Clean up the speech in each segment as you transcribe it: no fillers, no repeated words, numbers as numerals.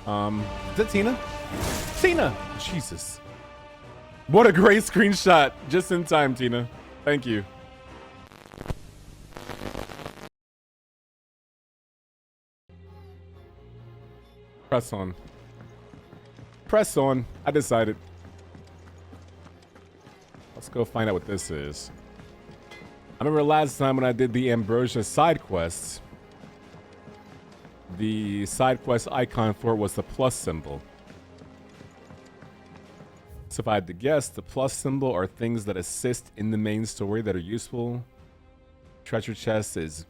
Is it Tina? Tina! Jesus. What a great screenshot. Just in time, Tina. Thank you. Press on. Press on. I decided. Let's go find out what this is. I remember last time when I did the Ambrosia side quests, the side quest icon for it was the plus symbol. So if I had to guess, the plus symbol are things that assist in the main story that are useful. Treasure chest is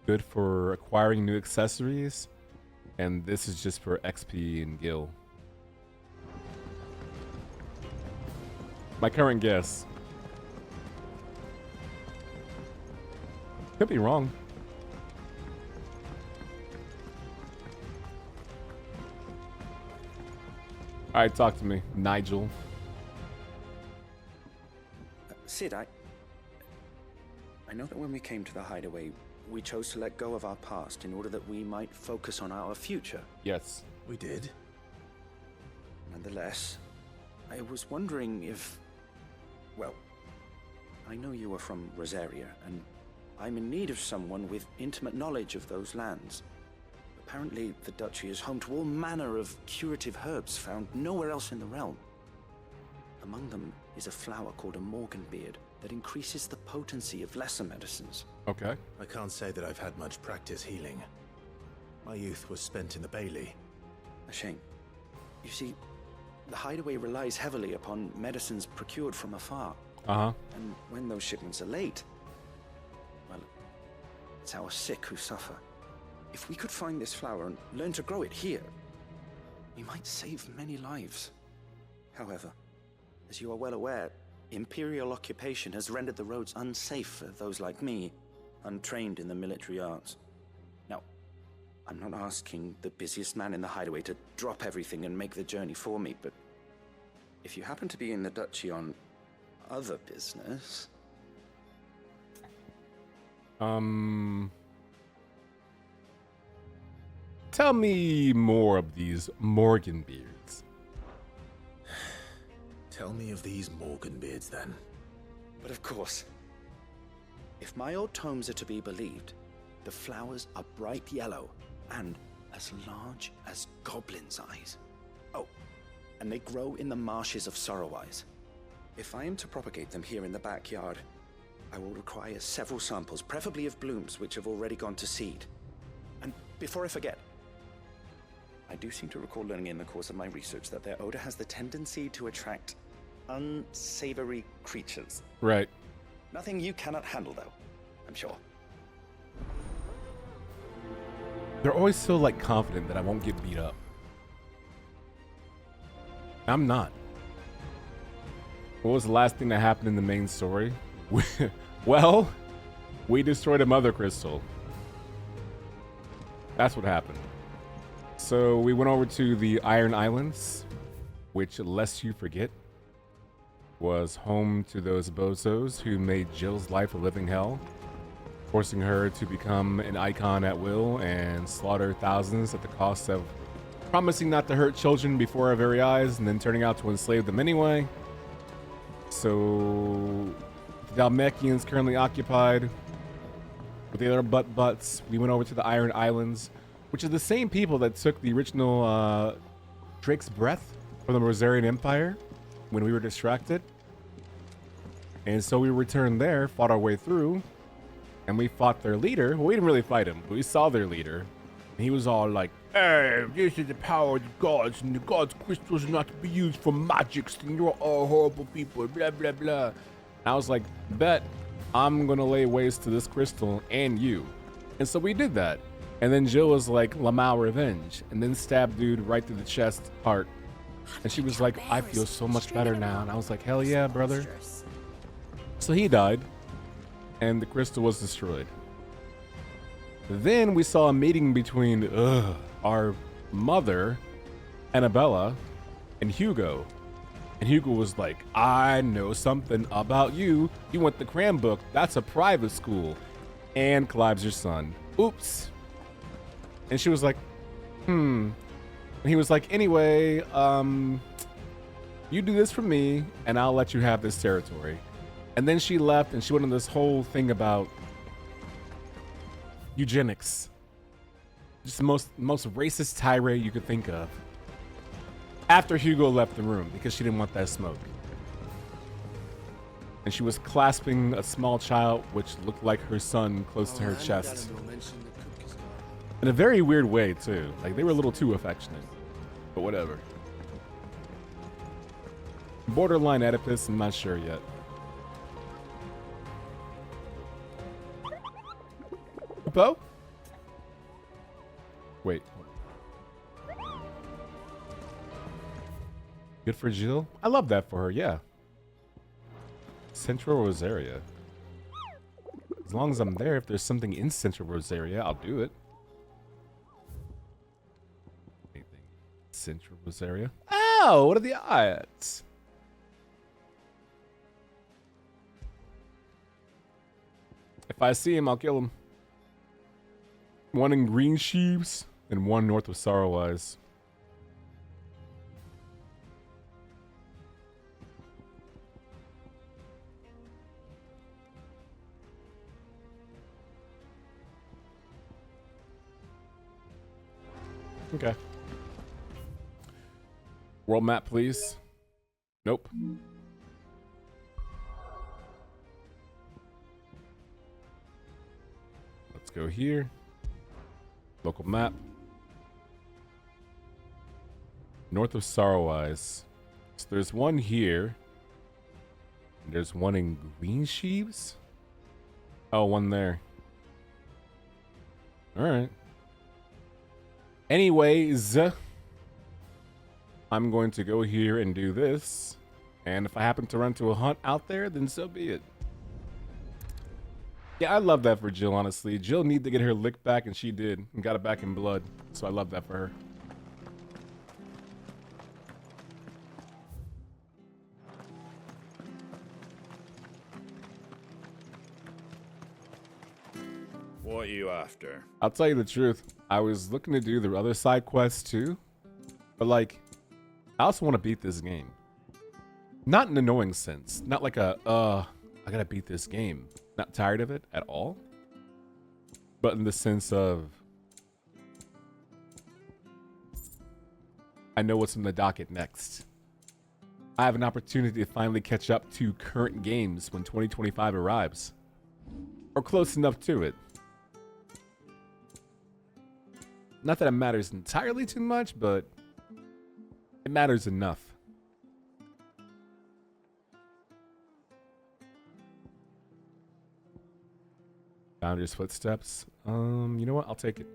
good for acquiring new accessories. And this is just for XP and gil. My current guess. Could be wrong. Alright, talk to me, Nigel. Sid, I know that when we came to the hideaway, we chose to let go of our past in order that we might focus on our future. Yes. We did. Nonetheless, I was wondering if... Well, I know you are from Rosaria, and I'm in need of someone with intimate knowledge of those lands. Apparently, the duchy is home to all manner of curative herbs found nowhere else in the realm. Among them is a flower called a morganbeard that increases the potency of lesser medicines. Okay. I can't say that I've had much practice healing. My youth was spent in the Bailey. A shame. You see, the hideaway relies heavily upon medicines procured from afar. Uh-huh. And when those shipments are late, well, it's our sick who suffer. If we could find this flower and learn to grow it here, we might save many lives. However, as you are well aware, Imperial occupation has rendered the roads unsafe for those like me, untrained in the military arts. Now, I'm not asking the busiest man in the hideaway to drop everything and make the journey for me, but if you happen to be in the duchy on other business... Tell me more of these morganbeards. Tell me of these morganbeards, then. But of course, if my old tomes are to be believed, the flowers are bright yellow and as large as goblins' eyes. Oh, and they grow in the marshes of Sorrowise. If I am to propagate them here in the backyard, I will require several samples, preferably of blooms which have already gone to seed. And before I forget, I do seem to recall learning in the course of my research that their odor has the tendency to attract unsavory creatures. Right. Nothing you cannot handle, though, I'm sure. They're always so, like, confident that I won't get beat up. I'm not. What was the last thing that happened in the main story? Well, we destroyed a mother crystal. That's what happened. So we went over to the Iron Islands, which, lest you forget, was home to those bozos who made Jill's life a living hell, forcing her to become an icon at will and slaughter thousands at the cost of promising not to hurt children before our very eyes and then turning out to enslave them anyway. So the Dalmekians currently occupied with the other butts. We went over to the Iron Islands, which are the same people that took the original Drake's Breath from the Rosarian Empire when we were distracted. And so we returned there, fought our way through, and we fought their leader. Well, we didn't really fight him, but we saw their leader. And he was all like, "Hey, this is the power of the gods, and the gods' crystals are not to be used for magics, and you're all horrible people, blah, blah, blah." And I was like, bet I'm gonna lay waste to this crystal and you. And so we did that. And then Jill was like, Lamau revenge, and then stabbed dude right through the chest, heart. And she was like, I feel so much better now. And I was like, hell yeah, brother. So he died, and the crystal was destroyed. Then we saw a meeting between our mother, Annabella, and Hugo. And Hugo was like, I know something about you. You went to Cranbrook. That's a private school. And Clive's your son. Oops. And she was like, And he was like, anyway, you do this for me, and I'll let you have this territory. And then she left, and she went on this whole thing about eugenics. Just the most racist tirade you could think of. After Hugo left the room, because she didn't want that smoke. And she was clasping a small child, which looked like her son, close to her chest. In a very weird way, too. Like, they were a little too affectionate. But whatever. Borderline Oedipus, I'm not sure yet. Bo? Wait. Good for Jill? I love that for her, yeah. Central Rosaria. As long as I'm there, if there's something in Central Rosaria, I'll do it. Anything Central Rosaria? Oh, what are the odds? If I see him, I'll kill him. One in Green Sheaves and one north of Sorrowwise. Okay. World map, please. Nope. Let's go here. Local map. North of Sorrowwise. So there's one here. And there's one in Green Sheaves. Oh, one there. Alright. Anyways, I'm going to go here and do this. And if I happen to run to a hunt out there, then so be it. Yeah, I love that for Jill, honestly. Jill needed to get her lick back, and she did. And got it back in blood. So I love that for her. What are you after? I'll tell you the truth. I was looking to do the other side quests too. But like, I also want to beat this game. Not in an annoying sense. Not like a, I gotta beat this game. Not tired of it at all. But in the sense of, I know what's in the docket next. I have an opportunity to finally catch up to current games when 2025 arrives. Or close enough to it. Not that it matters entirely too much, but it matters enough. Founder's footsteps. You know what? I'll take it.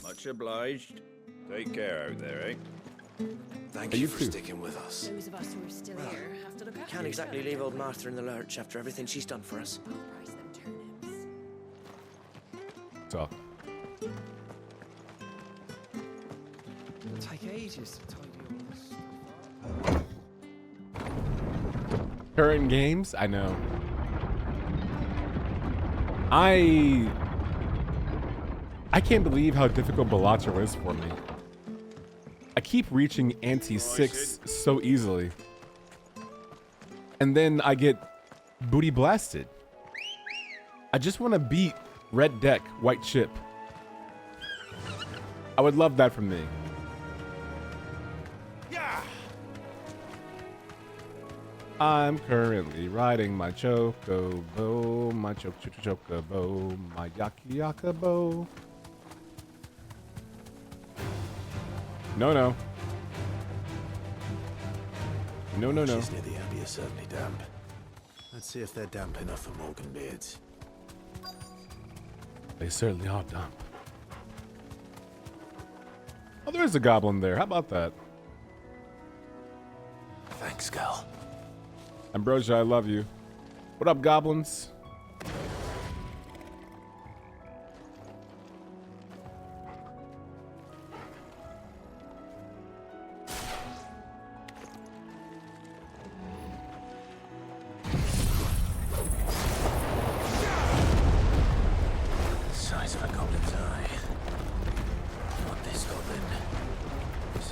Much obliged. Take care out there, eh? Thank you for sticking with us. Those of us who are still here have to look after Can't exactly each leave other. old Martha in the lurch after everything she's done for us. I'll price them turnips. So, It'll take ages to tidy all this stuff up. current games? I know. I can't believe how difficult Balatro is for me. I keep reaching ante 6 so easily. And then I get booty blasted. I just want to beat red deck, white chip. I would love that from me. I'm currently riding my chocobo, my chocobo, my yakiyakibo. No. No. She's near the abbey is certainly damp. Let's see if they're damp enough for Morgan beards. They certainly are dump. Oh, there is a goblin there. How about that? Thanks, Gal. Ambrosia, I love you. What up, goblins? Size of a goblin's eye.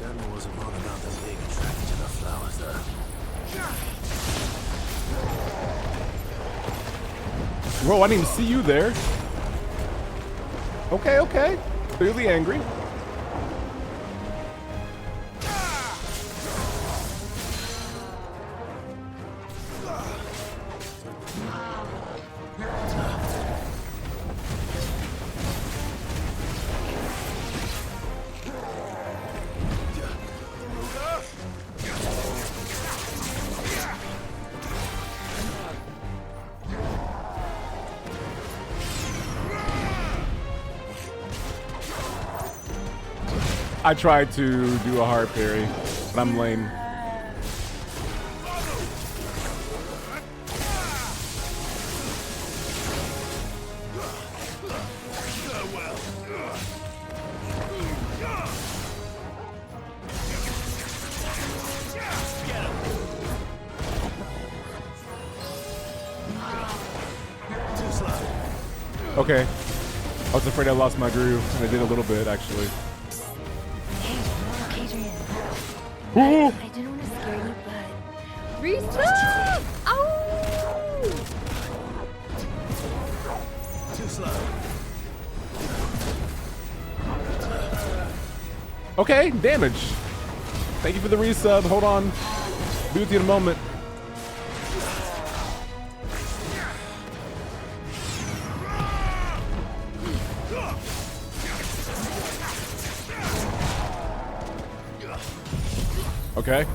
Certainly wasn't wrong about them being attracted to the flowers, though. Whoa, I didn't even see you there. Okay, okay. Clearly angry. I tried to do a hard parry, but I'm lame. Okay. I was afraid I lost my groove, and I did a little bit, actually. Hey, Okaydrian. I didn't want to scare you, but... Restart! Oh! Too slow. Okay, damage. Thank you for the resub. Hold on. Be with you in a moment. Okay.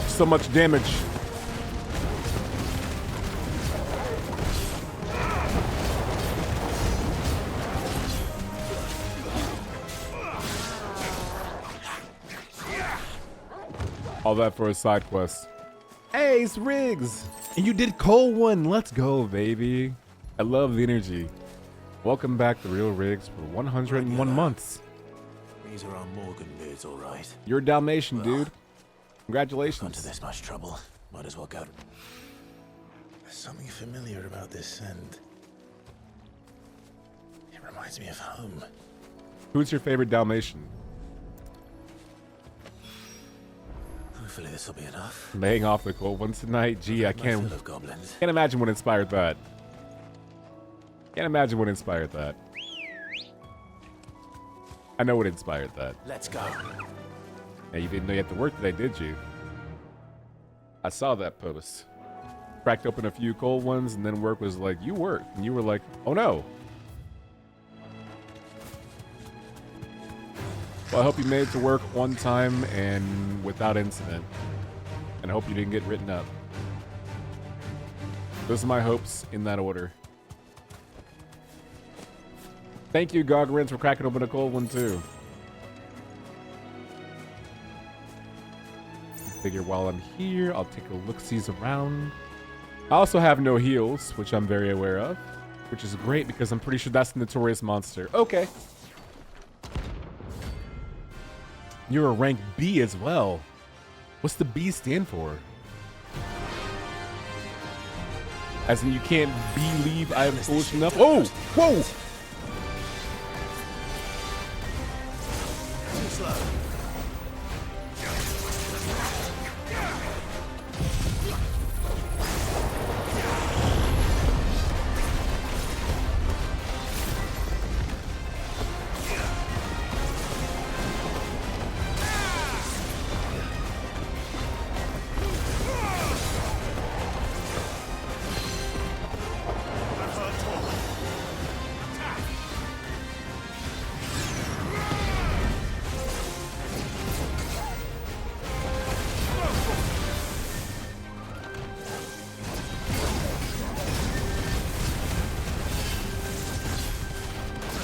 So much damage. All that for a side quest. Ace Riggs! And you did Coeurl 1. Let's go, baby. I love the energy. Welcome back to Real Riggs for 101 months. These are our Morgan beards, all right. You're a Dalmatian, Well, dude. Congratulations. Gone to this much trouble. Might as well go. There's something familiar about this scent. It reminds me of home. Who's your favorite Dalmatian? Hopefully this will be enough. Laying off the Coeurl ones tonight. Gee, I My can't fill of goblins. imagine what inspired that. Can't imagine what inspired that. I know what inspired that. Let's go. Yeah, you didn't know you had to work today, did you? I saw that post. Cracked open a few Coeurl ones, and then work was like, you worked. And you were like, oh no. Well, I hope you made it to work on time and without incident. And I hope you didn't get written up. Those are my hopes in that order. Thank you, Gogrins, for cracking open a Coeurl one too. Figure while I'm here, I'll take a look-sees around. I also have no heals, which I'm very aware of, which is great because I'm pretty sure that's the notorious monster. Okay. You're a rank B as well. What's the B stand for? As in you can't believe I'm foolish enough. Oh! Whoa! Too slow.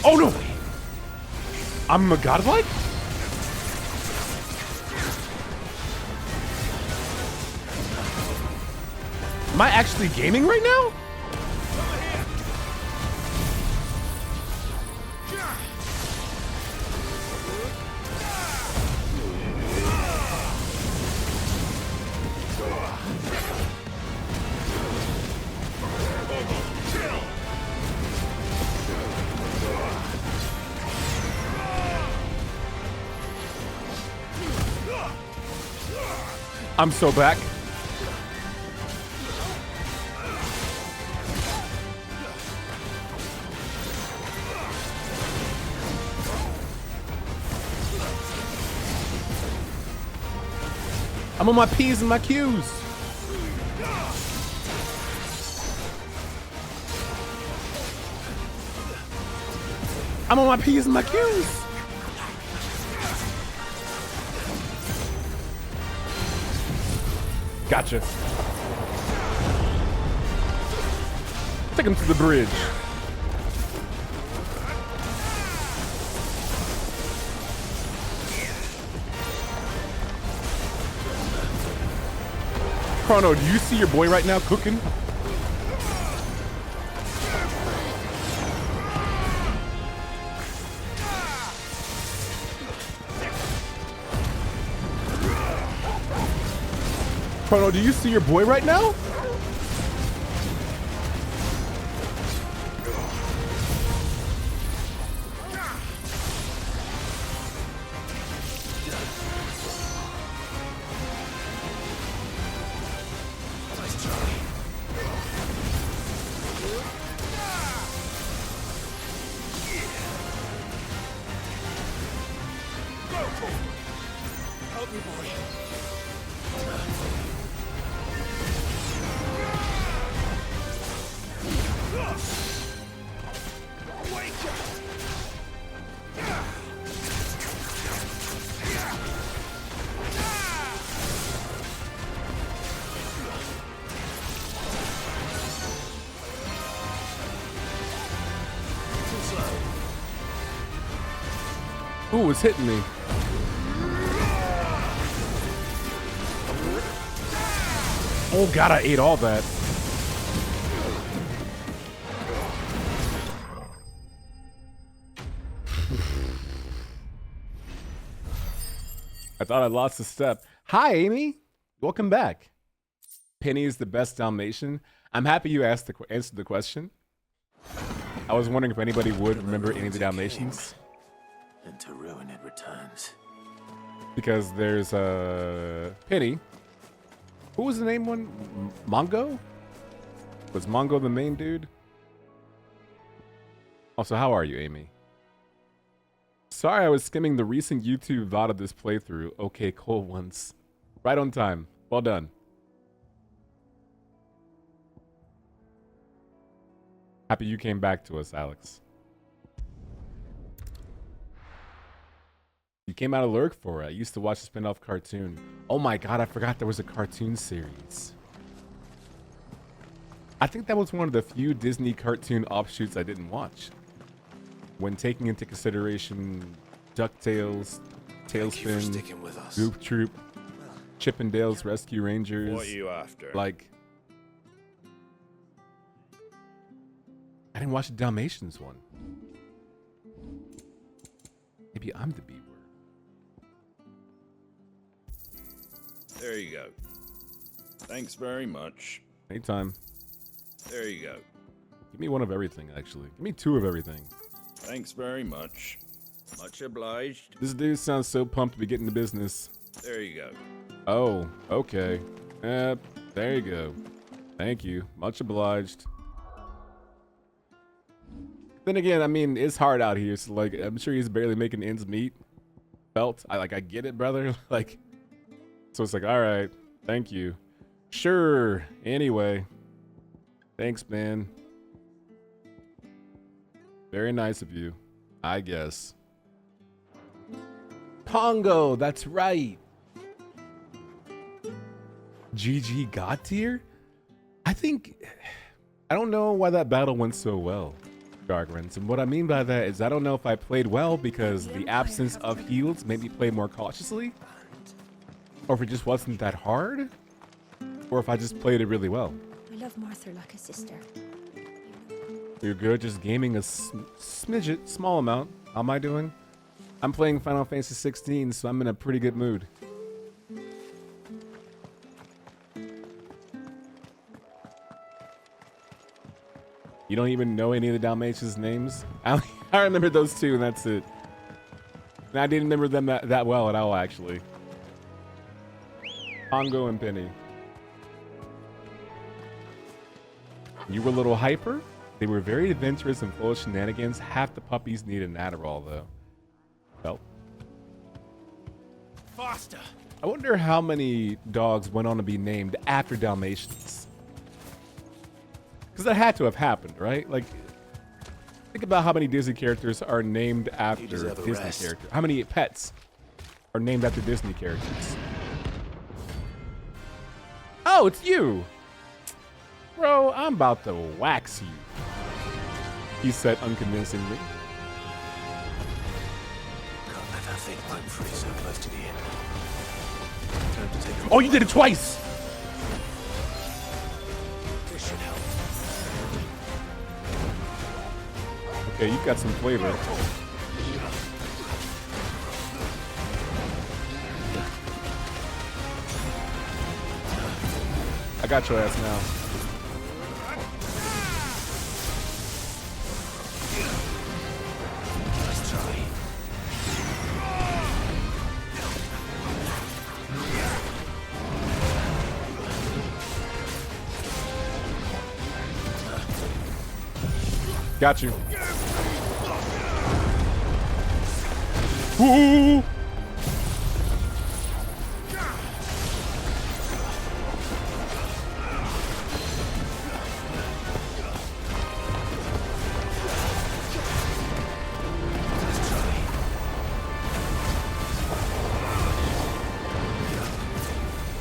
Oh no! I'm a godlike? Am I actually gaming right now? I'm so back. I'm on my P's and my Q's. I'm on my P's and my Q's. Gotcha. Take him to the bridge. Chrono, do you see your boy right now cooking? Chrono, do you see your boy right now? Ooh, it's hitting me. Oh god, I ate all that. I thought I lost a step. Hi, Amy. Welcome back. Penny is the best Dalmatian. I'm happy you answered the question. I was wondering if anybody would remember any of the Dalmatians. And to ruin it returns. Because there's Penny. Who was the name one? Mongo? Was Mongo the main dude? Also, how are you, Amy? Sorry, I was skimming the recent YouTube VOD of this playthrough. Okay, cool once. Right on time. Well done. Happy you came back to us, Alex. You came out of Lurk for it. I used to watch the spin-off cartoon. Oh my god, I forgot there was a cartoon series. I think that was one of the few Disney cartoon offshoots I didn't watch. When taking into consideration DuckTales, Tailspin, Goof Troop, Chip and Dale's Rescue Rangers. What are you after? Like, I didn't watch the Dalmatians one. Maybe I'm the B word. There you go. Thanks very much. Anytime. There you go. Give me one of everything, actually. Give me two of everything. Thanks very much. Much obliged. This dude sounds so pumped to be getting to business. There you go. Oh, okay. There you go. Thank you. Much obliged. Then again, I mean, it's hard out here, so like, I'm sure he's barely making ends meet. Felt. I get it, brother. Like, so it's like, all right, thank you. Sure. Anyway. Thanks, man. Very nice of you, I guess. Pongo, that's right. GG God tier? I don't know why that battle went so well, Gargrins. And what I mean by that is I don't know if I played well because the absence of heals made me play more cautiously, or if it just wasn't that hard, or if I just played it really well. I love Martha like a sister. You're good, just gaming a smidget, small amount. How am I doing? I'm playing Final Fantasy 16, so I'm in a pretty good mood. You don't even know any of the Dalmatians' names? I remember those two, and that's it. And I didn't remember them that well at all, actually. Pongo and Penny. You were a little hyper. They were very adventurous and full of shenanigans. Half the puppies need an Adderall, though. Well. Faster! I wonder how many dogs went on to be named after Dalmatians. Because that had to have happened, right? Like, think about how many Disney characters are named after Disney characters. How many pets are named after Disney characters? Oh, it's you! Bro, I'm about to wax you. He said unconvincingly. Can't let that thing roam free so close to the end. Time to take Oh, you did it twice! This should help. Okay, you got some flavor. I got your ass now. Let's try. Got you. Ooh.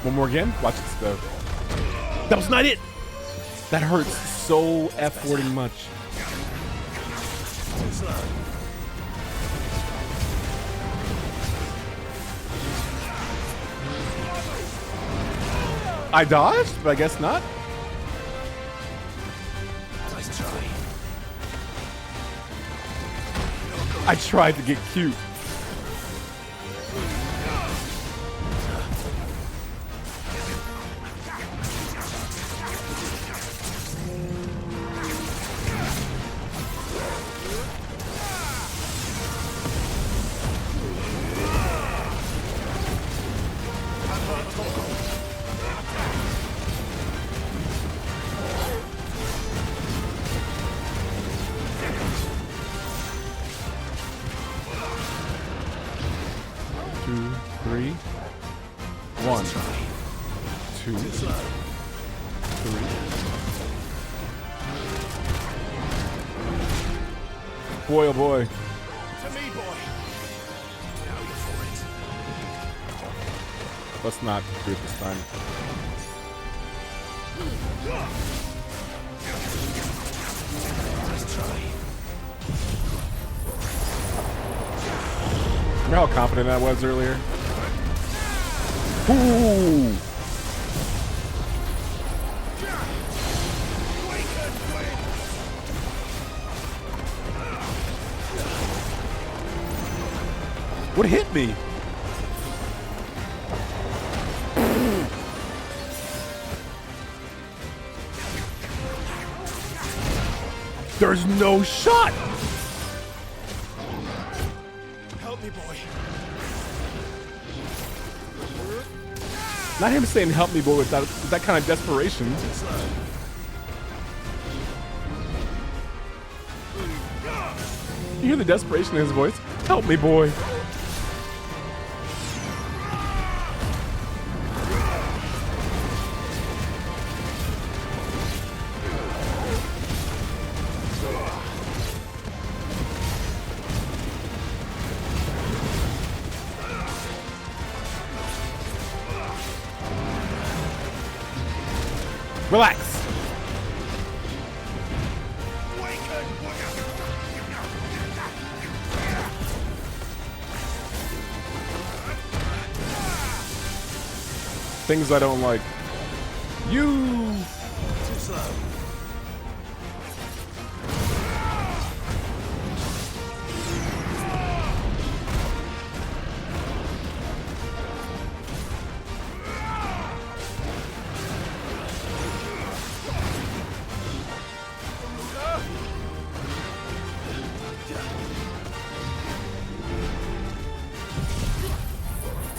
One more again? Watch this though. That was not it! That hurts so F-wording much. I dodged, but I guess not. Let's try. I tried to get cute. Boy, oh boy. To me, boy. Now you're for it. Let's not do it this time. Let's try. Remember how confident I was earlier? Ooh! What hit me? There's no shot! Help me, boy. Not him saying help me, boy, with that kind of desperation. You hear the desperation in his voice? Help me, boy. Relax. Things I don't like. You. Too slow.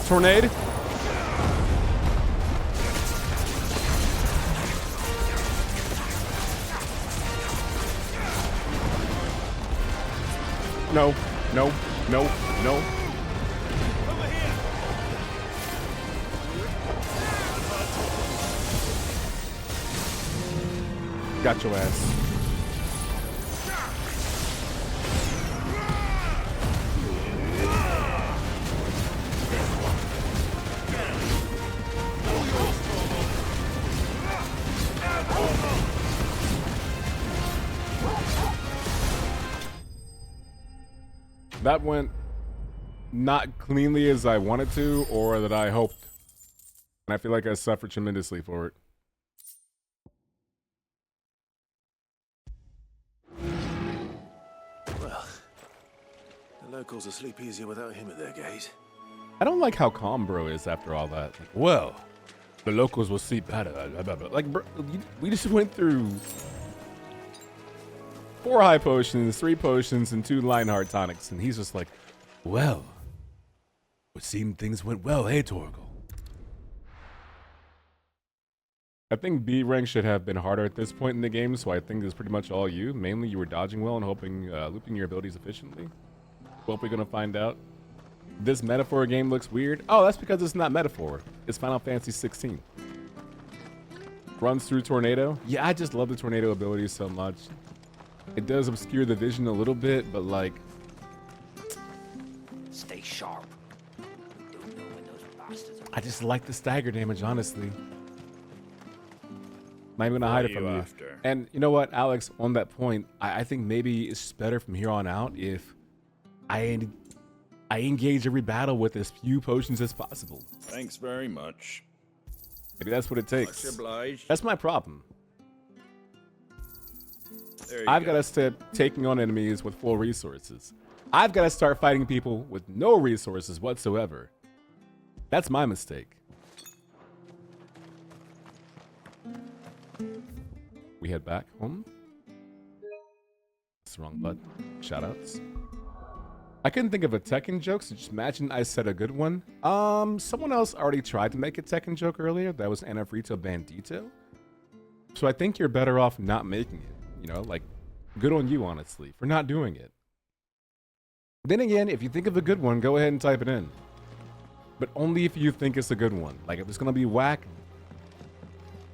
Tornado. No, no, no, no. Got your ass. That went not cleanly as I wanted to, or that I hoped. And I feel like I suffered tremendously for it. Well, the locals will sleep easier without him at their gate. I don't like how calm bro is after all that. Like, well, the locals will sleep better. Blah, blah, blah. Like, bro, we just went through 4 high potions, 3 potions, and 2 Lionheart tonics. And he's just like, well, it seemed things went well, hey, Torgal. I think B rank should have been harder at this point in the game, so I think it's pretty much all you. Mainly you were dodging well and hoping, looping your abilities efficiently. What we're gonna find out. This metaphor game looks weird. Oh, that's because it's not metaphor. It's Final Fantasy XVI. Runs through tornado. Yeah, I just love the tornado ability so much. It does obscure the vision a little bit, but like... Stay sharp. We don't know when those bastards are... I just like the stagger damage, honestly. Not even gonna hide it from you. And you know what, Alex, on that point, I think maybe it's better from here on out if I engage every battle with as few potions as possible. Thanks very much. Maybe that's what it takes. Much obliged. That's my problem. There you I've got to start taking on enemies with full resources. I've got to start fighting people with no resources whatsoever. That's my mistake. We head back home. That's the wrong button. Shoutouts. I couldn't think of a Tekken joke, so just imagine I said a good one. Someone else already tried to make a Tekken joke earlier. That was Anafrito Bandito. So I think you're better off not making it. You know, like, good on you, honestly, for not doing it. Then again, if you think of a good one, go ahead and type it in. But only if you think it's a good one. Like, if it's gonna be whack,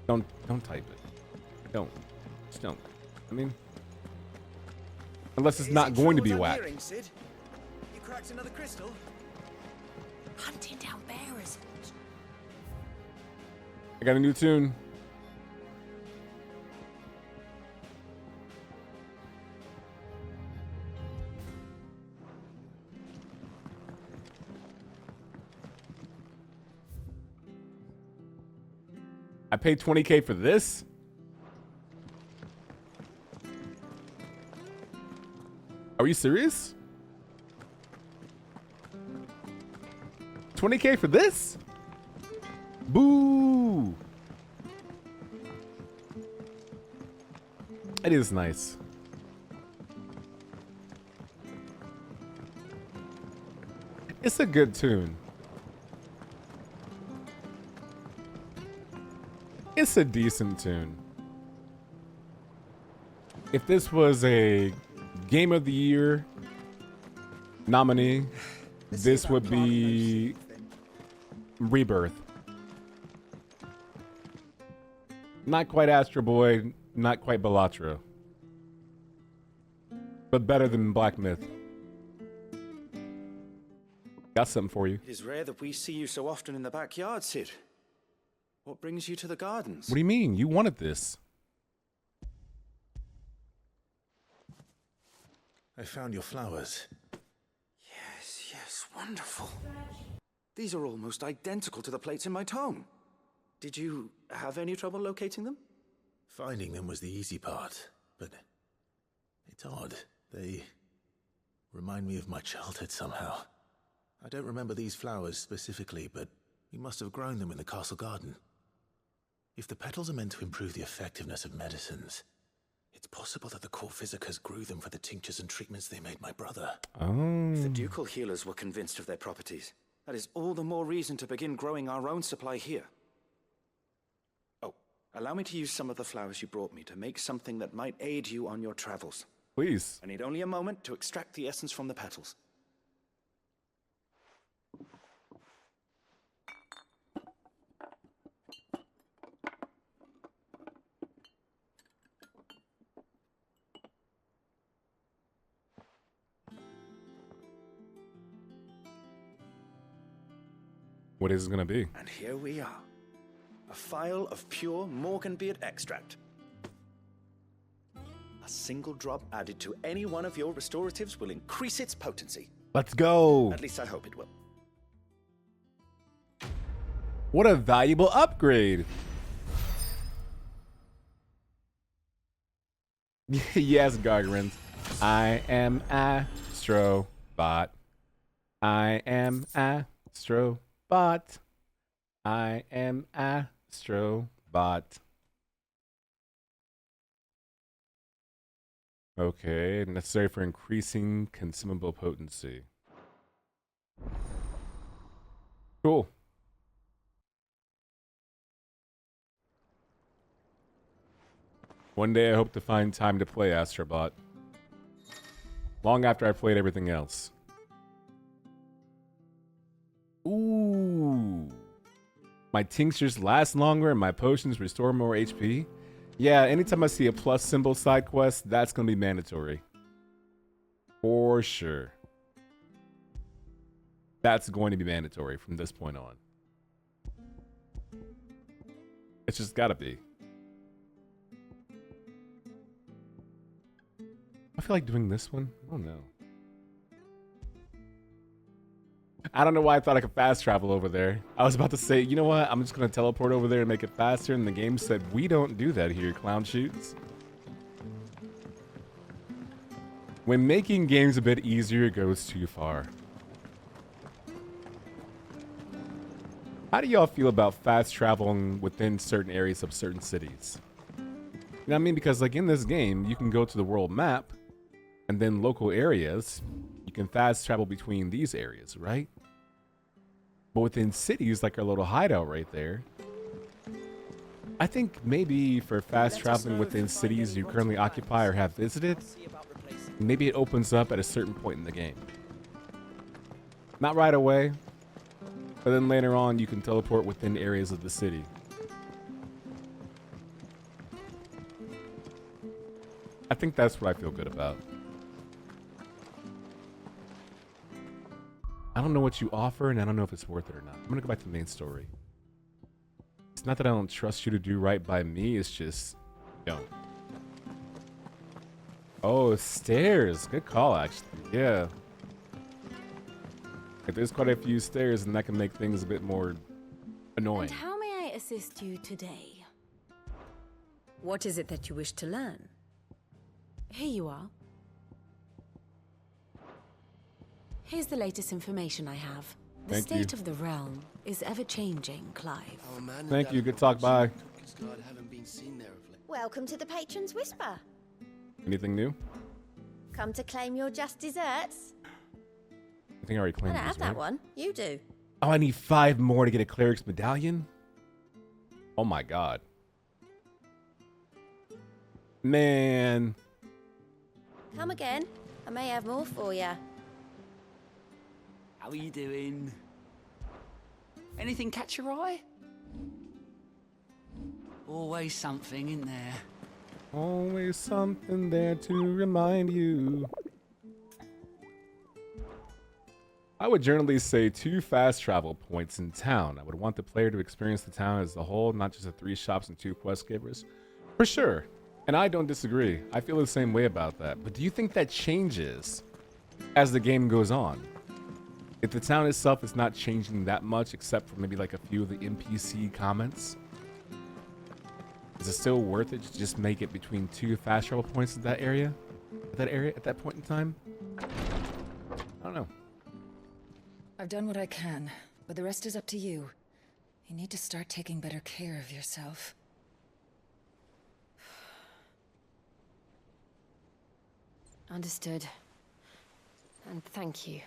don't type it. Don't. Just don't. I mean, unless it's not going to be whack. Sid? You cracked another crystal? Hunting down bears. I got a new tune. I paid 20K for this? Are you serious? 20K for this? Boo! It is nice. It's a good tune. It's a decent tune. If this was a Game of the Year nominee, this would be Rebirth. Not quite Astro Boy, not quite Bellatra. But better than Black Myth. Got something for you. It is rare that we see you so often in the backyard, Sid. What brings you to the gardens? What do you mean? You wanted this. I found your flowers. Yes, wonderful. These are almost identical to the plates in my tome. Did you have any trouble locating them? Finding them was the easy part, but it's odd. They remind me of my childhood somehow. I don't remember these flowers specifically, but we must have grown them in the castle garden. If the petals are meant to improve the effectiveness of medicines, it's possible that the court physicers grew them for the tinctures and treatments they made my brother. Oh. If the ducal healers were convinced of their properties, that is all the more reason to begin growing our own supply here. Oh, allow me to use some of the flowers you brought me to make something that might aid you on your travels. Please. I need only a moment to extract the essence from the petals. What is it gonna be? And here we are. A phial of pure Morganbeard extract. A single drop added to any one of your restoratives will increase its potency. Let's go. At least I hope it will. What a valuable upgrade. Yes, Gargarins. I am Astrobot. I am Astrobot. I am Astrobot. Okay, necessary for increasing consumable potency. Cool. One day I hope to find time to play Astrobot. Long after I've played everything else. Ooh. My tinctures last longer and my potions restore more HP. Yeah, anytime I see a plus symbol side quest, that's going to be mandatory. For sure. That's going to be mandatory from this point on. It's just got to be. I feel like doing this one. I don't know. I don't know why I thought I could fast travel over there. I was about to say, you know what? I'm just going to teleport over there and make it faster. And the game said, we don't do that here, clown shoots. When making games a bit easier, it goes too far. How do y'all feel about fast traveling within certain areas of certain cities? You know what I mean? Because like in this game, you can go to the world map and then local areas, you can fast travel between these areas, right? But within cities, like our little hideout right there, I think maybe for fast traveling within cities you currently occupy or have visited, maybe it opens up at a certain point in the game. Not right away, but then later on you can teleport within areas of the city. I think that's what I feel good about. I don't know what you offer, and I don't know if it's worth it or not. I'm gonna go back to the main story. It's not that I don't trust you to do right by me, it's just, don't. Oh, stairs. Good call, actually. Yeah. If there's quite a few stairs, and that can make things a bit more annoying. And how may I assist you today? What is it that you wish to learn? Here you are. Here's the latest information I have. The Thank state you. of the realm is ever-changing, Clive. Thank you. Good talk. Bye. Welcome to the Patron's Whisper. Anything new? Come to claim your just desserts? I think I already I claimed don't this, have that right? one. You do. Oh, I need 5 more to get a cleric's medallion? Oh my god. Man. Come again. I may have more for you. How are you doing? Anything catch your eye? Always something in there. Always something there to remind you. I would generally say 2 fast travel points in town. I would want the player to experience the town as a whole, not just the 3 shops and 2 quest givers. For sure. And I don't disagree. I feel the same way about that. But do you think that changes as the game goes on? If the town itself is not changing that much, except for maybe like a few of the NPC comments, is it still worth it to just make it between 2 fast travel points at that area? At that point in time? I don't know. I've done what I can, but the rest is up to you. You need to start taking better care of yourself. Understood. And thank you.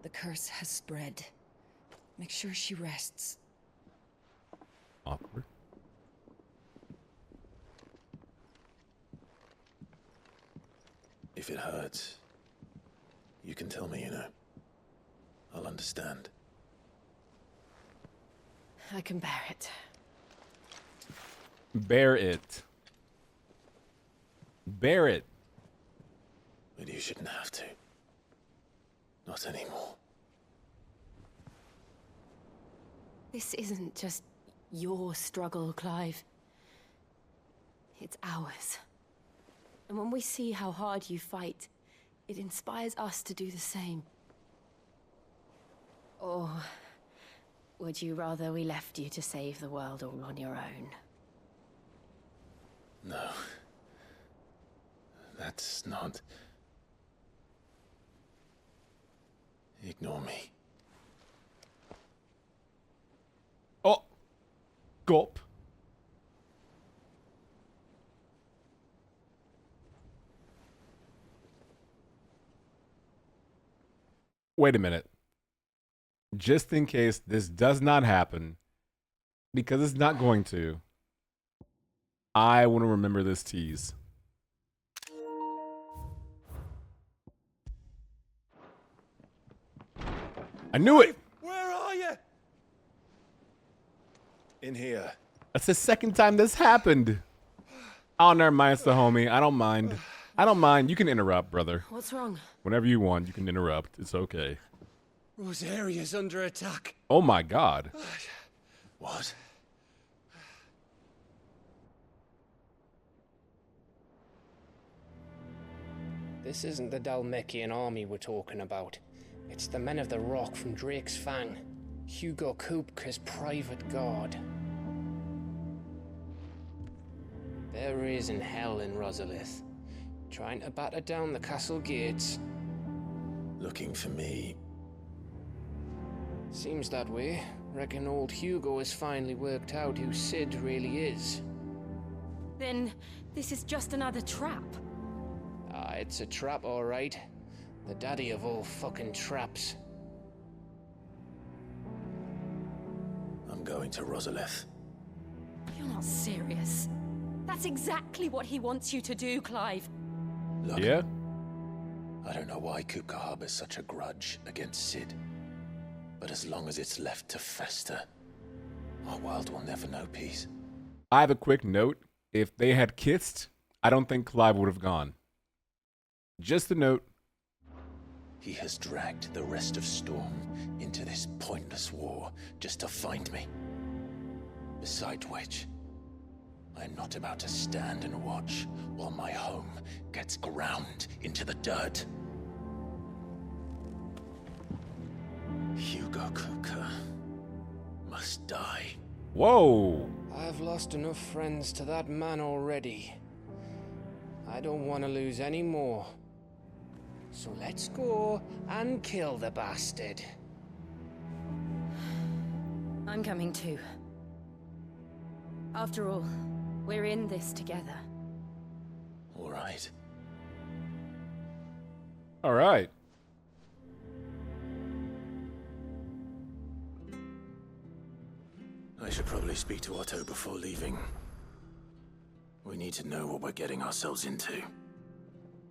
The curse has spread. Make sure she rests. Awkward. If it hurts, you can tell me, you know. I'll understand. I can bear it. Bear it. Bear it. But you shouldn't have to. Not anymore. This isn't just your struggle, Clive. It's ours. And when we see how hard you fight, it inspires us to do the same. Or would you rather we left you to save the world all on your own? No. That's not... Ignore me. Oh! Gulp. Wait a minute. Just in case this does not happen, because it's not going to, I want to remember this tease. I knew it! Where are you? In here. That's the second time this happened. Oh, never mind, it's the homie. I don't mind. I don't mind. You can interrupt, brother. What's wrong? Whenever you want, you can interrupt. It's okay. Rosaria's under attack. Oh my god. What? This isn't the Dalmekian army we're talking about. It's the men of the Rock from Drake's Fang. Hugo Kupka's private guard. There is in hell in Rosalith, trying to batter down the castle gates. Looking for me. Seems that way. Reckon old Hugo has finally worked out who Sid really is. Then this is just another trap. Ah, it's a trap, all right. The daddy of all fucking traps. I'm going to Rosalith. You're not serious. That's exactly what he wants you to do, Clive. Look, Yeah? I don't know why Kupka harbors such a grudge against Sid. But as long as it's left to fester, our world will never know peace. I have a quick note. If they had kissed, I don't think Clive would have gone. Just a note. He has dragged the rest of Storm into this pointless war just to find me. Besides which, I'm not about to stand and watch while my home gets ground into the dirt. Hugo Kupka must die. Whoa! I've lost enough friends to that man already. I don't want to lose any more. So let's go and kill the bastard. I'm coming too. After all, we're in this together. All right. All right. I should probably speak to Otto before leaving. We need to know what we're getting ourselves into.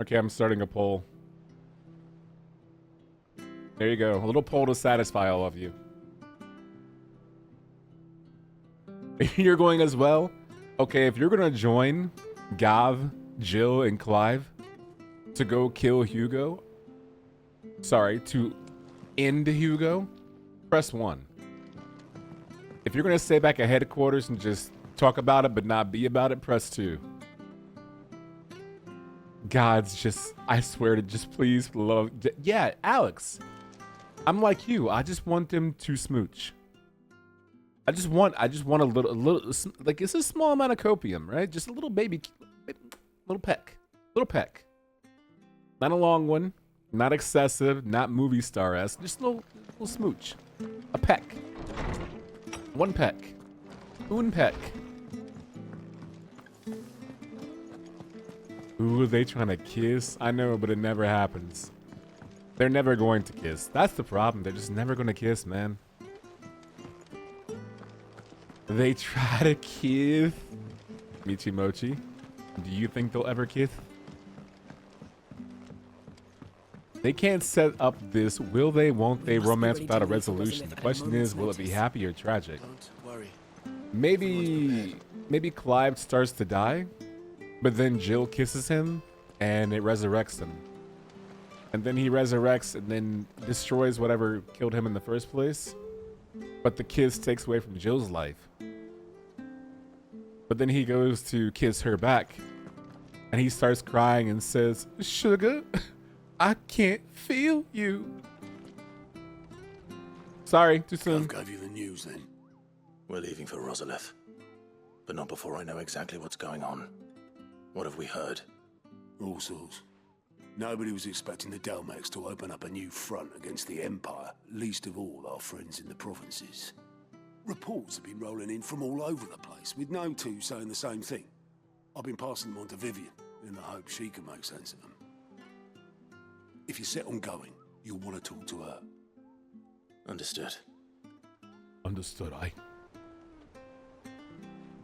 Okay, I'm starting a poll. There you go. A little poll to satisfy all of you. You're going as well? Okay, if you're gonna join Gav, Jill, and Clive to go kill Hugo, sorry, to end Hugo, press 1. If you're gonna stay back at headquarters and just talk about it but not be about it, press 2. God's just, I swear to just please love, yeah, Alex. I'm like you. I just want them to smooch. I just want a little, like it's a small amount of copium, right? Just a little baby, little peck. Not a long one, not excessive, not movie star-esque, just a little smooch. A peck. One peck. Un peck. Who are they trying to kiss? I know, but it never happens. They're never going to kiss. That's the problem. They're just never going to kiss, man. They try to kiss Michimochi. Do you think they'll ever kiss? They can't set up this will they, won't they romance without a resolution. The question is, will it be happy or tragic? Don't worry. Maybe Clive starts to die, but then Jill kisses him and it resurrects him. And then he resurrects and then destroys whatever killed him in the first place. But the kiss takes away from Jill's life. But then he goes to kiss her back. And he starts crying and says, "Sugar, I can't feel you." Sorry, too soon. Gave you the news then. We're leaving for Rosalith. But not before I know exactly what's going on. What have we heard? All sorts. Nobody was expecting the Delmex to open up a new front against the Empire, least of all our friends in the provinces. Reports have been rolling in from all over the place, with no two saying the same thing. I've been passing them on to Vivian, in the hope she can make sense of them. If you're set on going, you'll want to talk to her. Understood. Understood, aye.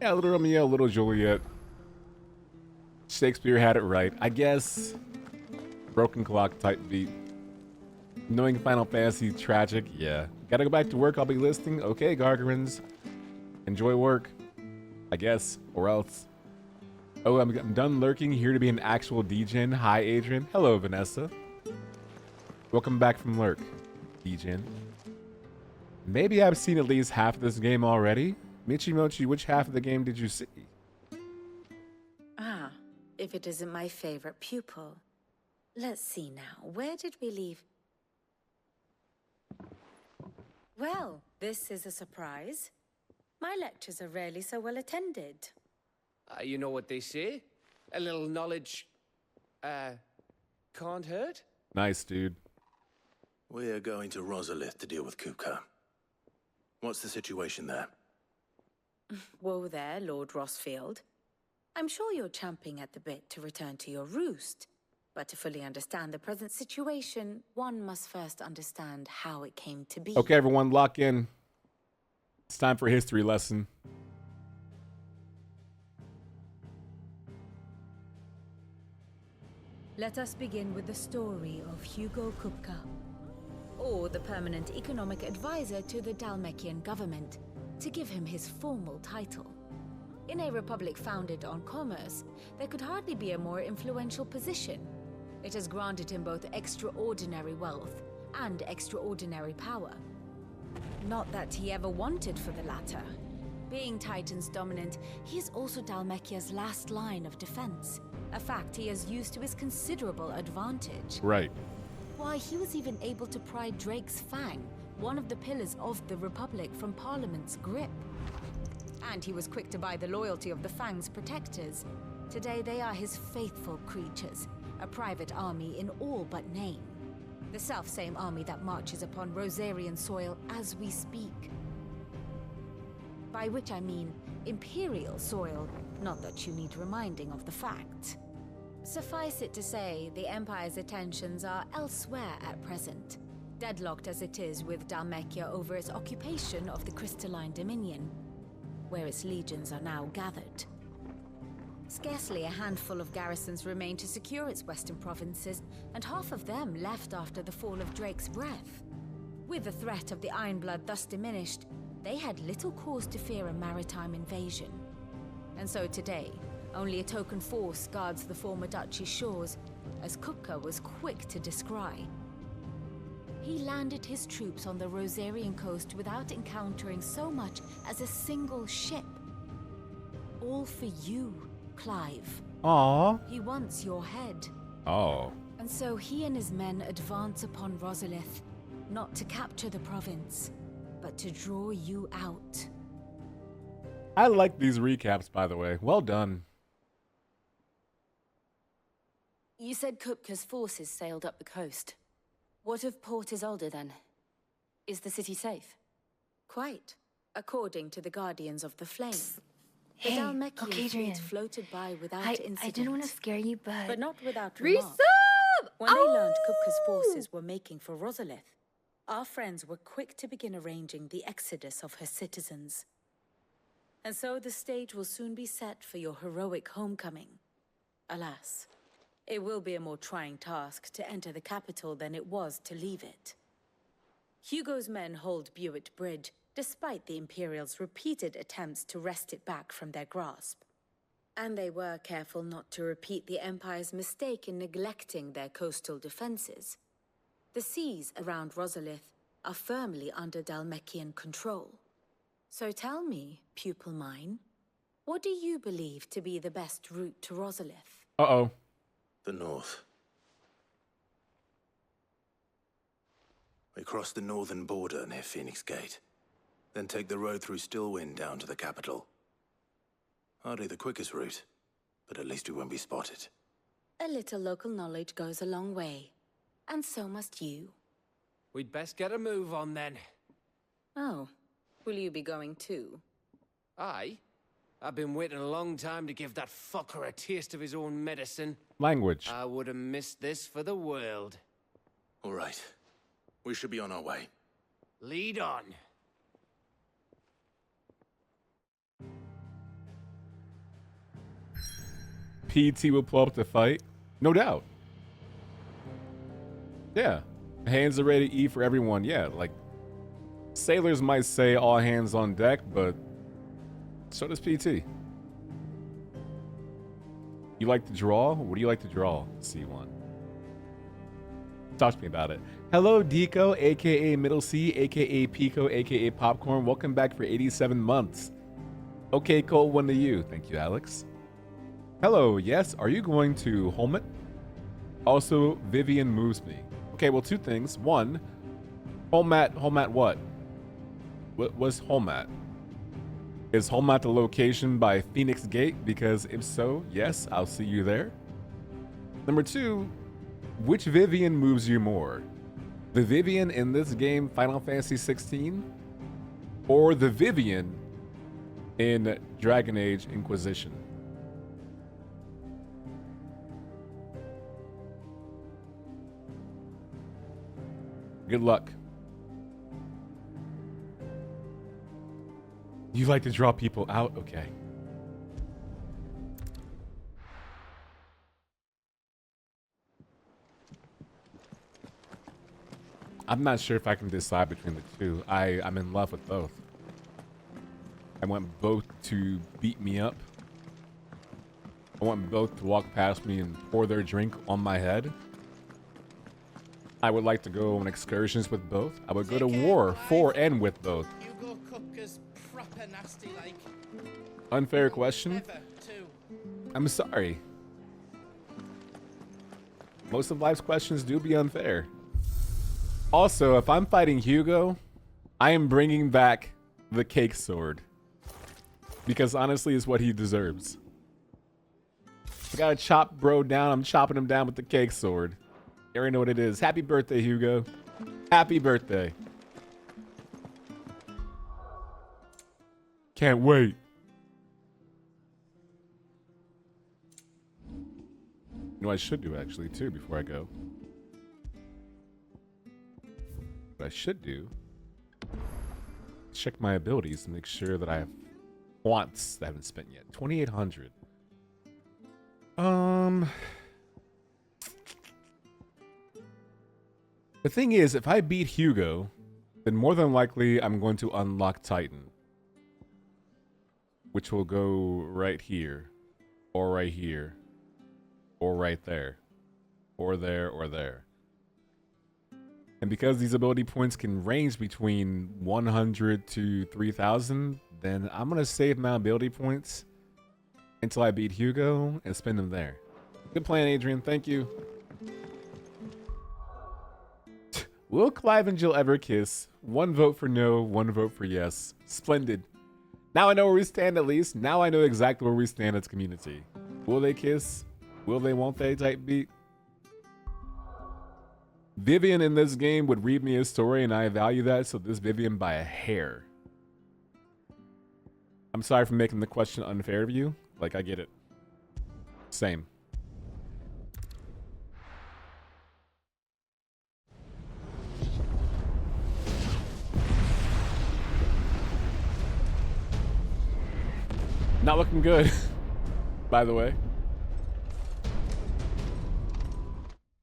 Yeah, little Romeo, little Juliet. Shakespeare had it right. I guess broken clock type beat. Knowing Final Fantasy tragic, yeah. Gotta go back to work, I'll be listening. Okay, Gargarins. Enjoy work. I guess, or else. Oh, I'm done lurking, here to be an actual DGen. Hi, Adrian. Hello, Vanessa. Welcome back from lurk, DGen. Maybe I've seen at least half of this game already. Michimochi, which half of the game did you see? Ah, if it isn't my favorite pupil. Let's see now, where did we leave? Well, this is a surprise. My lectures are rarely so well attended. You know what they say? A little knowledge, can't hurt? Nice, dude. We're going to Rosalith to deal with Kupka. What's the situation there? Whoa there, Lord Rossfield. I'm sure you're champing at the bit to return to your roost. But to fully understand the present situation, one must first understand how it came to be. Okay, everyone, lock in. It's time for a history lesson. Let us begin with the story of Hugo Kupka, or the permanent economic advisor to the Dalmekian government, to give him his formal title. In a republic founded on commerce, there could hardly be a more influential position. It has granted him both extraordinary wealth and extraordinary power. Not that he ever wanted for the latter. Being Titan's dominant, he is also Dalmekia's last line of defense, a fact he has used to his considerable advantage. Right. Why, he was even able to pry Drake's Fang, one of the pillars of the Republic, from Parliament's grip. And he was quick to buy the loyalty of the Fang's protectors. Today they are his faithful creatures, a private army in all but name. The self-same army that marches upon Rosarian soil as we speak. By which I mean Imperial soil, not that you need reminding of the fact. Suffice it to say, the Empire's attentions are elsewhere at present, deadlocked as it is with Dalmekia over its occupation of the Crystalline Dominion, where its legions are now gathered. Scarcely a handful of garrisons remain to secure its western provinces, and half of them left after the fall of Drake's Breath. With the threat of the Ironblood thus diminished, they had little cause to fear a maritime invasion. And so today, only a token force guards the former duchy's shores, as Kupka was quick to descry. He landed his troops on the Rosarian coast without encountering so much as a single ship. All for you, Clive. Aww. He wants your head. Oh. And so he and his men advance upon Rosalith, not to capture the province, but to draw you out. I like these recaps, by the way. Well done. You said Kupka's forces sailed up the coast. What of Port Isolde, then? Is the city safe? Quite, according to the Guardians of the Flame. Hey, The Dalmekian Okaydrian. fleet floated by without incident. I didn't want to scare you, but not without Resub! remark. When they learned Kupka's forces were making for Rosalith, our friends were quick to begin arranging the exodus of her citizens. And so the stage will soon be set for your heroic homecoming. Alas, it will be a more trying task to enter the capital than it was to leave it. Hugo's men hold Buett Bridge, despite the Imperials' repeated attempts to wrest it back from their grasp. And they were careful not to repeat the Empire's mistake in neglecting their coastal defenses. The seas around Rosalith are firmly under Dhalmekian control. So tell me, pupil mine, what do you believe to be the best route to Rosalith? Uh-oh. The north. We cross the northern border near Phoenix Gate, then take the road through Stillwind down to the capital. Hardly the quickest route, but at least we won't be spotted. A little local knowledge goes a long way, and so must you. We'd best get a move on then. Oh, will you be going too? Aye. I've been waiting a long time to give that fucker a taste of his own medicine. Language. I would have missed this for the world. All right. We should be on our way. Lead on. PT will pull up to fight. No doubt. Yeah. Hands are ready to eat for everyone. Yeah, like, sailors might say all hands on deck, but so does PT. You like to draw? What do you like to draw? C1. Talk to me about it. Hello, Deco, aka Middle C, aka Pico, aka Popcorn. Welcome back for 87 months. Okay, Cole, one to you. Thank you, Alex. Hello, yes, are you going to Holmet? Also, Vivian moves me. Okay, well, two things. One, Holmet what? What was Holmet? Is Holmet the location by Phoenix Gate? Because if so, yes, I'll see you there. Number two, which Vivian moves you more? The Vivian in this game, Final Fantasy XVI? Or the Vivian in Dragon Age Inquisition? Good luck. You like to draw people out? Okay. I'm not sure if I can decide between the two. I'm in love with both. I want both to beat me up. I want both to walk past me and pour their drink on my head. I would like to go on excursions with both. I would go to war for and with both. Hugo Kupka's proper nasty like. Unfair question. Never, too. I'm sorry. Most of life's questions do be unfair. Also, if I'm fighting Hugo, I am bringing back the cake sword. Because honestly, it's what he deserves. I gotta chop bro down. I'm chopping him down with the cake sword. You already know what it is. Happy birthday, Hugo. Happy birthday. Can't wait. You know what I should do, actually, too, before I go? What I should do, check my abilities to make sure that I have wants that I haven't spent yet. 2,800. The thing is, if I beat Hugo, then more than likely I'm going to unlock Titan. Which will go right here. Or right here. Or right there. Or there, or there. And because these ability points can range between 100 to 3,000, then I'm going to save my ability points until I beat Hugo and spend them there. Good plan, Adrian. Thank you. Will Clive and Jill ever kiss? 1 vote for no, 1 vote for yes. Splendid. Now I know where we stand at least. Now I know exactly where we stand as a community. Will they kiss? Will they, won't they type beat? Vivian in this game would read me a story and I value that, so this Vivian by a hair. I'm sorry for making the question unfair to you. Like, I get it. Same. Not looking good, by the way.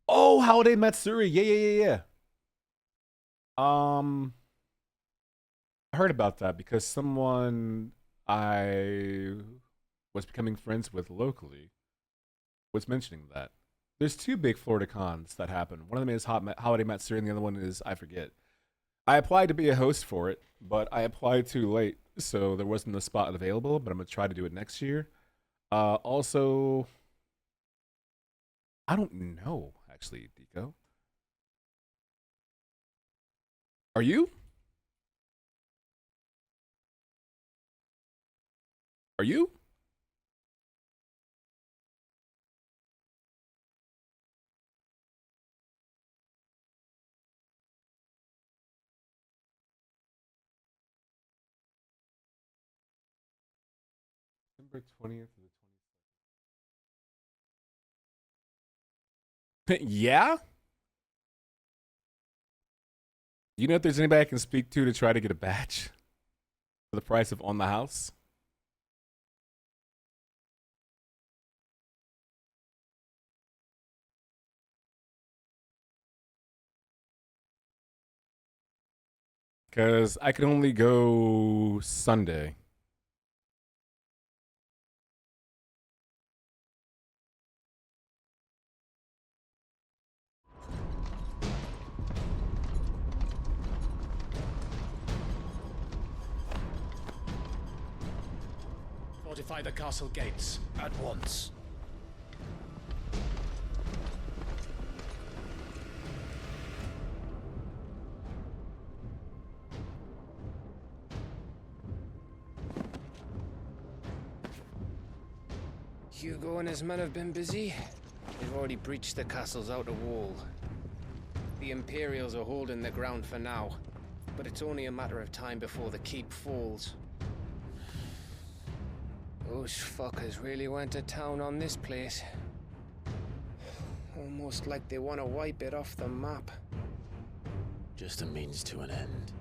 Oh, Holiday Matsuri. Yeah. I heard about that because someone I was becoming friends with locally was mentioning that. There's two big Florida cons that happen. One of them is Holiday Matsuri, and the other one is, I forget. I applied to be a host for it, but I applied too late, so there wasn't a spot available, but I'm going to try to do it next year. Also, I don't know, actually, Deco. Are you? Are you? December 20th to the 22nd. Yeah? You know if there's anybody I can speak to try to get a badge for the price of On the House? Because I can only go Sunday. Fortify the castle gates at once. Hugo and his men have been busy. They've already breached the castle's outer wall. The Imperials are holding the ground for now, but it's only a matter of time before the keep falls. Those fuckers really went to town on this place. Almost like they want to wipe it off the map. Just a means to an end.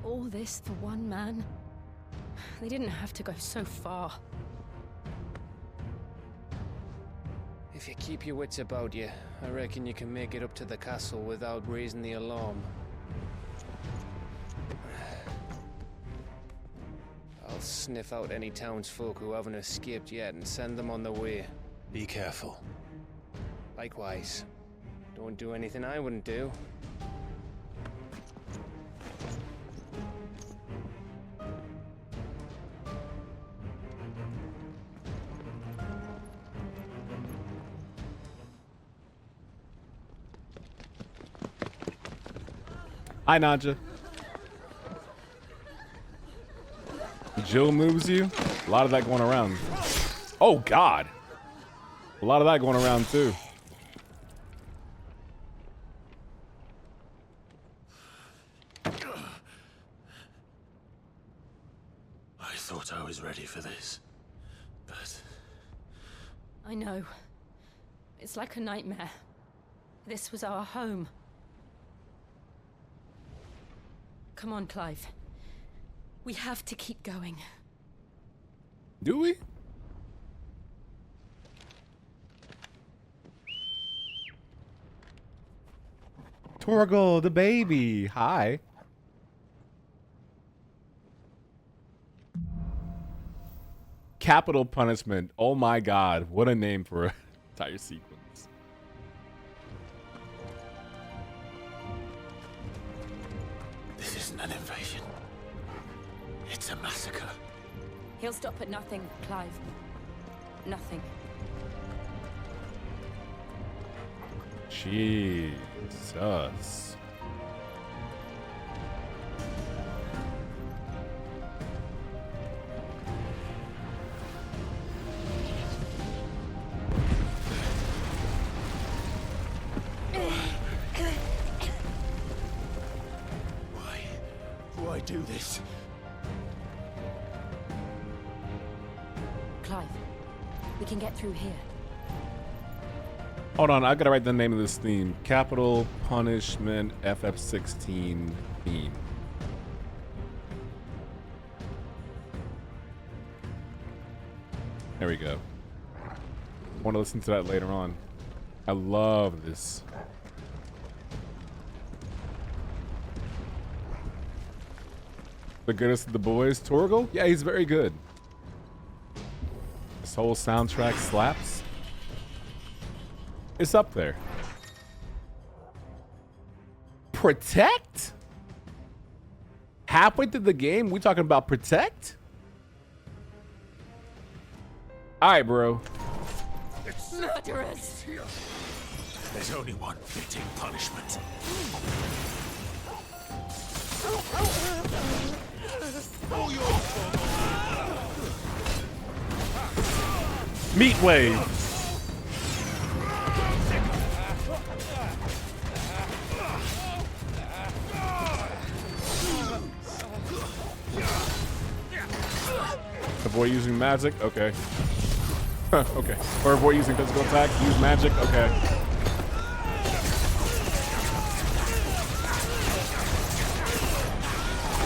All this for one man? They didn't have to go so far. If you keep your wits about you, I reckon you can make it up to the castle without raising the alarm. I'll sniff out any townsfolk who haven't escaped yet and send them on their way. Be careful. Likewise. Don't do anything I wouldn't do. Hi, Nadja. Jill moves you. A lot of that going around. Oh, God. A lot of that going around, too. I thought I was ready for this, but... I know. It's like a nightmare. This was our home. Come on, Clive. We have to keep going. Do we? Torgal, the baby. Hi. Capital Punishment. Oh my God. What a name for an entire sequence. This isn't an invasion. It's a massacre. He'll stop at nothing, Clive. Nothing. Jesus. Why do this? Clive, we can get through here. Hold on, I gotta write the name of this theme. Capital Punishment FF16 theme. There we go. I want to listen to that later on. I love this. The goodest of the boys, Coeurl? Yeah, he's very good. This whole soundtrack slaps. It's up there. Protect? Halfway through the game, we talking about Protect? All right, bro. It's murderous. There's only one fitting punishment. Meat wave. Avoid using magic. Okay. Okay. Or avoid using physical attack. Use magic. Okay.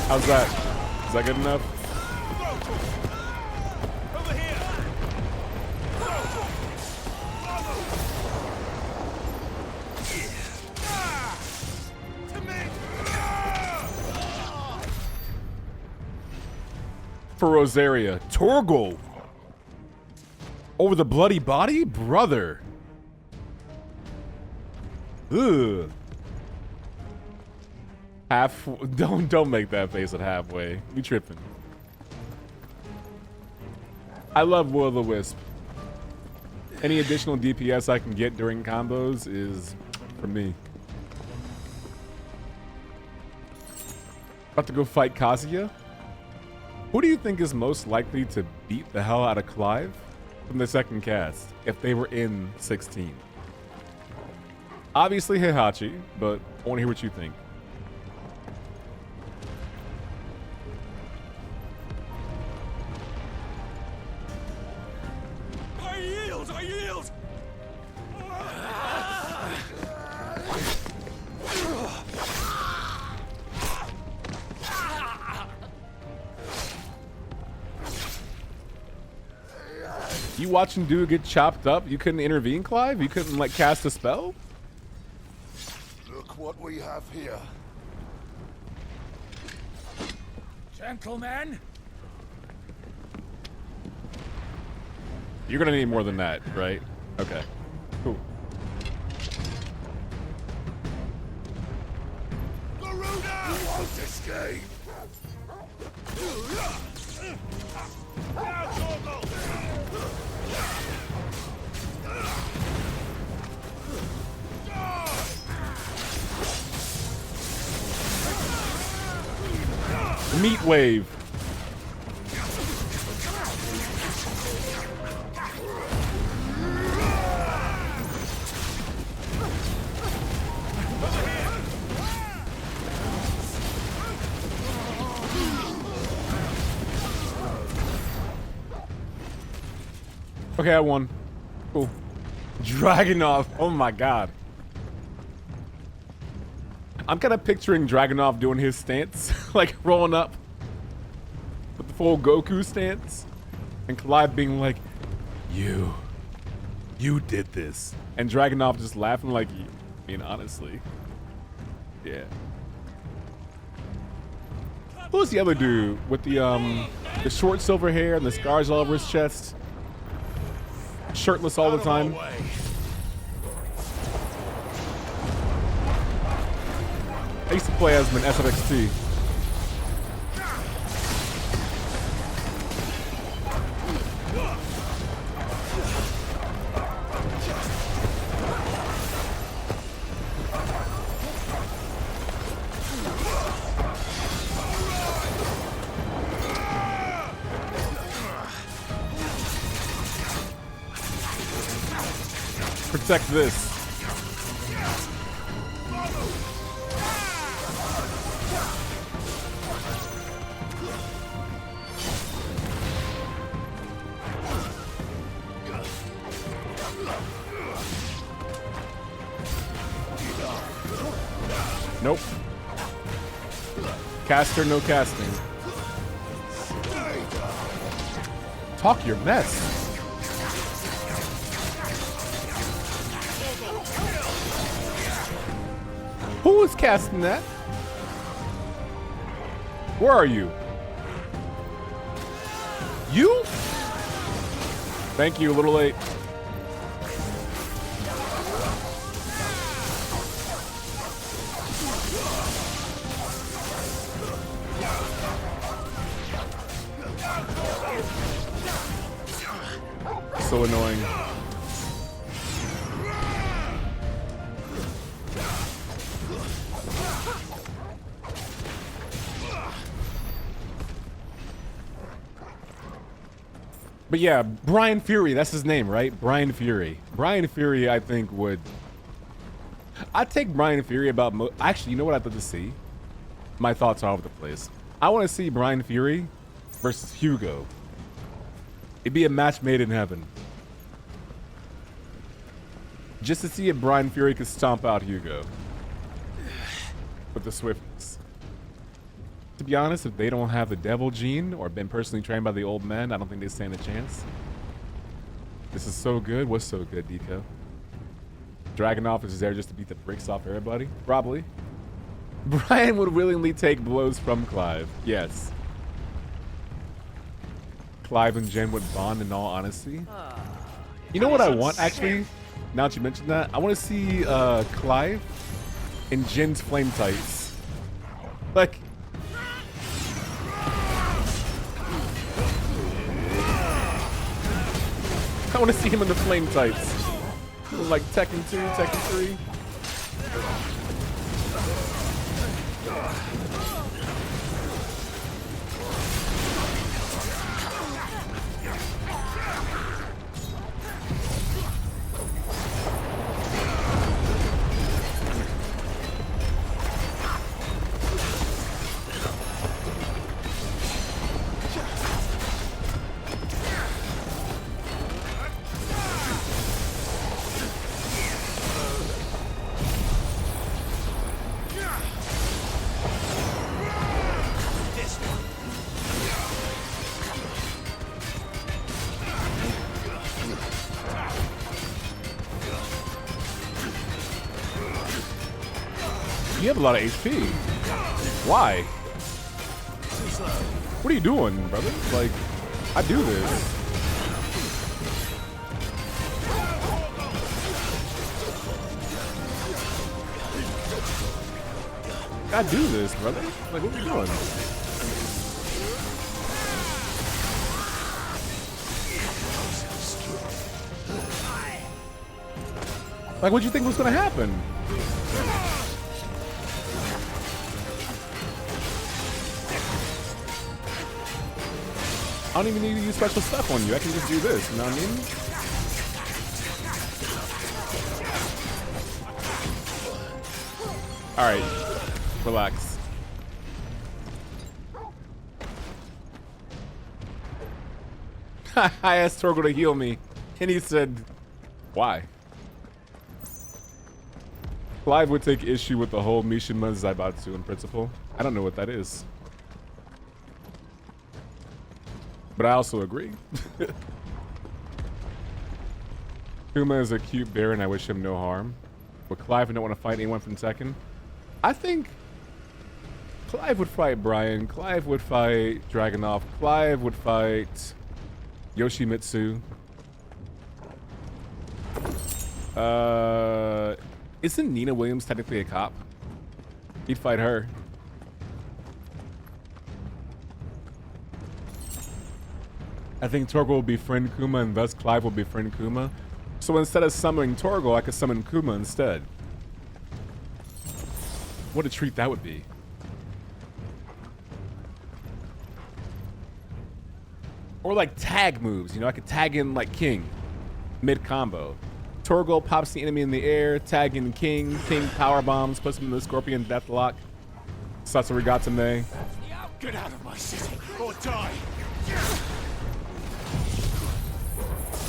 How's that? Is that good enough? For Rosaria, Coeurl over the bloody body, brother. Ugh. Don't make that face at halfway. We tripping. I love Will-o'-the-Wisp. Any additional DPS I can get during combos is for me. About to go fight Kazuya. Who do you think is most likely to beat the hell out of Clive from the second cast if they were in 16? Obviously Heihachi, but I want to hear what you think. I yield! I yield! You watching dude get chopped up? You couldn't intervene, Clive? You couldn't, like, cast a spell? Look what we have here. Gentlemen! You're gonna need more than that, right? Okay. Cool. Garuda! You won't escape! Now, Coeurl! Meat wave. Okay, I won. Cool. Dragunov. Oh my god. I'm kind of picturing Dragunov doing his stance, like rolling up with the full Goku stance, and Clive being like, you did this. And Dragunov just laughing like, I mean, honestly. Yeah. Who's the other dude with the short silver hair and the scars all over his chest? Shirtless all the time. I used to play as him in SFXT. Protect this. Nope. Caster, no casting. Talk your mess. Who is casting that? Where are you? You? Thank you, a little late. So annoying. But yeah, Brian Fury, that's his name, right? Brian Fury. Brian Fury, I think would... I'd take Brian Fury about... Actually, you know what I'd love to see? My thoughts are all over the place. I want to see Brian Fury versus Hugo. It'd be a match made in heaven. Just to see if Brian Fury could stomp out Hugo. With the swiftness. To be honest, if they don't have the devil gene or been personally trained by the old men, I don't think they stand a chance. This is so good. What's so good, Deco? Dragunov is there just to beat the bricks off everybody? Probably. Brian would willingly take blows from Clive. Yes. Clive and Jen would bond in all honesty. You know what I want, actually? Now that you mentioned that, I want to see Clive in Jin's flame tights. Like... I want to see him in the flame tights. Like Tekken 2, Tekken 3. You have a lot of HP. Why? What are you doing, brother? Like, I do this. I do this, brother. Like, what are you doing? Like, what'd you think was gonna happen? I don't even need to use special stuff on you. I can just do this, you know what I mean? Alright. Relax. I asked Torgo to heal me, and he said, why? Clive would take issue with the whole Mishima Zaibatsu in principle. I don't know what that is. But I also agree. Kuma is a cute bear and I wish him no harm. But Clive don't want to fight anyone from Tekken. I think Clive would fight Brian. Clive would fight Dragunov. Clive would fight Yoshimitsu. Isn't Nina Williams technically a cop? He'd fight her. I think Torgo will befriend Kuma and thus Clive will befriend Kuma. So instead of summoning Torgo, I could summon Kuma instead. What a treat that would be. Or like tag moves, you know, I could tag in like King, mid-combo. Torgo pops the enemy in the air, tag in King, King power bombs, puts him in the Scorpion Deathlock. Sasorigatame. Get out of my city or die!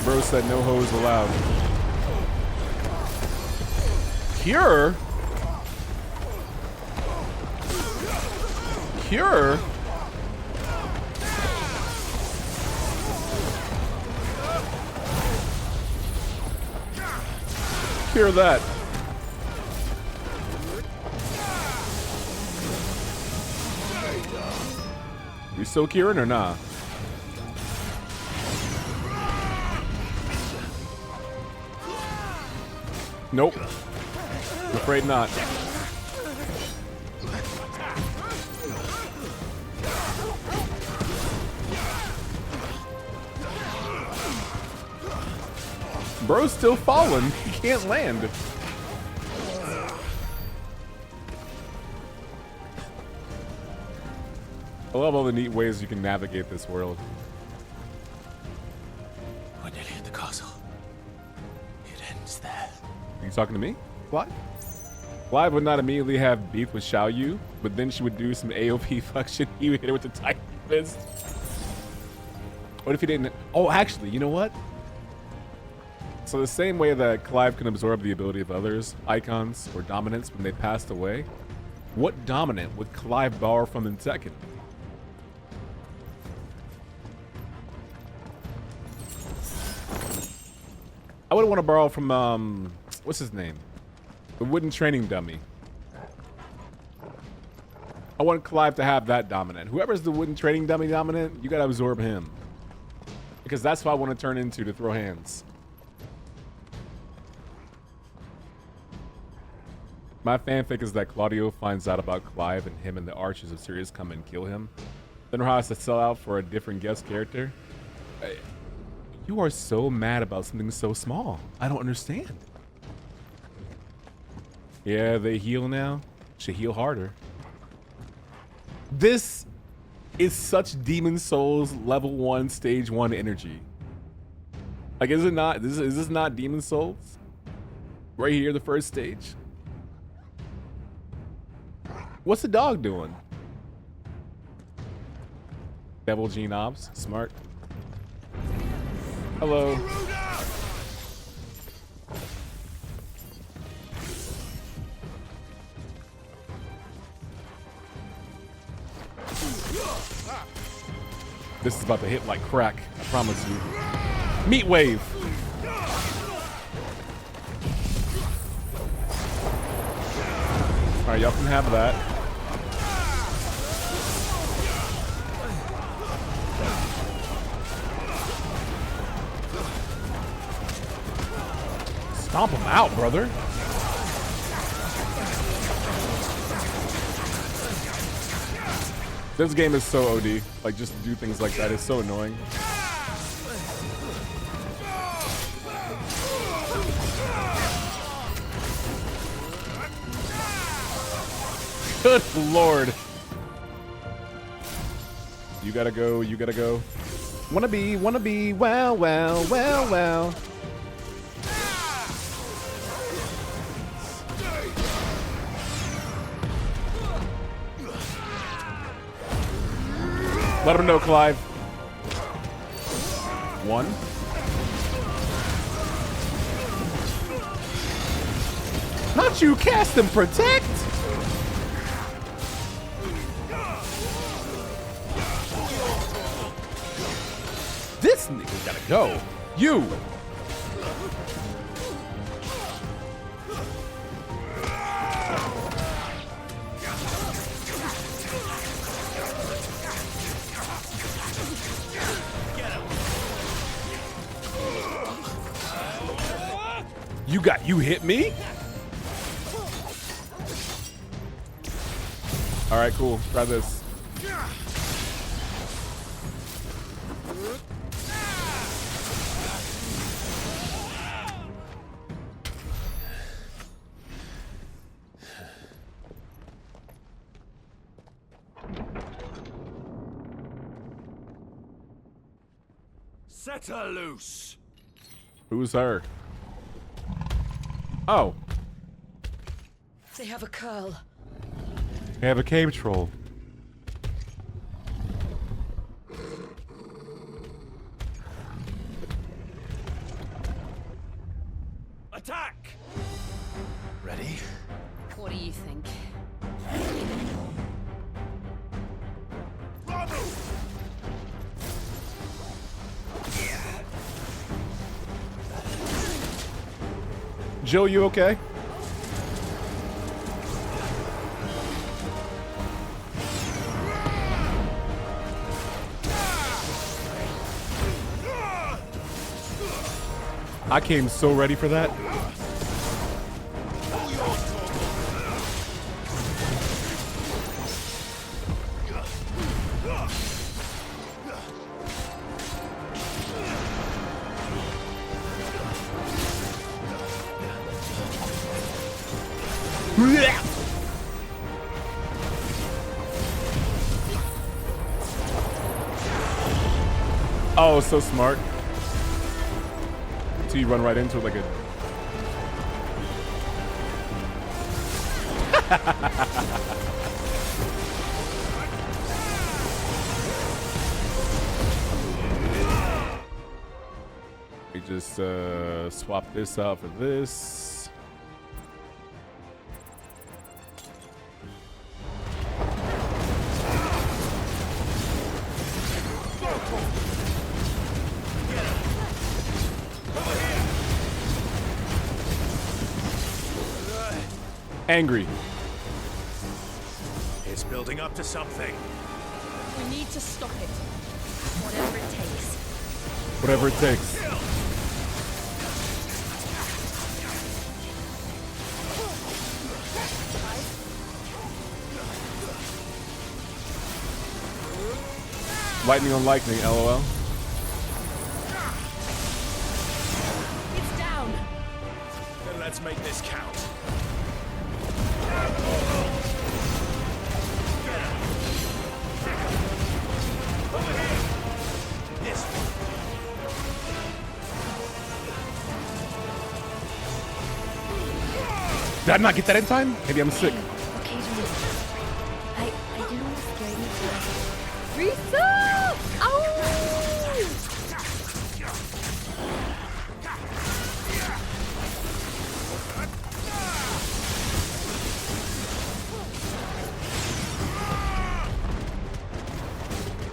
Bro said no hoes allowed. Cure? Cure? Cure that. You still curing or nah? Nope. I'm afraid not. Bro's still falling. He can't land. I love all the neat ways you can navigate this world. We're nearly at the castle. It ends there. Are you talking to me? What? Clive would not immediately have beef with Xiao Yu, but then she would do some AOP fuck shit. He would hit her with the Titan Fist. What if he didn't? Oh, actually, you know what? So the same way that Clive can absorb the ability of others, icons, or dominants when they passed away, what dominant would Clive borrow from in Tekken? I would want to borrow from, what's his name? The wooden training dummy. I want Clive to have that dominant. Whoever's the wooden training dummy dominant, you gotta absorb him. Because that's what I want to turn into to throw hands. My fanfic is that Claudio finds out about Clive and him and the Archers of Sirius come and kill him. Then has to sell out for a different guest character. You are so mad about something so small. I don't understand. Yeah, they heal now. Should heal harder. This is such Demon Souls level 1, stage 1 energy. Like, is it not? Is this not Demon Souls? Right here, the first stage. What's the dog doing? Devil Gene Ops, smart. Hello. This is about to hit like crack, I promise you. Meat wave. All right, y'all can have that. Stomp him out, brother. This game is so OD. Like, just to do things like that is so annoying. Good lord. You gotta go, you gotta go. Wanna be, well, well, well, well. Let him know, Clive. 1. Not you, cast and protect. This nigga's gotta go. You. You hit me? All right, cool. Try this. Set her loose. Who's her? Oh. They have a Coeurl. They have a cave troll. Attack! Ready? What do you think? Jill, you okay? I came so ready for that. Oh, so smart. So you run right into it like a... We just swap this out for this. Angry. It's building up to something. We need to stop it. Whatever it takes. Whatever it takes. Lightning on lightning, LOL. It's down. Then let's make this count. Did I not get that in time? Maybe I'm sick. Okaydrian. I didn't want to scare you, but... Reset! Oh!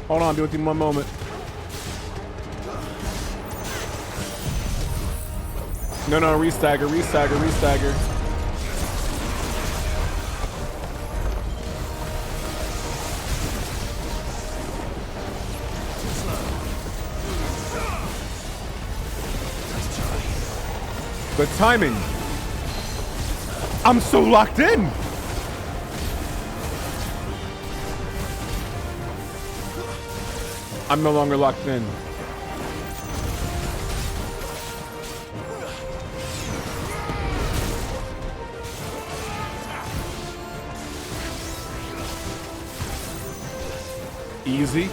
Hold on, be with you in one moment. No, restagger, restagger, restagger. The timing. I'm so locked in. I'm no longer locked in. Easy.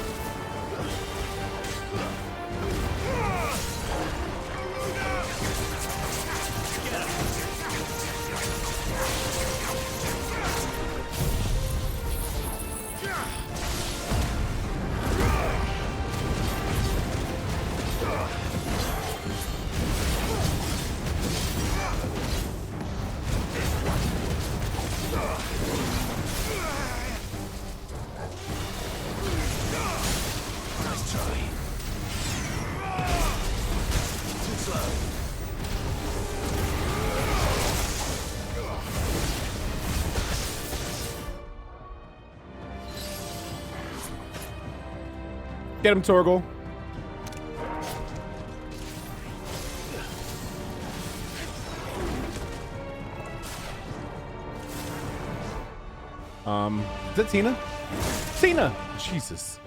Get him, Torgal. Is that Tina? Tina! Jesus.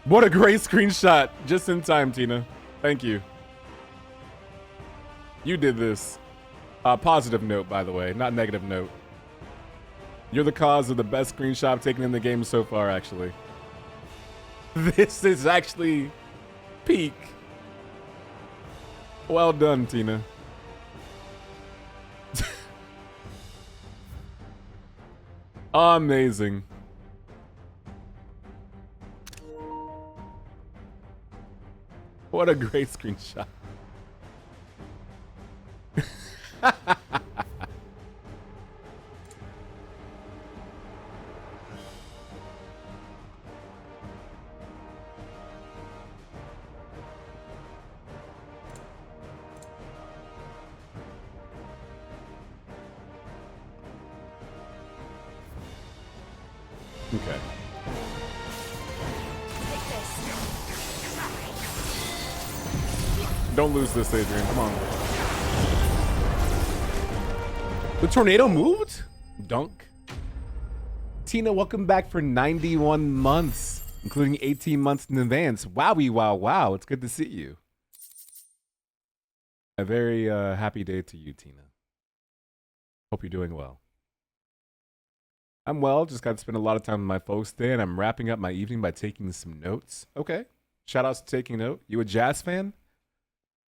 What a great screenshot. Just in time, Tina. Thank you. You did this. Positive note, by the way, not negative note. You're the cause of the best screenshot taken in the game so far, actually. This is actually peak. Well done, Tina. Amazing. What a great screenshot. Okay. Don't lose this, Adrian. Come on. The tornado moved? Dunk. Tina, welcome back for 91 months, including 18 months in advance. Wowie, wow, wow. It's good to see you. A very happy day to you, Tina. Hope you're doing well. I'm well. Just got to spend a lot of time with my folks today, and I'm wrapping up my evening by taking some notes. Okay. Shout outs to taking note. You a jazz fan?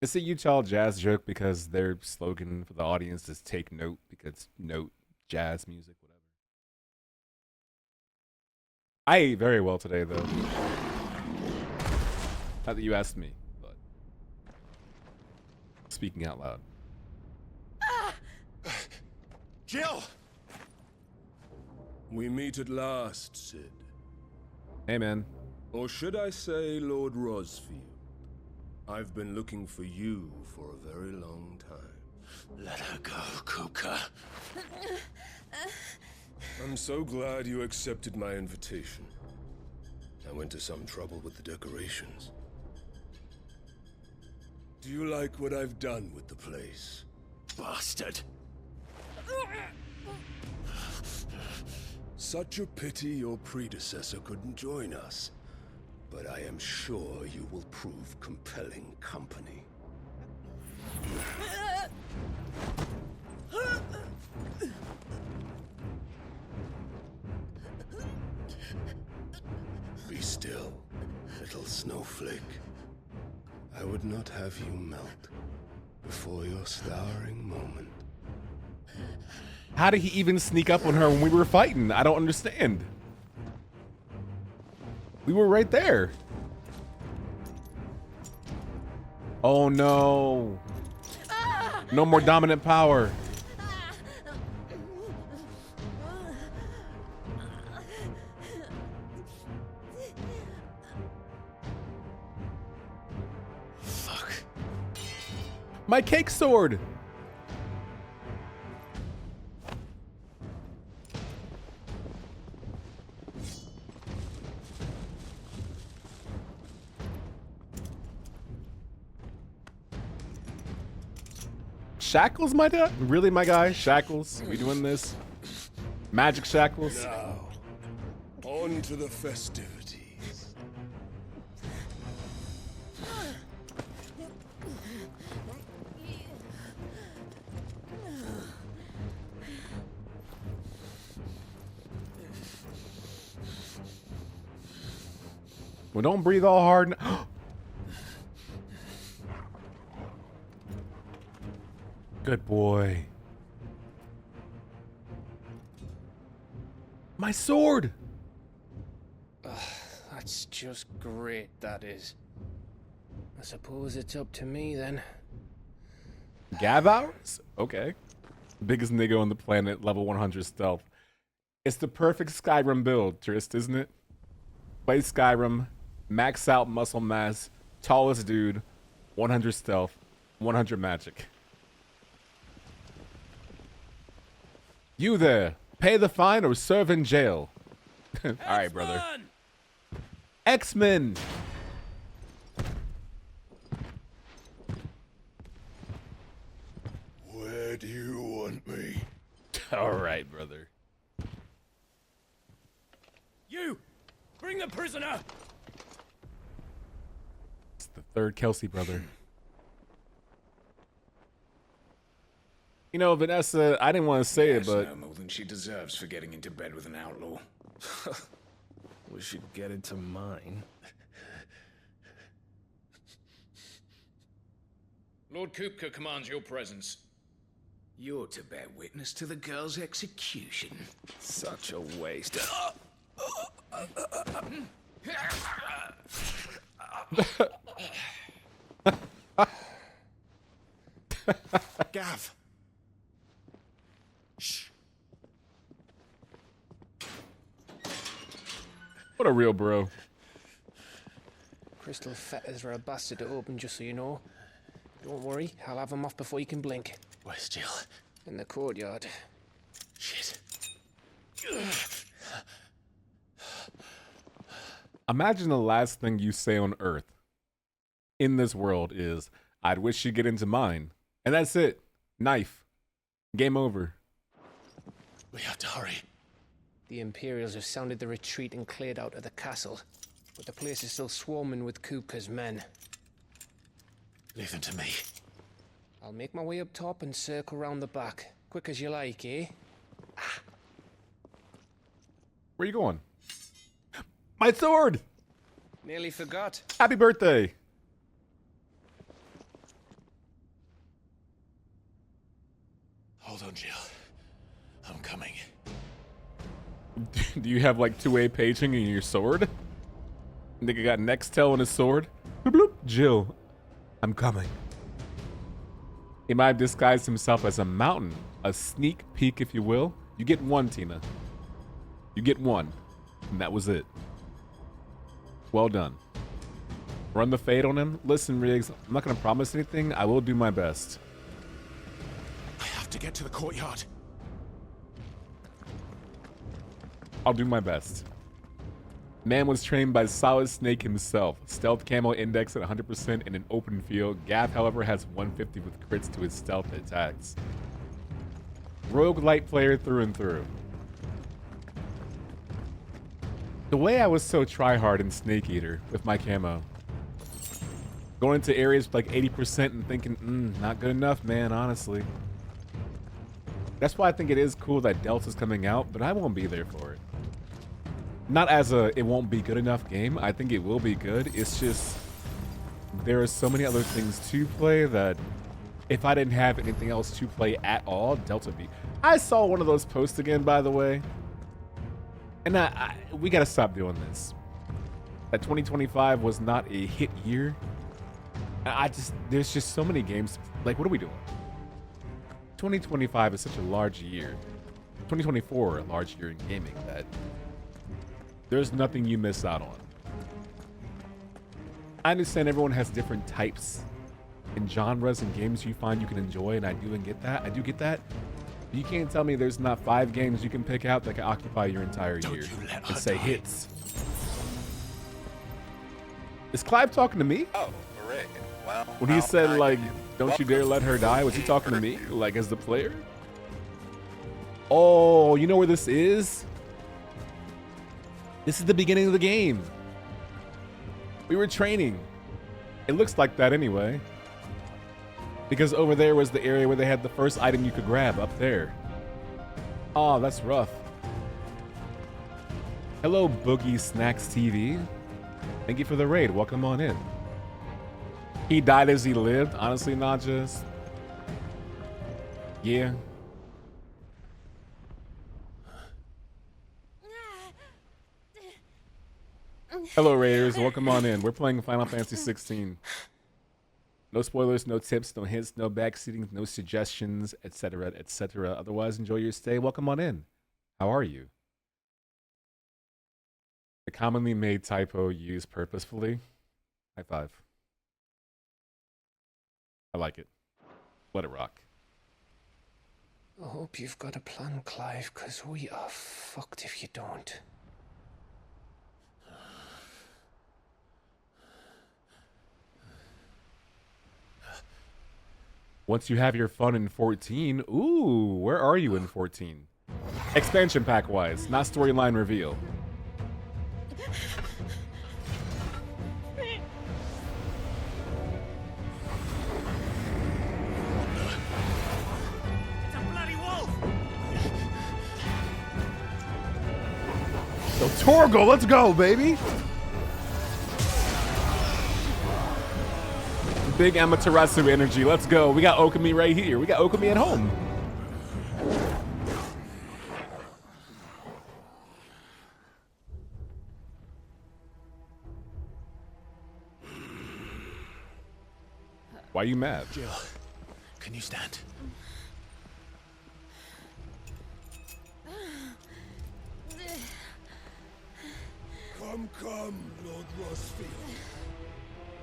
It's a Utah jazz joke because their slogan for the audience is take note because note, jazz music, whatever. I ate very well today, though. Not that you asked me, but speaking out loud. Jill! We meet at last, Sid. Hey, man. Or should I say Lord Rosfield? I've been looking for you for a very long time. Let her go, Kupka. I'm so glad you accepted my invitation. I went to some trouble with the decorations. Do you like what I've done with the place? Bastard. Such a pity your predecessor couldn't join us. But I am sure you will prove compelling company. Be still, little snowflake. I would not have you melt before your stowering moment. How did he even sneak up on her when we were fighting? I don't understand. We were right there. Oh no. No more dominant power. Fuck. My cake sword. Shackles, my guy? Really, my guy? Shackles? We doing this? Magic shackles? Now, on to the festivities. Well, don't breathe all hard. Good boy. My sword! That's just great, that is. I suppose it's up to me then. Gav hours? Okay. Biggest nigga on the planet, level 100 stealth. It's the perfect Skyrim build, Trist, isn't it? Play Skyrim, max out muscle mass, tallest dude, 100 stealth, 100 magic. You there, pay the fine or serve in jail. All right, brother. X-Men! Where do you want me? All right, brother. You! Bring the prisoner! It's the third Kelsey brother. You know, Vanessa, I didn't want to say it, but... no more than she deserves for getting into bed with an outlaw. We should get into mine. Lord Kupka commands your presence. You're to bear witness to the girl's execution. Such a waste. Gav. Shh. What a real bro. Crystal fetters are a bastard to open, just so you know. Don't worry, I'll have them off before you can blink. Where's Jill? In the courtyard. Shit. Imagine the last thing you say on Earth in this world is, I'd wish you'd get into mine. And that's it. Knife. Game over. We have to hurry. The Imperials have sounded the retreat and cleared out of the castle, but the place is still swarming with Kupka's men. Leave them to me. I'll make my way up top and circle round the back. Quick as you like, eh? Where you going? My sword! Nearly forgot. Happy birthday! Hold on, Jill. I'm coming. Do you have like 2A paging in your sword? Nigga got Nextel on his sword. Bloop, bloop. Jill, I'm coming. He might have disguised himself as a mountain. A sneak peek, if you will. You get one, Tina. You get one. And that was it. Well done. Run the fade on him. Listen, Riggs, I'm not going to promise anything. I will do my best. I have to get to the courtyard. I'll do my best. Man was trained by Solid Snake himself. Stealth camo index at 100% in an open field. Gav, however, has 150 with crits to his stealth attacks. Rogue light player through and through. The way I was so tryhard in Snake Eater with my camo. Going into areas with like 80% and thinking, not good enough, man, honestly. That's why I think it is cool that Delta's coming out, but I won't be there for it. Not as a it won't be good enough game. I think it will be good. It's just there are so many other things to play that if I didn't have anything else to play at all, Delta would be. I saw one of those posts again, by the way. And we gotta stop doing this. That 2025 was not a hit year. There's just so many games. Like, what are we doing? 2025 is such a large year. 2024, a large year in gaming, that there's nothing you miss out on. I understand everyone has different types and genres and games you find you can enjoy, and I do get that. But you can't tell me there's not 5 games you can pick out that can occupy your entire year and say hits. Is Clive talking to me? Oh, Rick. Well, when he said, like, don't you dare let her die, was he talking to me, like, as the player? Oh, you know where this is? This is the beginning of the game. We were training. It looks like that anyway. Because over there was the area where they had the first item you could grab, up there. Oh, that's rough. Hello, Boogie Snacks TV. Thank you for the raid. Welcome on in. He died as he lived. Honestly, not just. Yeah. Hello, Raiders. Welcome on in. We're playing Final Fantasy XVI. No spoilers, no tips, no hints, no backseating, no suggestions, etc., etc. Otherwise, enjoy your stay. Welcome on in. How are you? The commonly made typo used purposefully. High five. I like it. Let it rock. I hope you've got a plan, Clive, because we are fucked if you don't. Once you have your fun in 14, ooh, where are you in 14? Expansion pack wise, not storyline reveal. It's a bloody wolf! So Torgal, let's go, baby! Big Amaterasu energy. Let's go. We got Okami right here. We got Okami at home. Why are you mad? Jill, can you stand? Come, Lord Rosfield.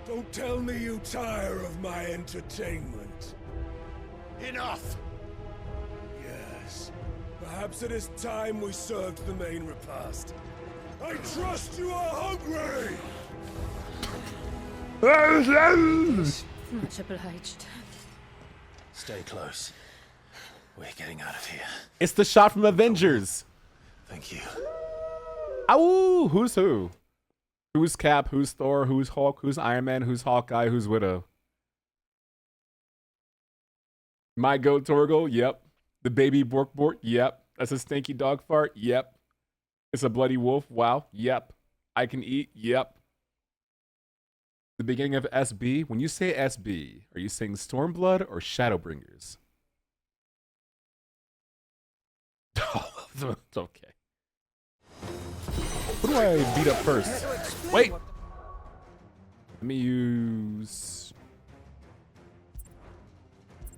Don't tell me you tire of my entertainment. Enough! Yes. Perhaps it is time we served the main repast. I trust you are hungry! Much obliged. Stay close. We're getting out of here. It's the shot from Avengers. Thank you. Ow! Who's who? Who's Cap? Who's Thor? Who's Hulk? Who's Iron Man? Who's Hawkeye? Who's Widow? My goat Torgal? Yep. The baby Bork Bork? Yep. That's a stinky dog fart? Yep. It's a bloody wolf? Wow. Yep. I can eat? Yep. The beginning of SB? When you say SB, are you saying Stormblood or Shadowbringers? It's okay. Who do I beat up first? Wait! Let me use...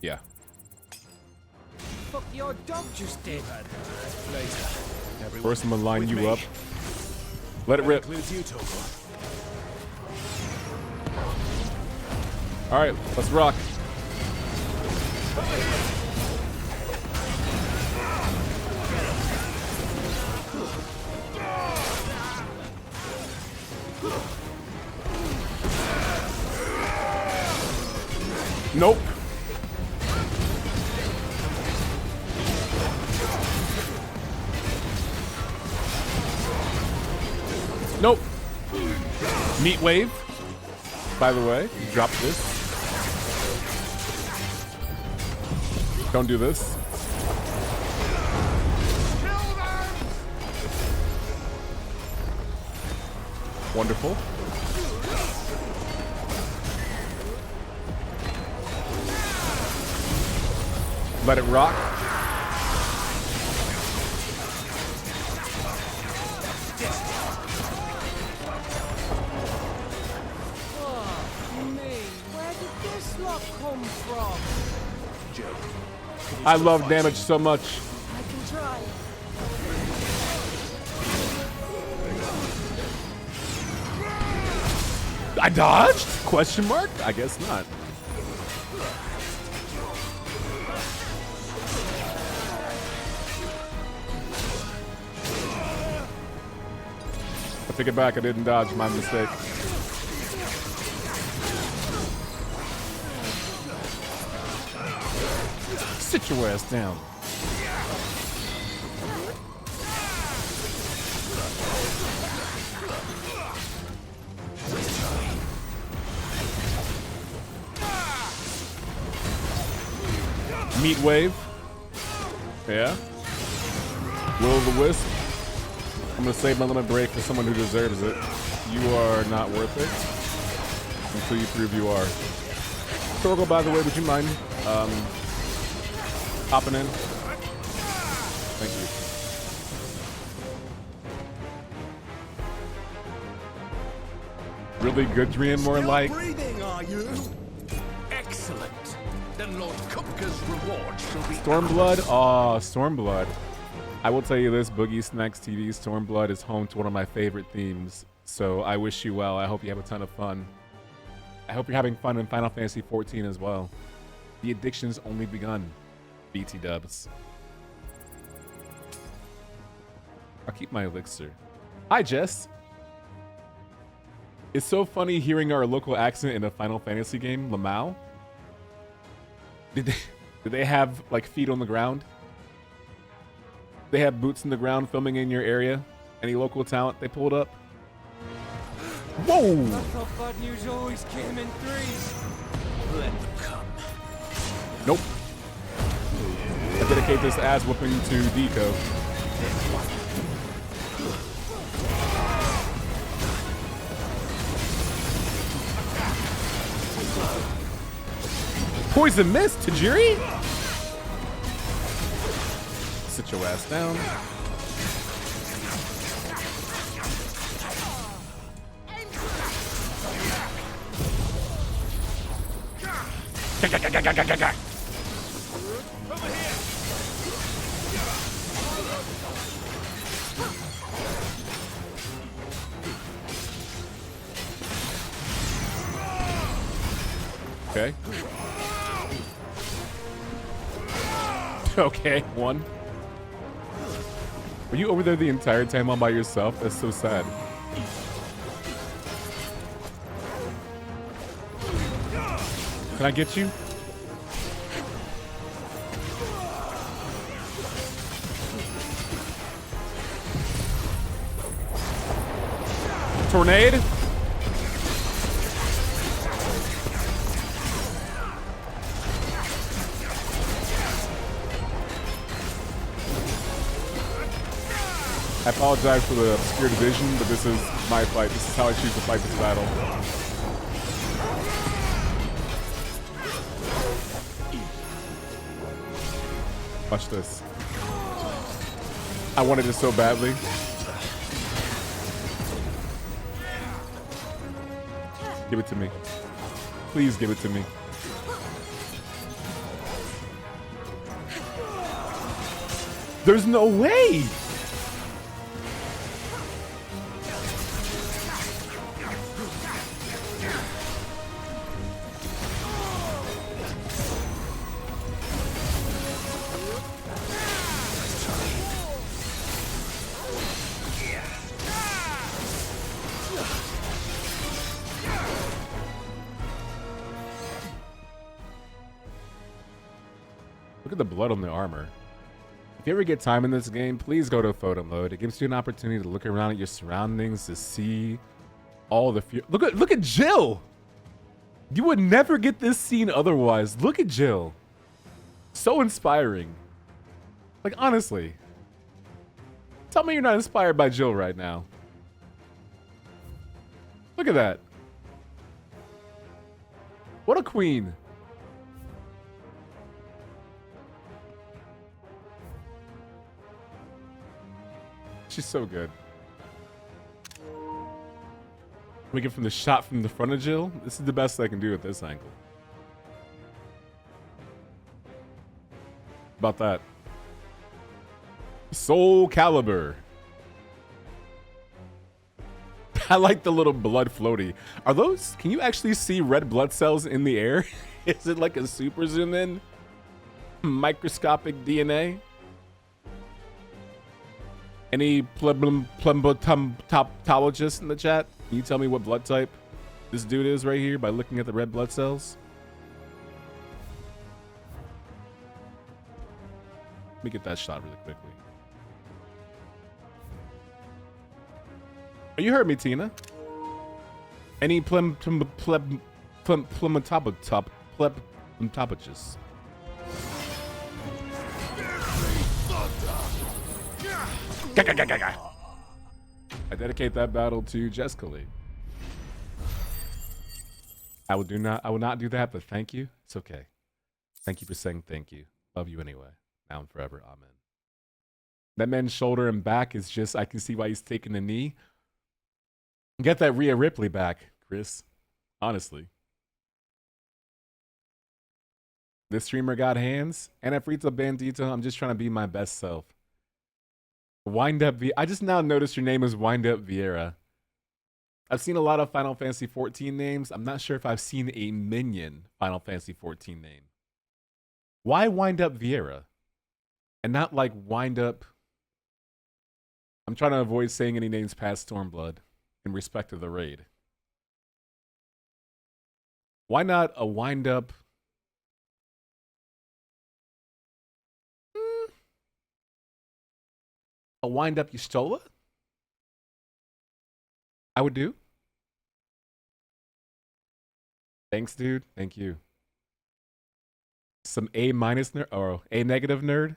Yeah. Fuck your dog just did. First I'm gonna line you up. Let it rip. Alright, let's rock. Nope. Nope. Meat wave. By the way, drop this. Don't do this. Wonderful. Let it rock. Where did this lot come from? I love damage so much. I can try. I dodged? Question mark? I guess not. I take it back. I didn't dodge. My mistake. Sit your ass down. Meat wave. Yeah. Will o' the wisp. I'm gonna save my limit break for someone who deserves it. You are not worth it until you prove you are. Torgal, by the way, would you mind hopping in? Thank you. Really good dream, more like. Breathing, are you? Excellent. Then Lord Kupka's reward shall be Stormblood? Oh, Stormblood. I will tell you this, Boogie Snacks TV, Stormblood is home to one of my favorite themes. So I wish you well. I hope you have a ton of fun. I hope you're having fun in Final Fantasy XIV as well. The addiction's only begun. BT dubs. I'll keep my elixir. Hi, Jess. It's so funny hearing our local accent in a Final Fantasy game, Lamau. Did they have like feet on the ground? They have boots in the ground filming in your area? Any local talent they pulled up? Whoa! I thought bad news always came in threes. Let them come. Nope. I dedicate this ass whooping to Deco. Poison Mist, Tajiri? Sit your ass down. Okay. Okay, one. Were you over there the entire time all by yourself? That's so sad. Can I get you? Tornado? I apologize for the obscured vision, but this is my fight. This is how I choose to fight this battle. Watch this. I wanted it so badly. Give it to me. Please give it to me. There's no way! Look at the blood on the armor. If you ever get time in this game, please go to photo mode. It gives you an opportunity to look around at your surroundings to see all the look at Jill. You would never get this scene otherwise. Look at Jill. So inspiring. Like, honestly. Tell me you're not inspired by Jill right now. Look at that. What a queen. She's so good. We get from the shot from the front of Jill. This is the best I can do at this angle. About that. Soul Calibur. I like the little blood floaty. Are those, can you actually see red blood cells in the air? Is it like a super zoom in? Microscopic DNA? Any plembotologists in the chat? Can you tell me what blood type this dude is right here by looking at the red blood cells? Let me get that shot really quickly. Oh, you heard me, Tina. Any plembotologists? I dedicate that battle to Jessica Lee. I will not do that, but thank you. It's okay. Thank you for saying thank you. Love you anyway. Now and forever. Amen. That man's shoulder and back is just, I can see why he's taking the knee. Get that Rhea Ripley back, Chris. Honestly. This streamer got hands. And Afrita Bandito, I'm just trying to be my best self. Wind Up I just now noticed your name is Wind Up Vieira. I've seen a lot of Final Fantasy 14 names. I'm not sure if I've seen a minion Final Fantasy 14 name. Why Wind Up Vieira? And not like Wind Up... I'm trying to avoid saying any names past Stormblood in respect of the raid. Why not a Wind Up... A Wind Up Yustola? I would do. Thanks, dude. Thank you. Some A- nerd or A- nerd.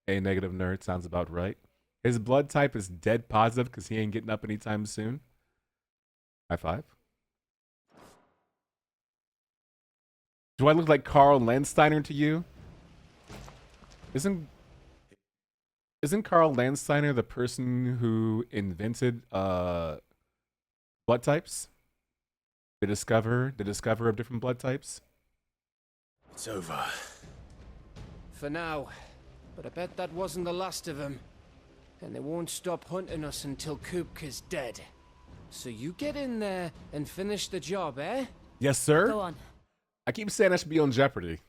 A- nerd sounds about right. His blood type is dead positive because he ain't getting up anytime soon. High five. Do I look like Carl Landsteiner to you? Isn't Carl Landsteiner the person who invented blood types? The discoverer of different blood types? It's over. For now. But I bet that wasn't the last of them. And they won't stop hunting us until Kupka's dead. So you get in there and finish the job, eh? Yes, sir. Go on. I keep saying I should be on Jeopardy.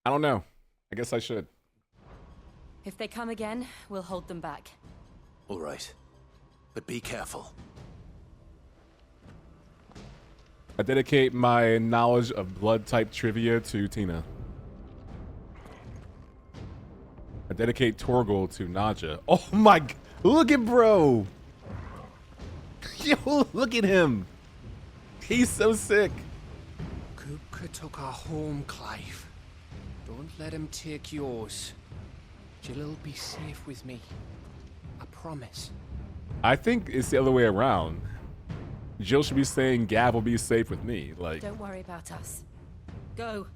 I don't know. I guess I should. If they come again, we'll hold them back. All right. But be careful. I dedicate my knowledge of blood type trivia to Tina. I dedicate Torgal to Naja. Oh my, look at bro. Yo, look at him. He's so sick. Kupka took our home, Clive. Don't let him take yours. Jill'll be safe with me. I promise. I think it's the other way around. Jill should be saying Gav will be safe with me. Like, Don't worry about us. Go.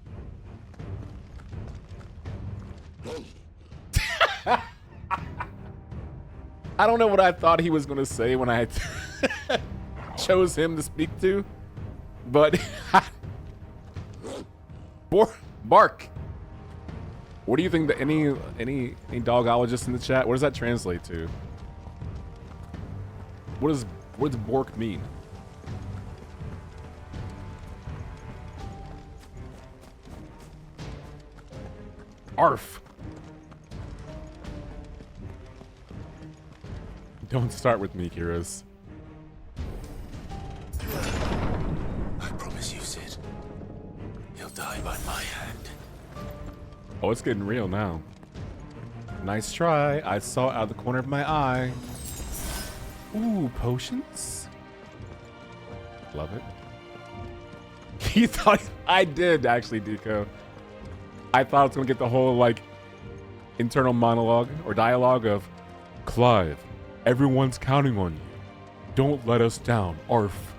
I don't know what I thought he was gonna say when I chose him to speak to, but bark. What do you think that any dogologists in the chat? What does that translate to? What does bork mean? Arf. Don't start with me, Kiros. I promise you, Sid. He'll die by my hand. Oh, it's getting real now. Nice try. I saw it out of the corner of my eye. Ooh, potions? Love it. He thought I did actually, Deco. I thought I was gonna get the whole like internal monologue or dialogue of Clive, everyone's counting on you. Don't let us down, Arf.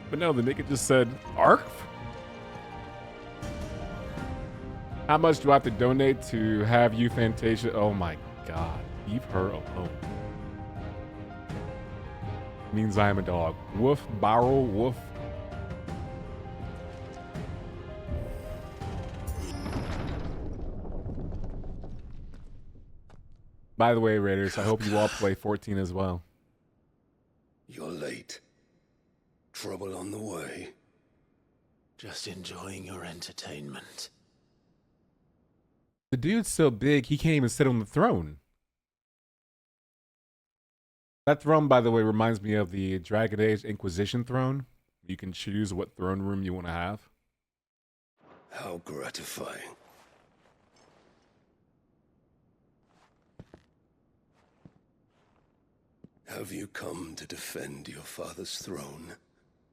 But no, the nigga just said Arf? How much do I have to donate to have you Fantasia? Oh my god. Leave her alone. Means I am a dog. Woof, barrel, woof. By the way, Raiders, I hope you all play 14 as well. You're late. Trouble on the way. Just enjoying your entertainment. The dude's so big, he can't even sit on the throne. That throne, by the way, reminds me of the Dragon Age Inquisition throne. You can choose what throne room you want to have. How gratifying. Have you come to defend your father's throne,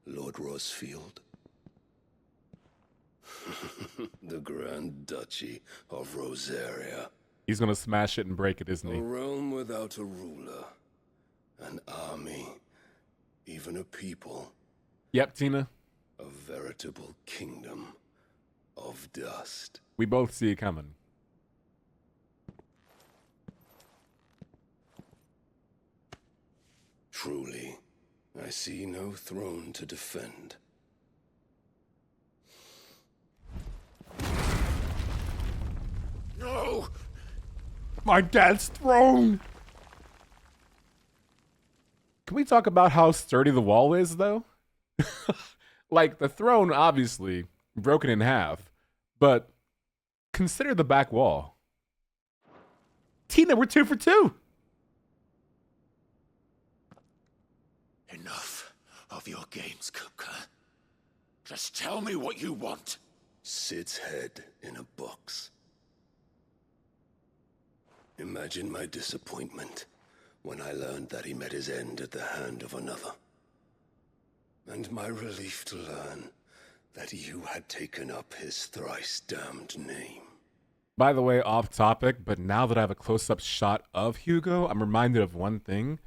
Lord Rosfield? The Grand Duchy of Rosaria. He's gonna smash it and break it, isn't he? A realm without a ruler, an army, even a people. Yep, Tina. A veritable kingdom of dust. We both see it coming. Truly, I see no throne to defend. No! My dad's throne! Can we talk about how sturdy the wall is, though? Like, the throne, obviously, broken in half, but consider the back wall. Tina, we're 2 for 2! Enough of your games, Kupka. Just tell me what you want. Sid's head in a box. Imagine my disappointment when I learned that he met his end at the hand of another. And my relief to learn that you had taken up his thrice damned name. By the way, off topic, but now that I have a close-up shot of Hugo, I'm reminded of one thing,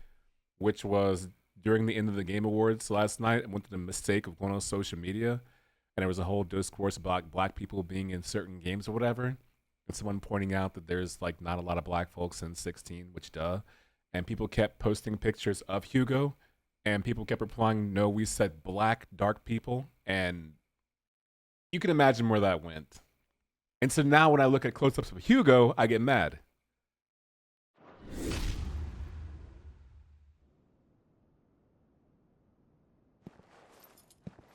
which was during the End of the Game Awards last night. I went to the mistake of going on social media, and there was a whole discourse about black people being in certain games or whatever. And someone pointing out that there's like not a lot of black folks in 16, which duh. And people kept posting pictures of Hugo, and people kept replying, no, we said black, dark people. And you can imagine where that went. And so now when I look at close-ups of Hugo, I get mad.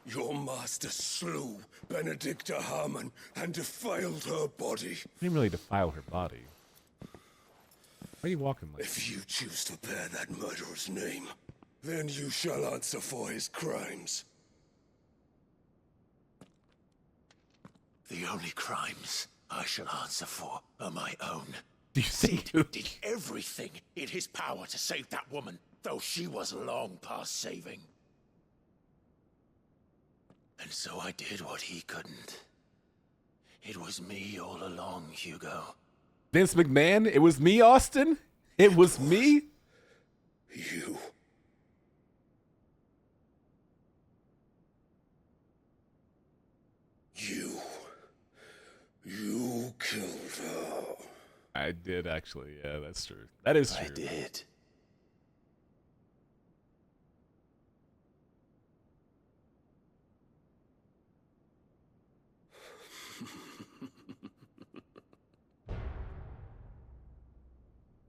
Your master slew Benedikta and defiled her body. I didn't really defile her body. Why are you walking like If you choose to bear that murderer's name, then you shall answer for his crimes. The only crimes I shall answer for are my own. Do you think Sid did everything in his power to save that woman, though she was long past saving. And so I did what he couldn't. It was me all along, Hugo. Vince McMahon? It was me, Austin? It was me? You. You killed her. I did, actually. Yeah, that's true. That is true. I did.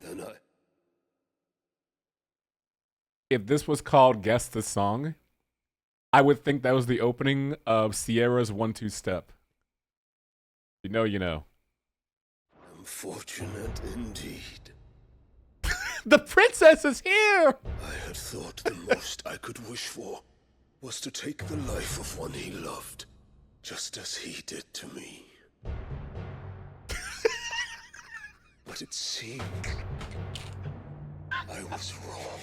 Then If this was called Guess the Song, I would think that was the opening of Sierra's 1-2 step. You know, you know. Unfortunate indeed. The princess is here! I had thought the most I could wish for was to take the life of one he loved, just as he did to me. But it seems I was wrong.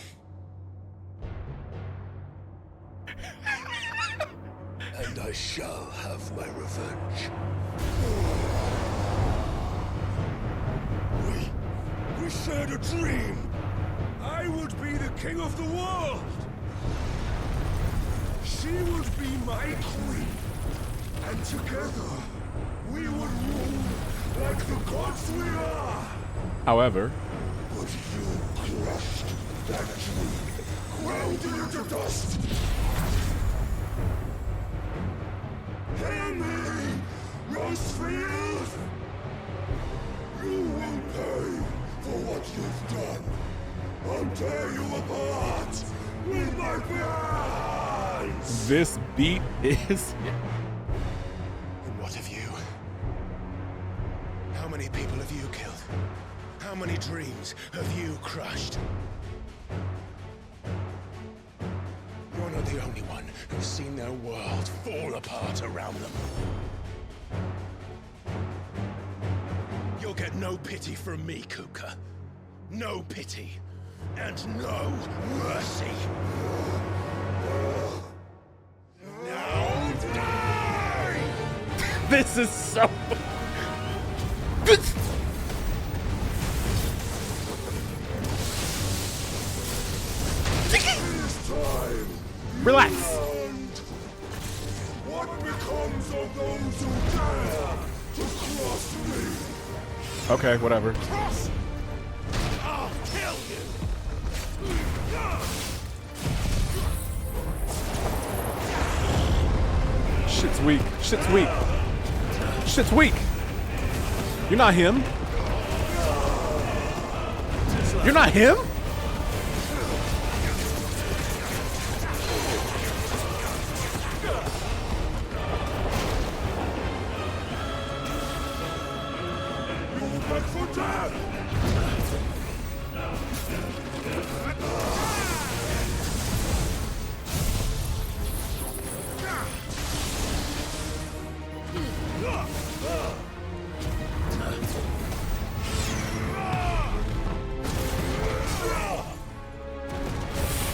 And I shall have my revenge. We shared a dream. I would be the king of the world. She would be my queen. And together, we would rule like the gods we are. However, But you crushed that dream, ground it into dust. Hear me, Rosefield! You will pay for what you've done. I'll tear you apart with my hands! this beat is... And what have you? How many people have you killed? How many dreams have you crushed? You're not the only one who's seen their world fall apart around them. You'll get no pity from me, Kupka. No pity. And no mercy. Now die! This is so... Relax. What becomes of those who dare to cross me? Okay, whatever. Cross! I'll kill you! Shit's weak. Shit's weak. Shit's weak. You're not him. You're not him?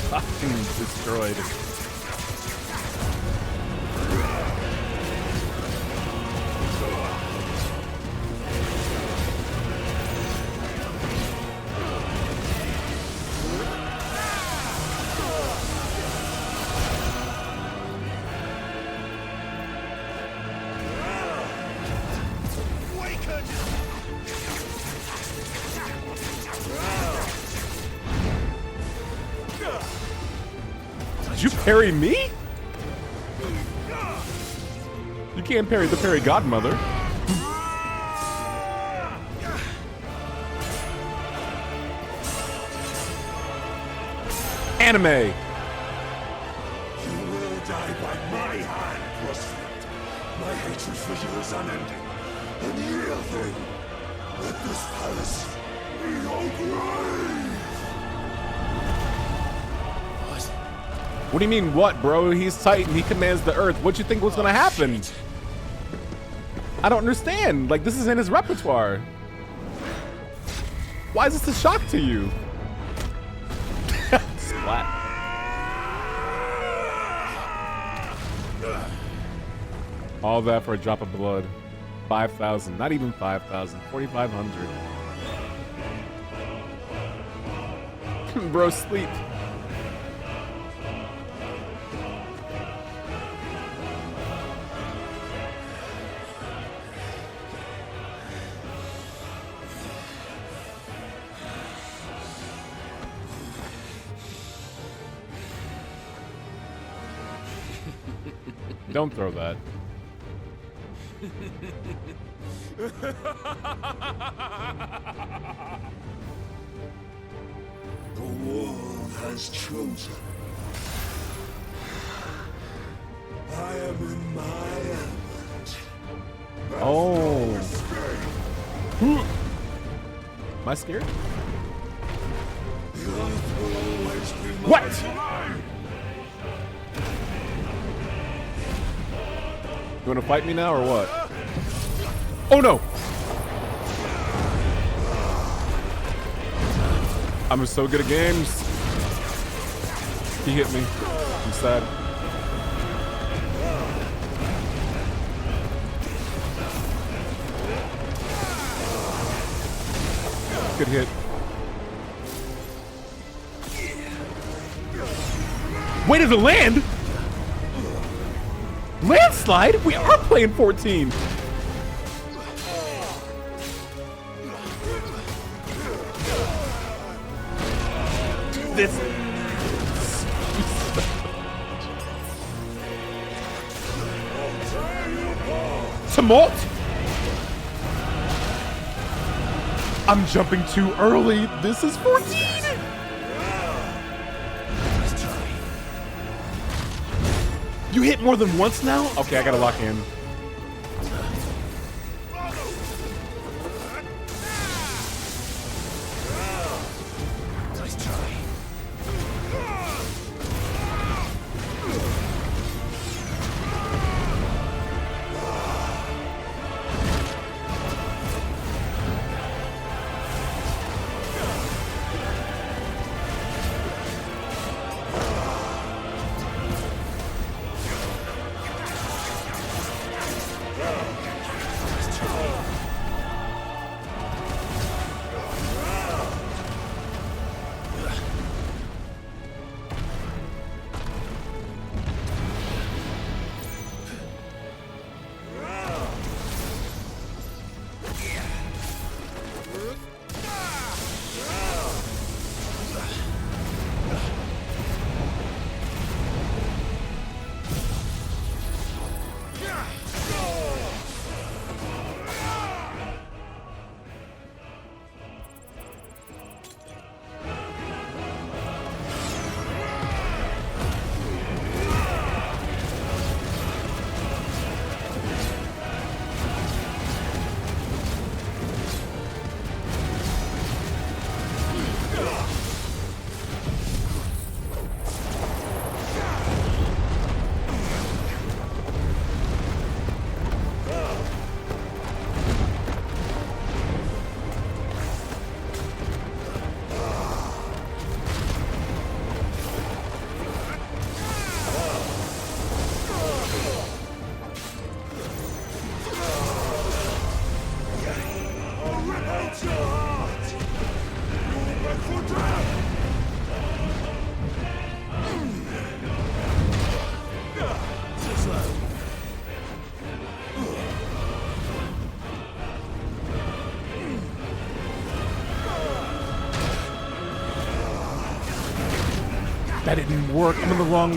Fucking destroyed. Did you parry me? You can't parry the fairy godmother. Anime. You will die by my hand, Crossfield. My hatred for you is unending. And yield then. Let this palace What do you mean, what, bro? He's Titan. He commands the Earth. What you think was gonna happen? I don't understand. Like, this is in his repertoire. Why is this a shock to you? Splat. All that for a drop of blood. 5,000. Not even 5,000. 4,500. Bro, sleep. Don't throw that. The world has chosen. I am in my element. Oh. Am I scared? What? You wanna fight me now or what? Oh no! I'm so good at games. He hit me. I'm sad. Good hit. Way to the land! Landslide? We are playing 14. This. Tumult? I'm jumping too early. This is 14. You hit more than once now? Okay, I gotta lock in. That didn't work. I'm in the wrong.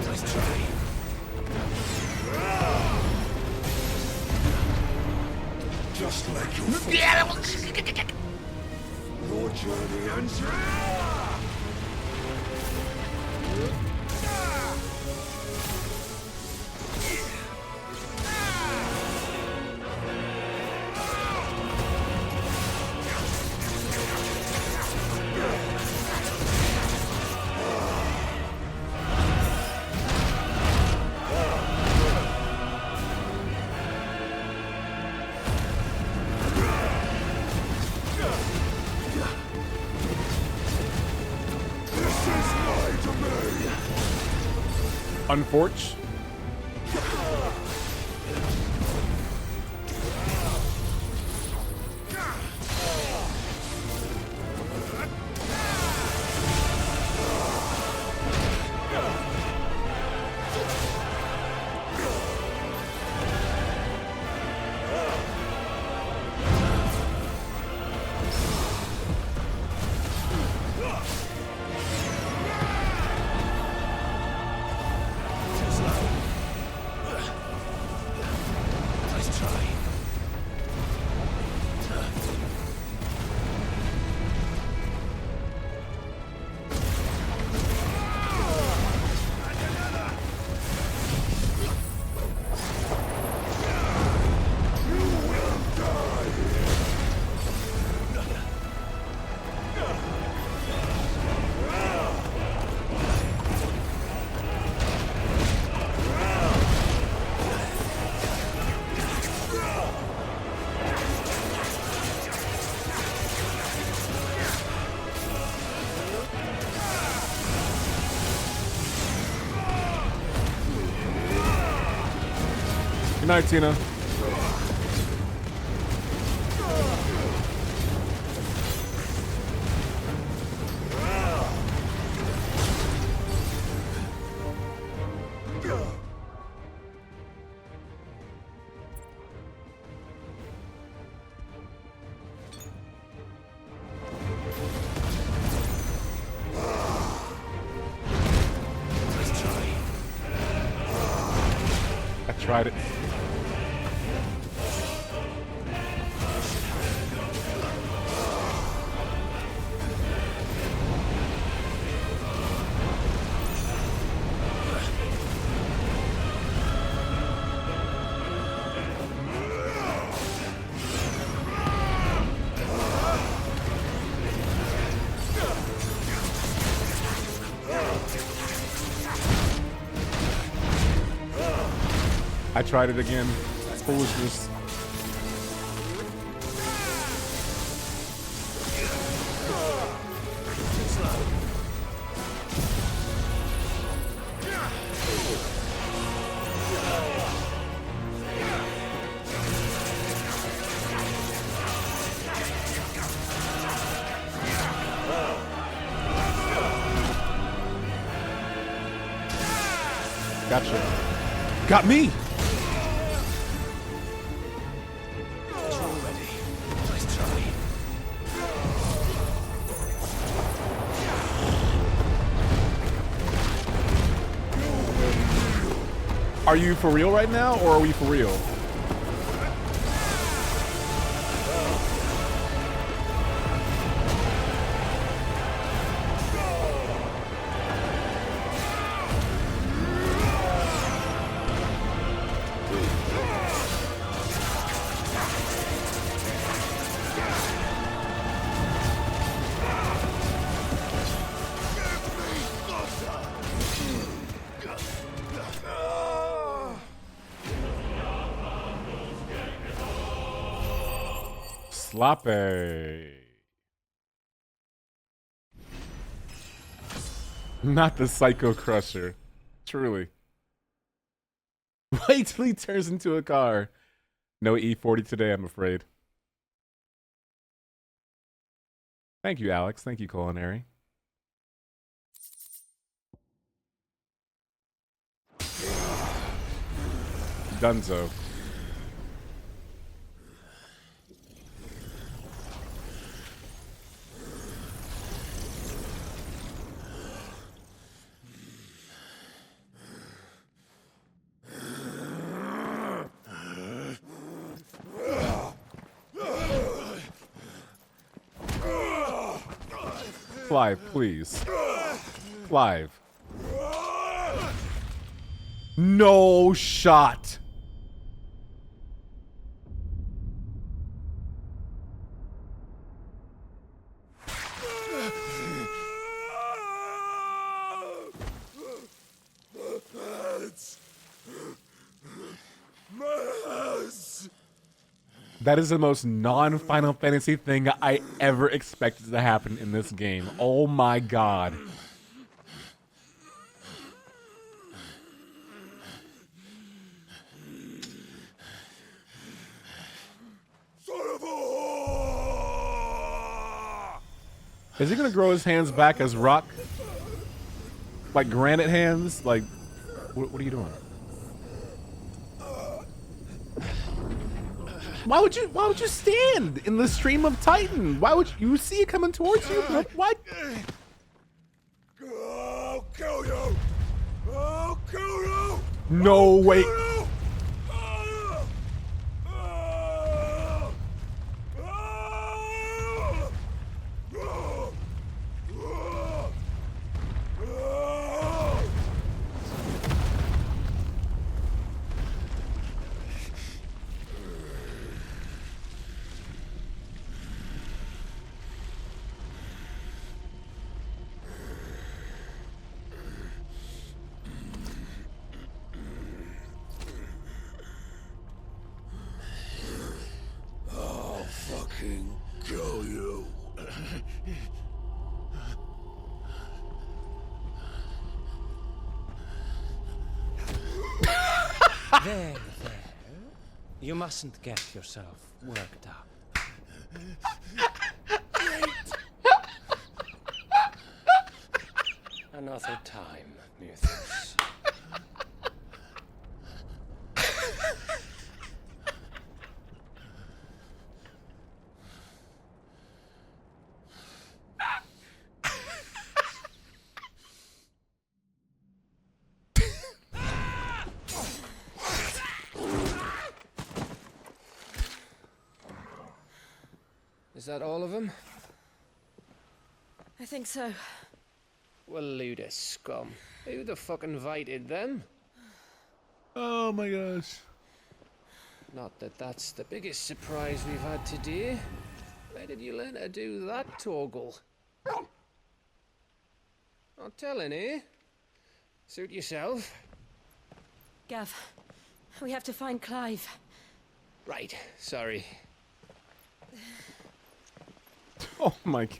Nice try. Just like your your journey ends here. Unfortunate. Good night, Tina. I tried it. I tried it again. That's foolishness. Gotcha. Got me! Are you for real right now, or are we for real? Sloppy. Not the Psycho Crusher. Truly. Wait till he turns into a car. No E40 today, I'm afraid. Thank you, Alex. Thank you, Culinary. Dunzo. Clive, please. Clive. No shot. That is the most non-Final Fantasy thing I ever expected to happen in this game. Oh my god. Is he gonna grow his hands back as rock? Like granite hands? Like, what are you doing? Why would you stand in the stream of Titan? Why would you see it coming towards you? What? I'll kill you! I'll kill you! No, wait. Kill you. There. You mustn't get yourself worked up. Another time, methinks. Is that all of them? I think so. Well, load of scum. Who the fuck invited them? Oh my gosh. Not that that's the biggest surprise we've had today. Where did you learn to do that, Torgal? Not telling, eh? Suit yourself. Gav, we have to find Clive. Right, sorry. Oh my god.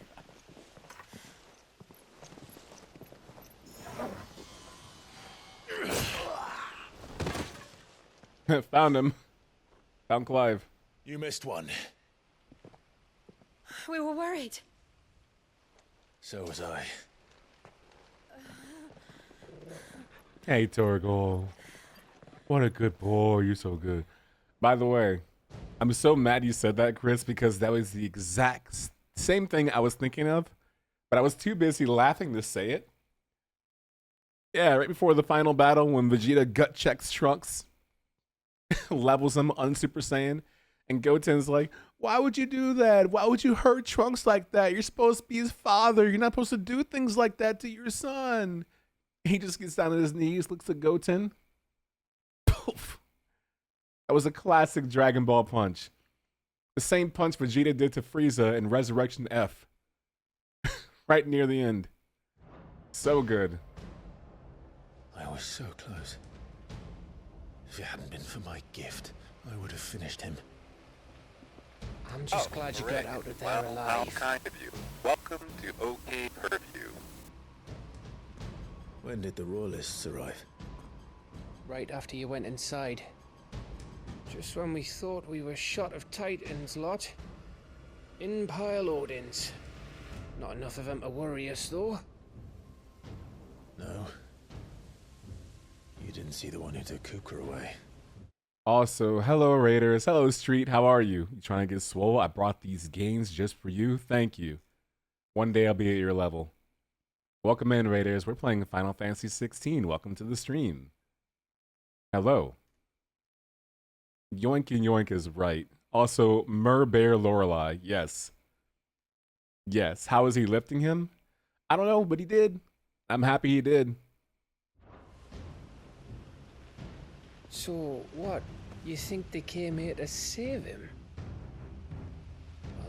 Found him. Found Clive. You missed one. We were worried. So was I. Hey, Torgal. What a good boy. You're so good. By the way, I'm so mad you said that, Chris, because that was the exact same thing I was thinking of, but I was too busy laughing to say it. Yeah, right before the final battle when Vegeta gut checks Trunks, levels him on Super Saiyan, and Goten's like, why would you do that? Why would you hurt Trunks like that? You're supposed to be his father. You're not supposed to do things like that to your son. He just gets down on his knees, looks at Goten. Poof. That was a classic Dragon Ball punch. The same punch Vegeta did to Frieza in Resurrection F. Right near the end. So good. I was so close. If it hadn't been for my gift, I would have finished him. I'm just glad you got out of there alive. How kind of you. Welcome to OK Purview. When did the Royalists arrive? Right after you went inside. Just when we thought we were shot of Titans lot. In pile Odins. Not enough of them to worry us, though. No. You didn't see the one who took Kupka away. Also, hello Raiders, hello Street, how are you? You trying to get swole? I brought these games just for you. Thank you. One day I'll be at your level. Welcome in, Raiders. We're playing Final Fantasy XVI. Welcome to the stream. Hello. Yoink and Yoink is right. Also, Bear Lorelei. Yes. Yes. How is he lifting him? I don't know, but he did. I'm happy he did. So, what? You think they came here to save him?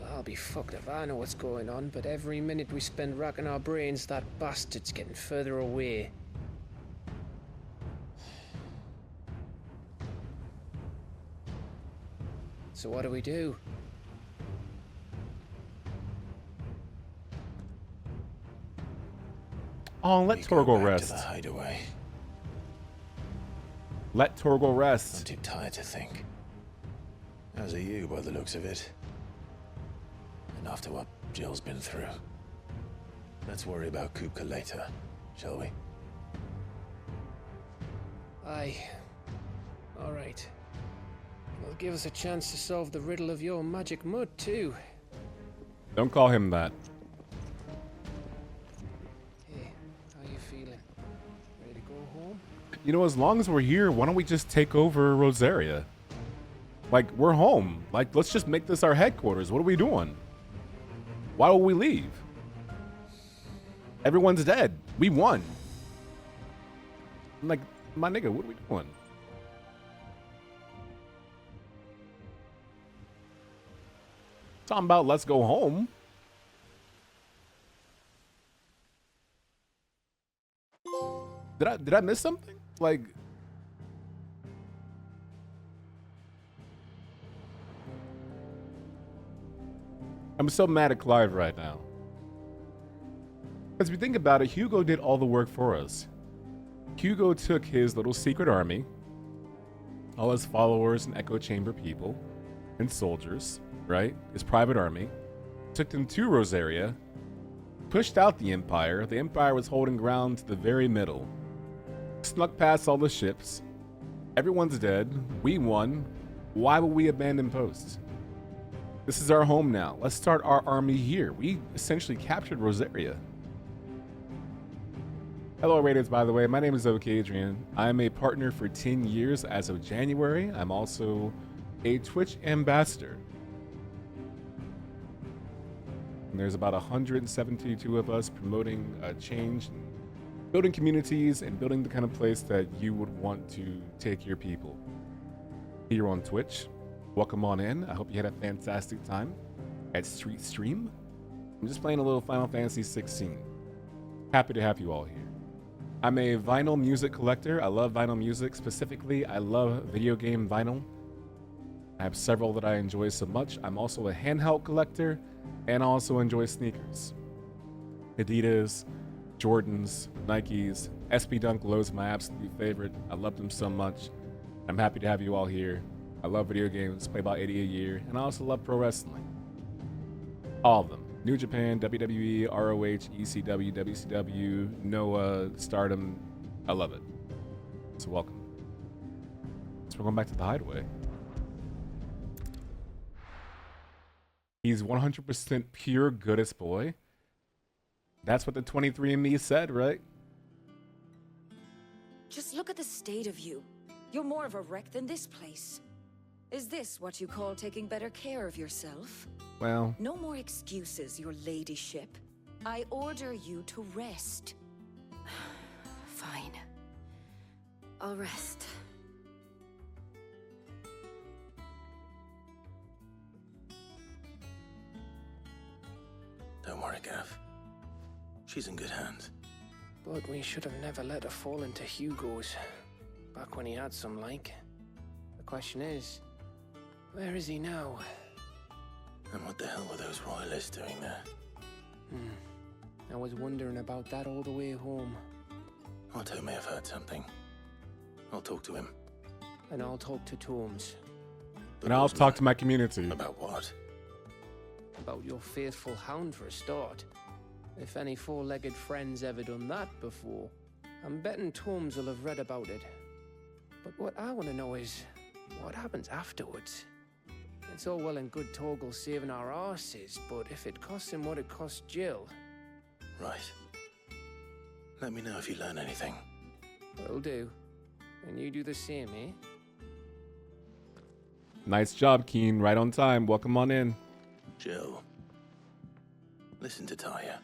Well, I'll be fucked if I know what's going on, but every minute we spend racking our brains, that bastard's getting further away. So what do we do? Oh, let Torgal rest. To the hideaway. Let Torgal rest. I'm too tired to think. As are you, by the looks of it. And after what Jill's been through. Let's worry about Kupka later, shall we? Aye. All right. It'll give us a chance to solve the riddle of your magic mud, too. Don't call him that. Hey, how you feeling? Ready to go home? You know, as long as we're here, why don't we just take over Rosaria? Like, we're home. Like, let's just make this our headquarters. What are we doing? Why will we leave? Everyone's dead. We won. I'm like, my nigga, what are we doing? Talking about let's go home. Did I miss something? Like, I'm so mad at Clive right now. As we think about it, Hugo did all the work for us. Hugo took his little secret army, all his followers and echo chamber people and soldiers, right? His private army, took them to Rosaria, pushed out the Empire. The Empire was holding ground to the very middle. Snuck past all the ships. Everyone's dead. We won. Why would we abandon posts? This is our home now. Let's start our army here. We essentially captured Rosaria. Hello, Raiders, by the way. My name is Okaydrian. I'm a partner for 10 years as of January. I'm also a Twitch ambassador. And there's about 172 of us promoting change, building communities, and building the kind of place that you would want to take your people. Here on Twitch, welcome on in. I hope you had a fantastic time at Street Stream. I'm just playing a little Final Fantasy XVI. Happy to have you all here. I'm a vinyl music collector. I love vinyl music. Specifically, I love video game vinyl. I have several that I enjoy so much. I'm also a handheld collector, and I also enjoy sneakers. Adidas, Jordans, Nikes, SB Dunk Low's my absolute favorite. I love them so much. I'm happy to have you all here. I love video games, play about 80 a year, and I also love pro wrestling. All of them. New Japan, WWE, ROH, ECW, WCW, Noah, Stardom. I love it. So welcome. So we're going back to the Hideaway. He's 100% pure goodest boy. That's what the 23andMe said, right? Just look at the state of you. You're more of a wreck than this place. Is this what you call taking better care of yourself? Well, no more excuses, your ladyship. I order you to rest. Fine. I'll rest. Don't worry, Gav. She's in good hands. But we should have never let her fall into Hugo's. Back when he had some like. The question is, where is he now? And what the hell were those royalists doing there? I was wondering about that all the way home. Otto may have heard something. I'll talk to him. And I'll talk to Tomes. And I'll talk to my community. About what? About your faithful hound for a start. If any four-legged friend's ever done that before, I'm betting Tomes will have read about it. But what I want to know is, what happens afterwards? It's all well and good Torgal saving our arses, but if it costs him what it cost Jill... Right. Let me know if you learn anything. Will do. And you do the same, eh? Nice job, Keen. Right on time. Welcome on in. Jill. Listen to Taya.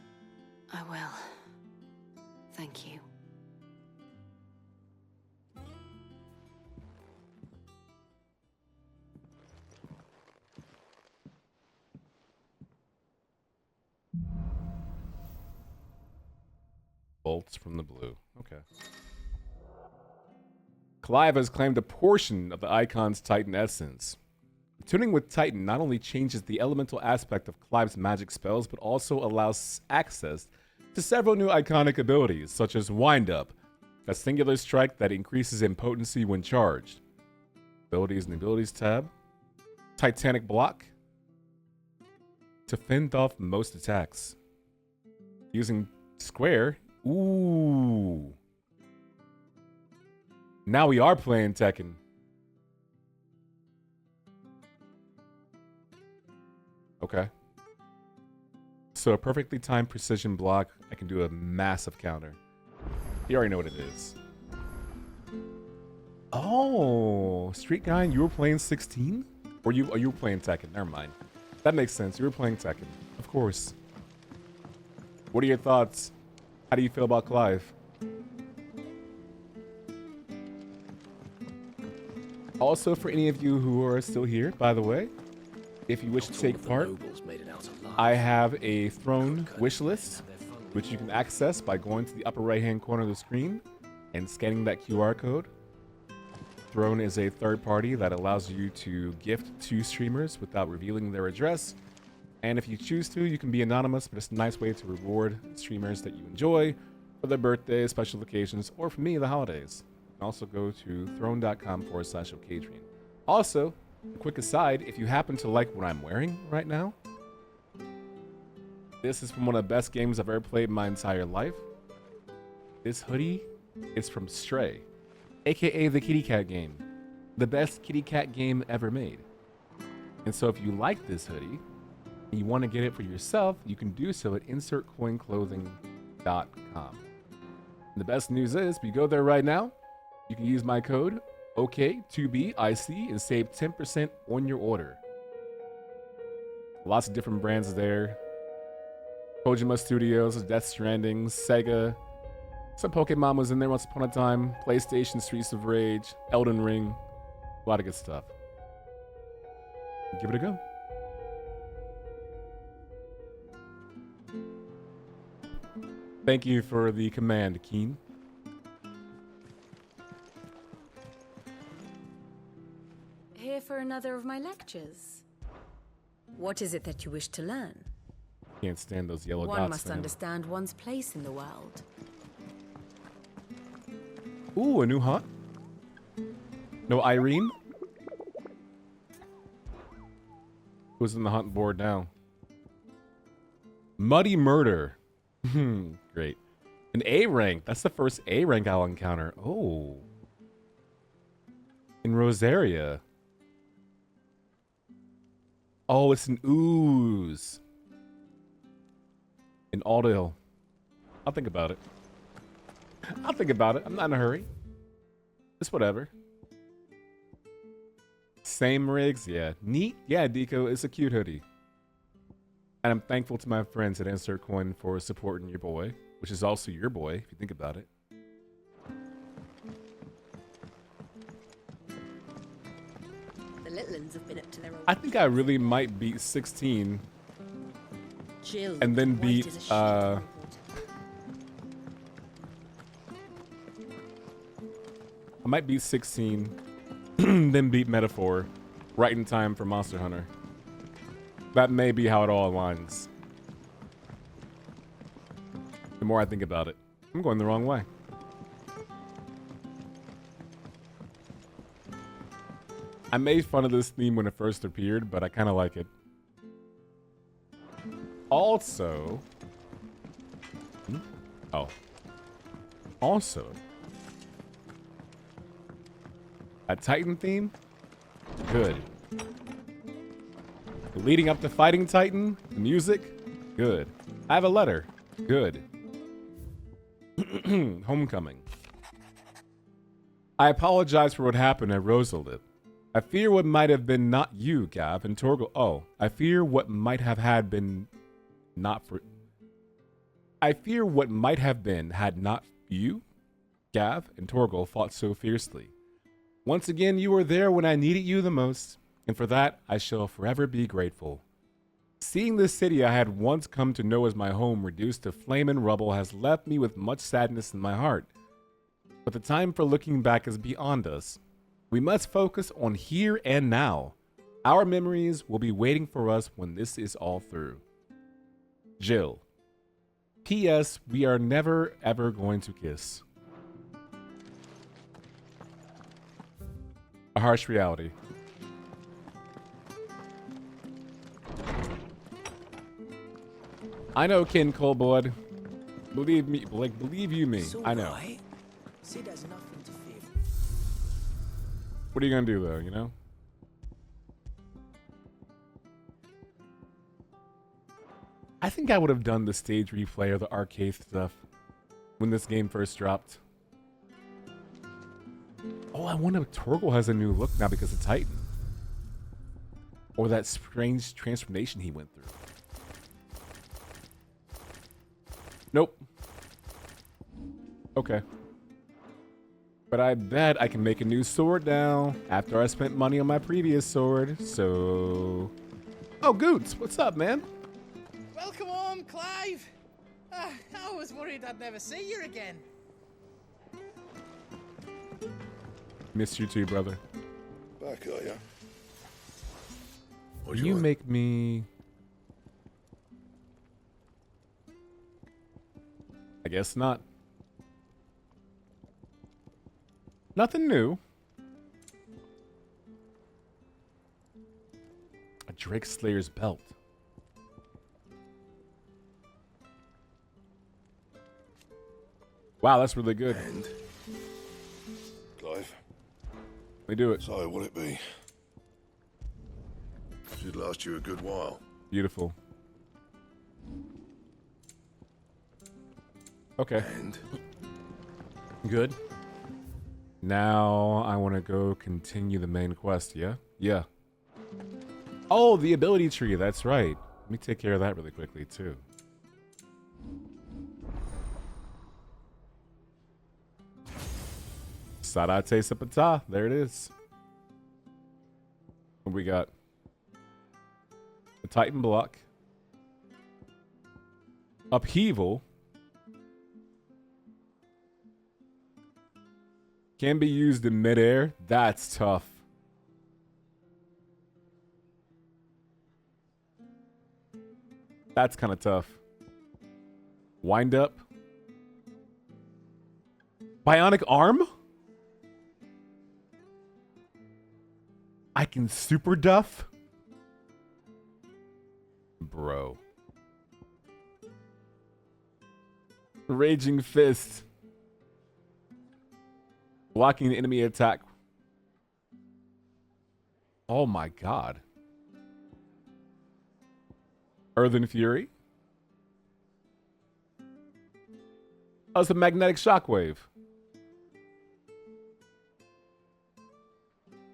I will. Thank you. Bolts from the blue. Okay. Clive has claimed a portion of the Icon's Titan essence. Tuning with Titan not only changes the elemental aspect of Clive's magic spells, but also allows access to several new iconic abilities, such as Wind Up, a singular strike that increases in potency when charged. Abilities and Abilities tab. Titanic Block, to fend off most attacks. Using square. Ooh. Now we are playing Tekken. Okay. So a perfectly timed precision block, I can do a massive counter. You already know what it is. Oh, Street Guy, you were playing 16? Or you were playing Tekken? Never mind. That makes sense. You were playing Tekken. Of course. What are your thoughts? How do you feel about Clive? Also, for any of you who are still here, by the way, if you wish to take part, I have a throne wish list, which you can access by going to the upper right-hand corner of the screen and scanning that QR code. Throne is a third party that allows you to gift to streamers without revealing their address. And if you choose to, you can be anonymous, but it's a nice way to reward streamers that you enjoy for their birthdays, special occasions, or for me, the holidays. You can also go to throne.com/Okaydrian. Also, a quick aside, if you happen to like what I'm wearing right now, this is from one of the best games I've ever played in my entire life. This hoodie is from Stray, aka the kitty cat game. The best kitty cat game ever made. And so if you like this hoodie, and you want to get it for yourself, you can do so at insertcoinclothing.com. The best news is, if you go there right now, you can use my code OK2BIC and save 10% on your order. Lots of different brands there. Kojima Studios, Death Stranding, Sega. Some Pokemon was in there once upon a time. PlayStation, Streets of Rage, Elden Ring. A lot of good stuff. Give it a go. Thank you for the command, Keen. Here for another of my lectures. What is it that you wish to learn? Can't stand those yellow dots. One must understand one's place in the world. Ooh, a new hunt. No Irene? Who's in the hunt board now? Muddy Murder. Great. An A rank. That's the first A rank I'll encounter. Oh. In Rosaria. Oh, it's an ooze. In Aldale. I'll think about it. I'll think about it. I'm not in a hurry. It's whatever. Same rigs? Yeah. Neat? Yeah, Deco. It's a cute hoodie. And I'm thankful to my friends at Insert Coin for supporting your boy, which is also your boy, if you think about it. The little ones have been up to their old. I think I really might beat 16 Jill, and then beat I might beat 16 then beat Metaphor right in time for Monster Hunter. That may be how it all aligns. The more I think about it. I'm going the wrong way. I made fun of this theme when it first appeared, but I kind of like it. Also... Oh. Also... A Titan theme? Good. Leading up to Fighting Titan? The music? Good. I have a letter. Good. Homecoming. I apologize for what happened at Rosalip. I fear what might have been not you, Gav, and Torgal. Oh, I fear what might have had been not for... I fear what might have been had not you, Gav, and Torgal fought so fiercely. Once again, you were there when I needed you the most, and for that, I shall forever be grateful. Seeing this city I had once come to know as my home reduced to flame and rubble has left me with much sadness in my heart. But the time for looking back is beyond us. We must focus on here and now. Our memories will be waiting for us when this is all through. Jill. P.S. We are never ever going to kiss. A harsh reality. I know, Ken Colblood. Believe me, Blake, believe you me. I know. Sid has nothing to fear. What are you gonna do though, you know? I think I would have done the stage replay or the arcade stuff when this game first dropped. Oh, I wonder if Torgal has a new look now because of Titan. Or that strange transformation he went through. Nope. Okay. But I bet I can make a new sword now after I spent money on my previous sword, so... Oh, Goots, what's up, man? Welcome home, Clive. I was worried I'd never see you again. Miss you too, brother. Back, are ya? Will you make me... I guess not. Nothing new. A Drake Slayer's belt. Wow, that's really good. And Clive, let me do it. So, will it be? Should last you a good while. Beautiful. Okay. And good. Now I want to go continue the main quest, yeah? Yeah. Oh, the ability tree, that's right. Let me take care of that really quickly, too. Sarate Sapata, there it is. What we got? The Titan block. Upheaval. Can be used in midair. That's tough. That's kind of tough. Wind up. Bionic arm? I can super duff? Bro. Raging fist. Blocking the enemy attack. Oh my god. Earthen Fury. Oh, it's a magnetic shockwave.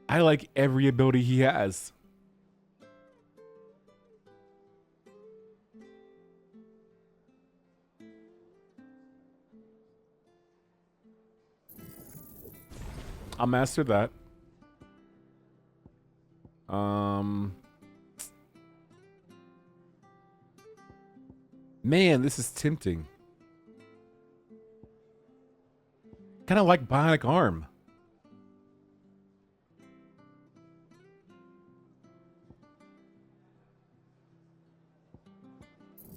I like every ability he has. I'll master that. Man, this is tempting. Kind of like Bionic Arm.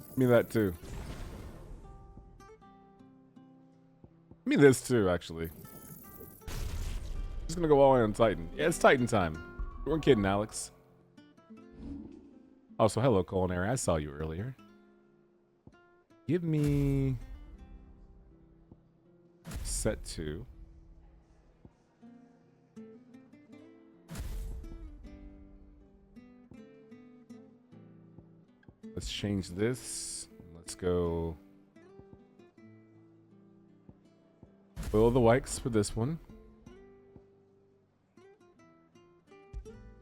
Give me that too. Give me this too, actually. Just gonna go all in on Titan. Yeah, it's Titan time. You weren't kidding, Alex. Also, hello, Culinary. I saw you earlier. Give me... set 2. Let's change this. Let's go... Will of the Wikes for this one.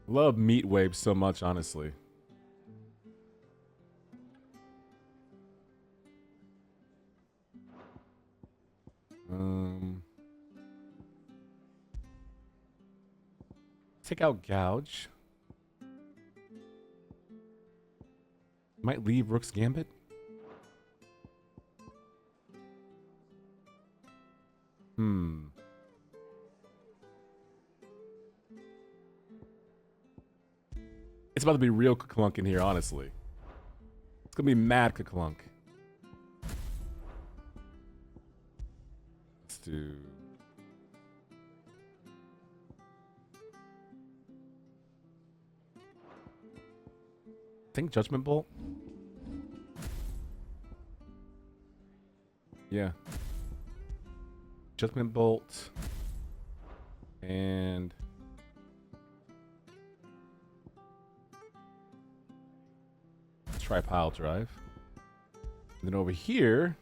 Love Meat Wave so much, honestly. Take out Gouge. Might leave Rook's Gambit. It's about to be real Clunk in here, honestly. It's gonna be mad Clunk. Let's do... I think Judgment Bolt. Yeah. Judgment Bolt. And... let's try Pile Drive. And then over here...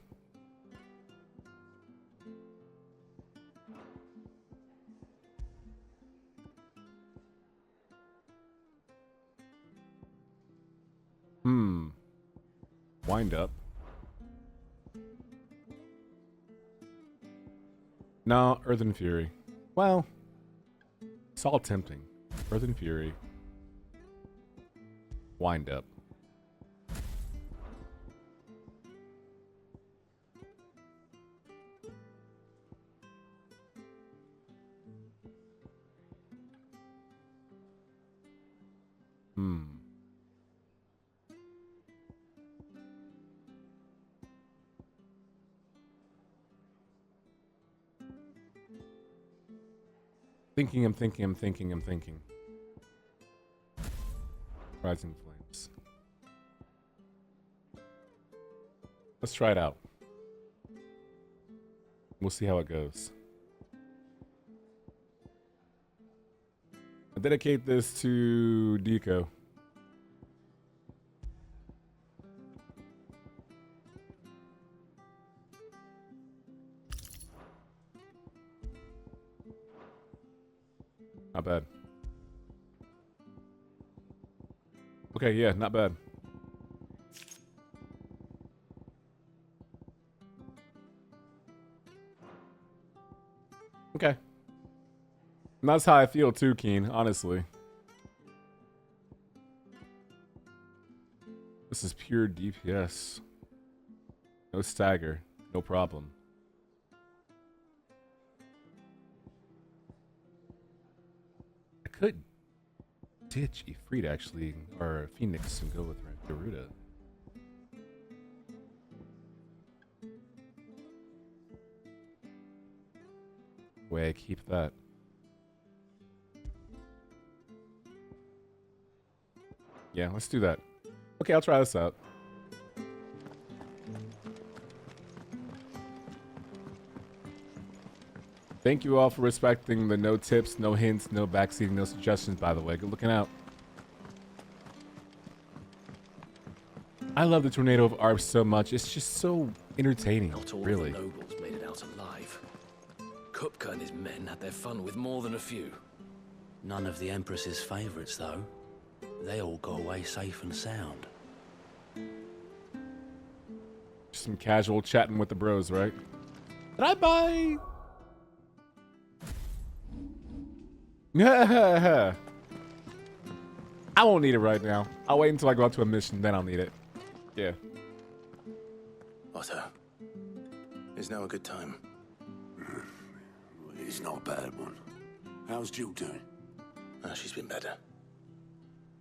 Wind up. No, Earth and Fury. Well, it's all tempting. Earth and Fury. Wind up. I'm thinking. Rising Flames. Let's try it out. We'll see how it goes. I dedicate this to Deco. Not bad. Okay, yeah, not bad. Okay. And that's how I feel too, Keen, honestly. This is pure DPS. No stagger. No problem. I could ditch Ifrit actually, or Phoenix, and go with Garuda. Way I keep that. Yeah, let's do that. Okay, I'll try this out. Thank you all for respecting the no tips, no hints, no backseating, no suggestions, by the way. Good looking out. I love the Tornado of Arps so much. It's just so entertaining, Not all really. the nobles made it out alive. Kupka and his men had their fun with more than a few. None of the Empress's favorites, though. They all got away safe and sound. Just some casual chatting with the bros, right? Did I buy... I won't need it right now. I'll wait until I go out to a mission, then I'll need it. Yeah. Otto, is now a good time? It's not a bad one. How's Jude doing? She's been better.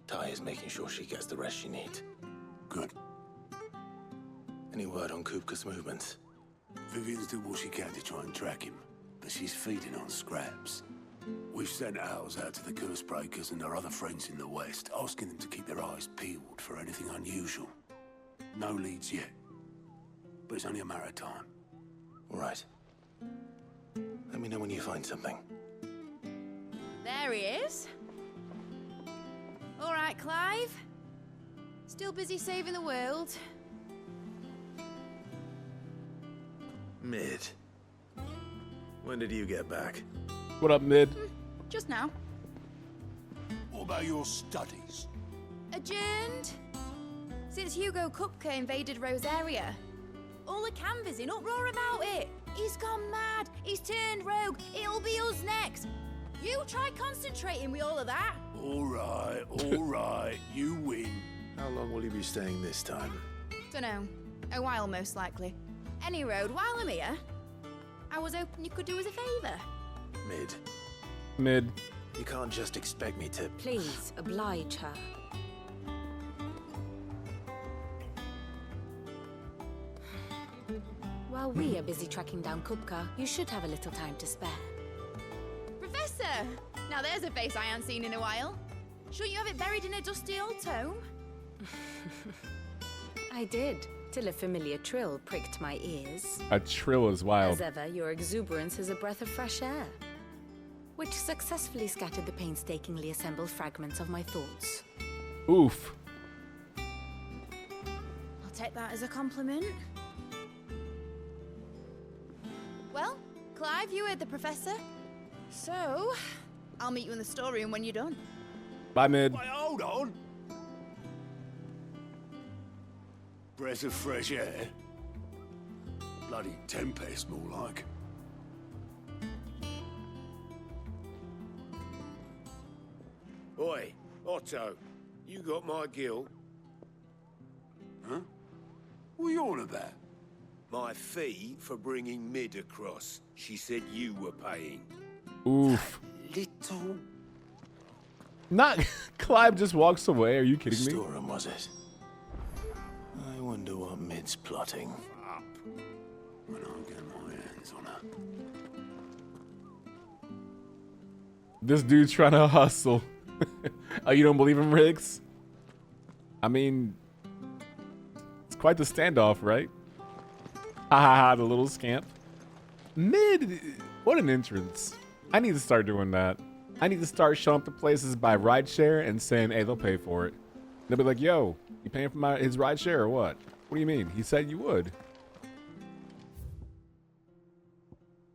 Ty is making sure she gets the rest she needs. Good. Any word on Kupka's movements? Vivian's doing what she can to try and track him, but she's feeding on scraps. We've sent ours out to the curse breakers and our other friends in the west, asking them to keep their eyes peeled for anything unusual. No leads yet, but it's only a matter of time. All right. Let me know when you find something. There he is. All right, Clive. Still busy saving the world. Mid. When did you get back? What up, Mid? Just now. What about your studies? Adjourned. Since Hugo Kupka invaded Rosaria. All the canvas in uproar about it. He's gone mad. He's turned rogue. It'll be us next. You try concentrating with all of that. All right. You win. How long will you be staying this time? Dunno. A while, most likely. Any road, while I'm here, I was hoping you could do us a favour. Mid. You can't just expect me to... Please, oblige her. While we are busy tracking down Kupka, you should have a little time to spare. Professor! Now there's a face I haven't seen in a while. Shouldn't you have it buried in a dusty old tome? I did, till a familiar trill pricked my ears. A trill is wild. As ever, your exuberance is a breath of fresh air, which successfully scattered the painstakingly assembled fragments of my thoughts. Oof. I'll take that as a compliment. Well, Clive, you heard the professor. So, I'll meet you in the storeroom when you're done. Bye, Mid. Wait, hold on. Breath of fresh air. Bloody tempest, more like. Oi, Otto, you got my gill? Huh? What are you on about? My fee for bringing Mid across. She said you were paying. Oof. Little... Not... Clive just walks away. Are you kidding me? Storeroom, was it? I wonder what Mid's plotting. Up. When I get my hands on her. This dude's trying to hustle. Oh, you don't believe in Riggs? I mean... It's quite the standoff, right? Ha ha ha, the little scamp. Mid... What an entrance. I need to start doing that. I need to start showing up to places by rideshare and saying, hey, they'll pay for it. They'll be like, yo, you paying for his rideshare or what? What do you mean? He said you would.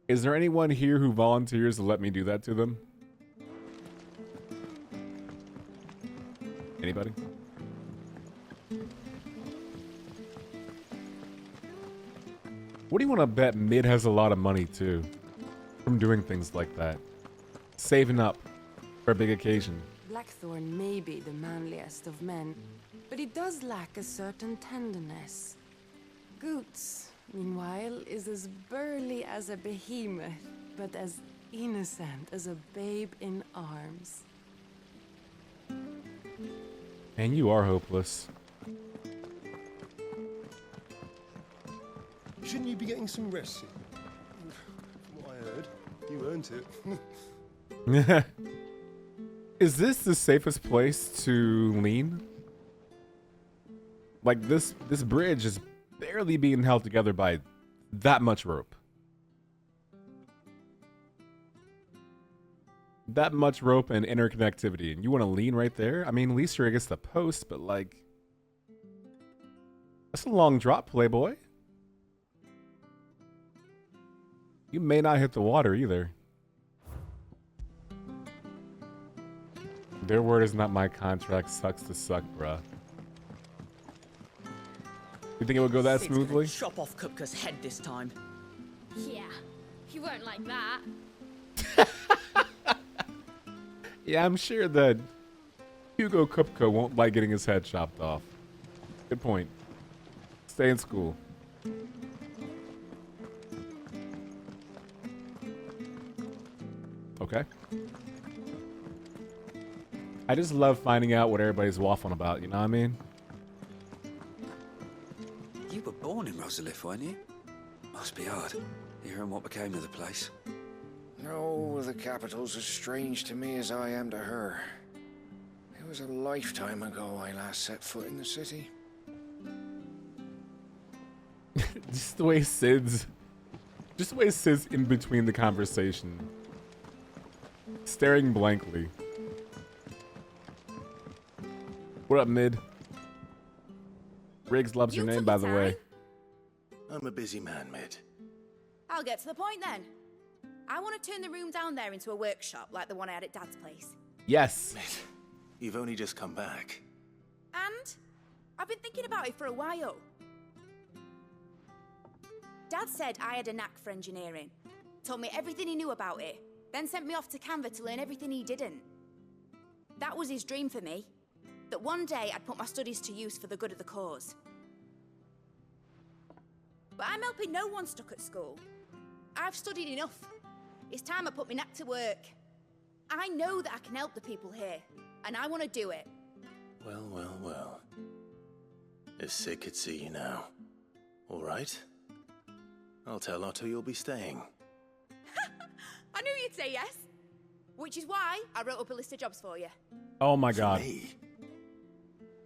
Is there anyone here who volunteers to let me do that to them? Anybody? What do you want to bet Mid has a lot of money too from doing things like that? Saving up for a big occasion. Blackthorn may be the manliest of men, but he does lack a certain tenderness. Goots, meanwhile, is as burly as a behemoth, but as innocent as a babe in arms. And you are hopeless. Shouldn't you be getting some rest? From what I heard, you earned it. Is this the safest place to lean? Like this bridge is barely being held together by that much rope. That much rope and interconnectivity, and you want to lean right there? I mean, at least you're against the post, but like... That's a long drop, Playboy. You may not hit the water either. Their word is not my contract. Sucks to suck, bruh. You think it would go that Sid's smoothly? gonna chop off Kupka's head this time. Yeah, he won't like that. Yeah, I'm sure that Hugo Kupka won't like getting his head chopped off. Good point. Stay in school. Okay. I just love finding out what everybody's waffling about, you know what I mean? You were born in Rosalith, weren't you? Must be hard, hearing what became of the place. No, the capital's as strange to me as I am to her. It was a lifetime ago I last set foot in the city. Just the way Sid's in between the conversation. Staring blankly. What up, Mid? Riggs loves your name, by the way. I'm a busy man, Mid. I'll get to the point then. I want to turn the room down there into a workshop like the one I had at Dad's place. Yes. Mid, you've only just come back. And I've been thinking about it for a while. Dad said I had a knack for engineering. Told me everything he knew about it. Then sent me off to Canva to learn everything he didn't. That was his dream for me. That one day I'd put my studies to use for the good of the cause. But I'm helping no one stuck at school. I've studied enough. It's time I put my knack to work. I know that I can help the people here, and I want to do it. Well, well, well. If Sid could see you now. All right? I'll tell Otto you'll be staying. I knew you'd say yes. Which is why I wrote up a list of jobs for you. Oh my god.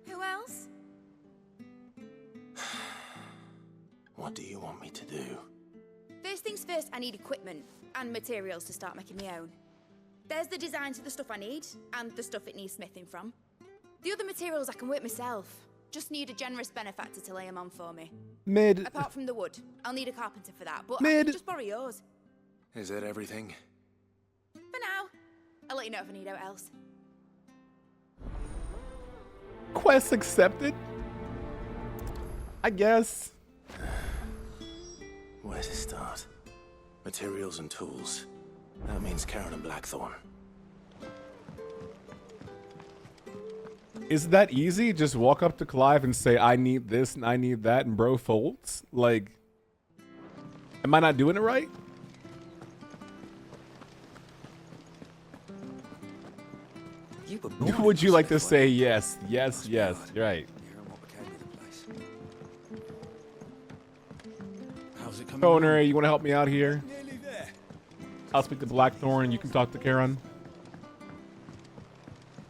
Who else? What do you want me to do? First things first, I need equipment and materials to start making my own. There's the designs of the stuff I need, and the stuff it needs smithing from. The other materials I can work myself. Just need a generous benefactor to lay them on for me. Mid. Apart from the wood, I'll need a carpenter for that, but I Mid. can just borrow yours. Is that everything? For now. I'll let you know if I need out else. Quest accepted? I guess. Where to start? Materials and tools. That means Karen and Blackthorn. Is that easy? Just walk up to Clive and say, I need this and I need that, and bro folds? Like, am I not doing it right? Would you like to say yes, yes, yes, right? How's it coming? Coeurl, you want to help me out here? I'll speak to Blackthorn. You can talk to Karen.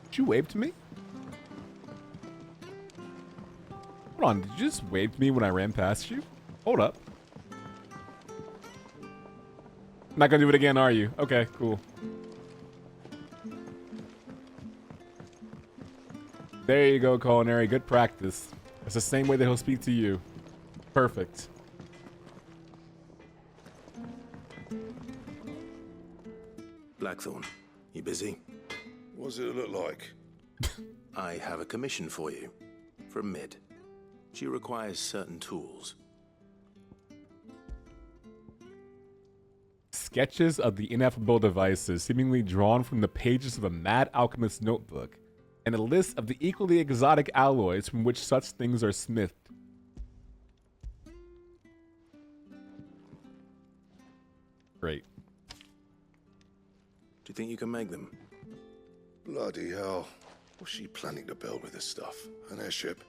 Did you wave to me? Hold on, did you just wave to me when I ran past you? Hold up. Not gonna do it again, are you? Okay, cool. There you go, Culinary. Good practice. It's the same way that he'll speak to you. Perfect. Blackthorn, you busy? What does it look like? I have a commission for you. From Mid. She requires certain tools. Sketches of the ineffable devices seemingly drawn from the pages of a mad alchemist's notebook, and a list of the equally exotic alloys from which such things are smithed. Great. Do you think you can make them? Bloody hell. What's she planning to build with this stuff? An airship?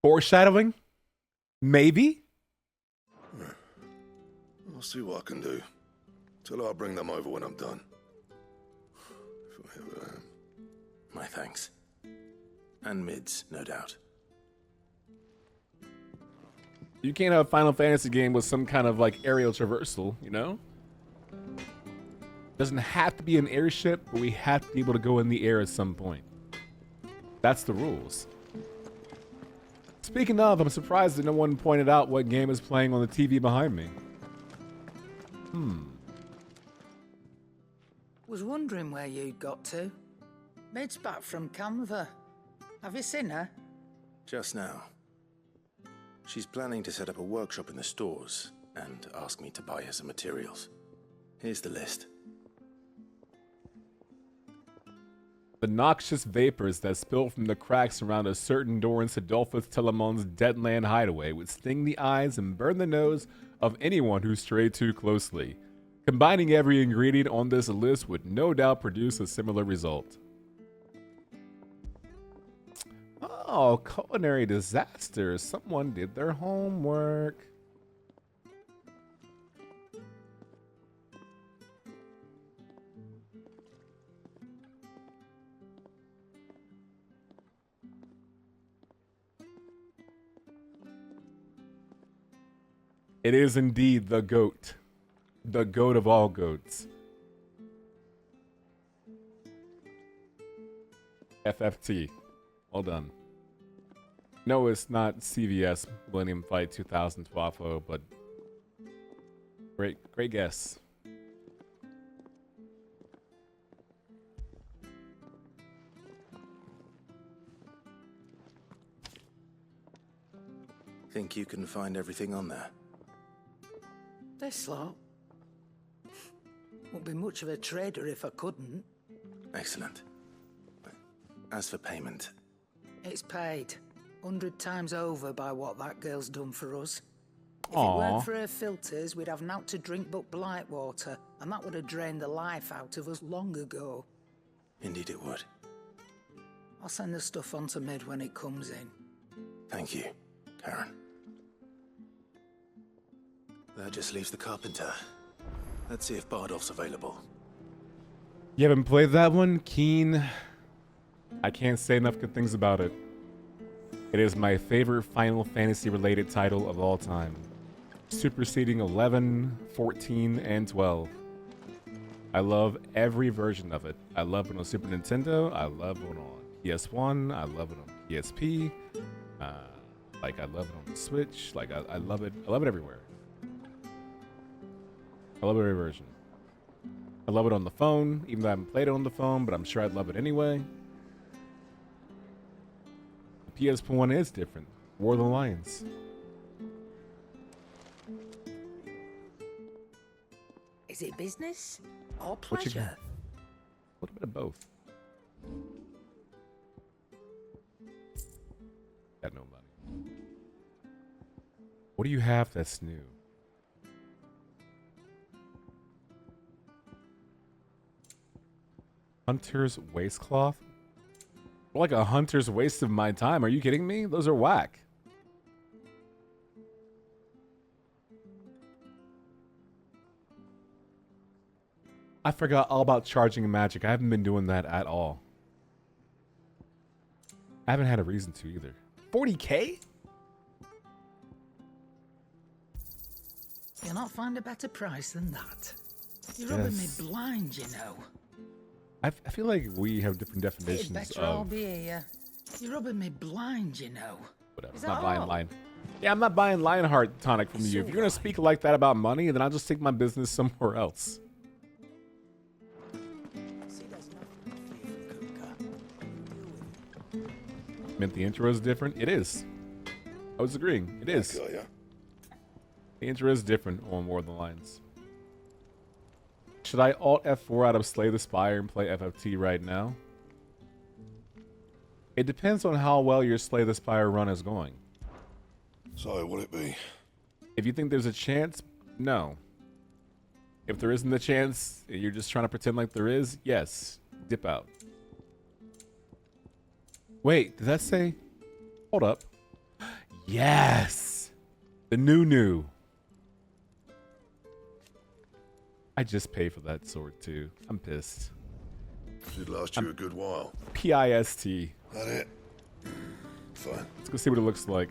Foreshadowing? Maybe? I'll see what I can do. Till I'll bring them over when I'm done. If I ever am. My thanks. And Mid's, no doubt. You can't have a Final Fantasy game with some kind of like aerial traversal, you know? Doesn't have to be an airship, but we have to be able to go in the air at some point. That's the rules. Speaking of, I'm surprised that no one pointed out what game is playing on the TV behind me. Was wondering where you'd got to. Mid's back from Canva. Have you seen her? Just now. She's planning to set up a workshop in the stores and ask me to buy her some materials. Here's the list. The noxious vapors that spill from the cracks around a certain door in Sidolphus Telemon's Deadland hideaway would sting the eyes and burn the nose of anyone who strayed too closely. Combining every ingredient on this list would no doubt produce a similar result. Oh, culinary disaster. Someone did their homework. It is indeed the goat. The goat of all goats. FFT. Well done. No, it's not CVS Millennium Fight 2012, but great guess. Think you can find everything on there? This lot. Wouldn't be much of a trader if I couldn't. Excellent. As for payment... It's paid. 100 times over by what that girl's done for us. If Aww. it weren't for her filters, we'd have naught to drink but blight water, and that would have drained the life out of us long ago. Indeed it would. I'll send the stuff on to Mid when it comes in. Thank you, Karen. That just leaves the carpenter. Let's see if Bardolph's available. You haven't played that one? Keen. I can't say enough good things about it. It is my favorite Final Fantasy related title of all time, superseding 11, 14, and 12. I love every version of it. I love it on Super Nintendo. I love it on PS1. I love it on PSP. Like I love it on the Switch. Like I love it. I love it everywhere. I love every version. I love it on the phone, even though I haven't played it on the phone, but I'm sure I'd love it anyway. The PS1 is different. War of the Lions. Is it business or What you pleasure? got? A little bit of both. Got no money. What do you have that's new? Hunter's waistcloth? Like a hunter's waste of my time. Are you kidding me? Those are whack. I forgot all about charging magic. I haven't been doing that at all. I haven't had a reason to either. 40K? You'll not find a better price than that. You're rubbing me blind, you know. I feel like we have different It'd definitions better all of be here. You're rubbing me blind, you know. whatever. Is I'm not that buying all? line. Yeah, I'm not buying Lionheart tonic from you. If you're gonna speak like that about money, then I'll just take my business somewhere else. Meant the intro is different. It is. I was agreeing. It is. The intro is different on War of the Lions. Should I alt F4 out of Slay the Spire and play FFT right now? It depends on how well your Slay the Spire run is going. So, will it be? If you think there's a chance, no. If there isn't a chance, you're just trying to pretend like there is, yes, dip out. Wait, did that say? Hold up. Yes! The new. I just paid for that sword too. I'm pissed. Should last you a good while. PIST. That it? Fine. Let's go see what it looks like.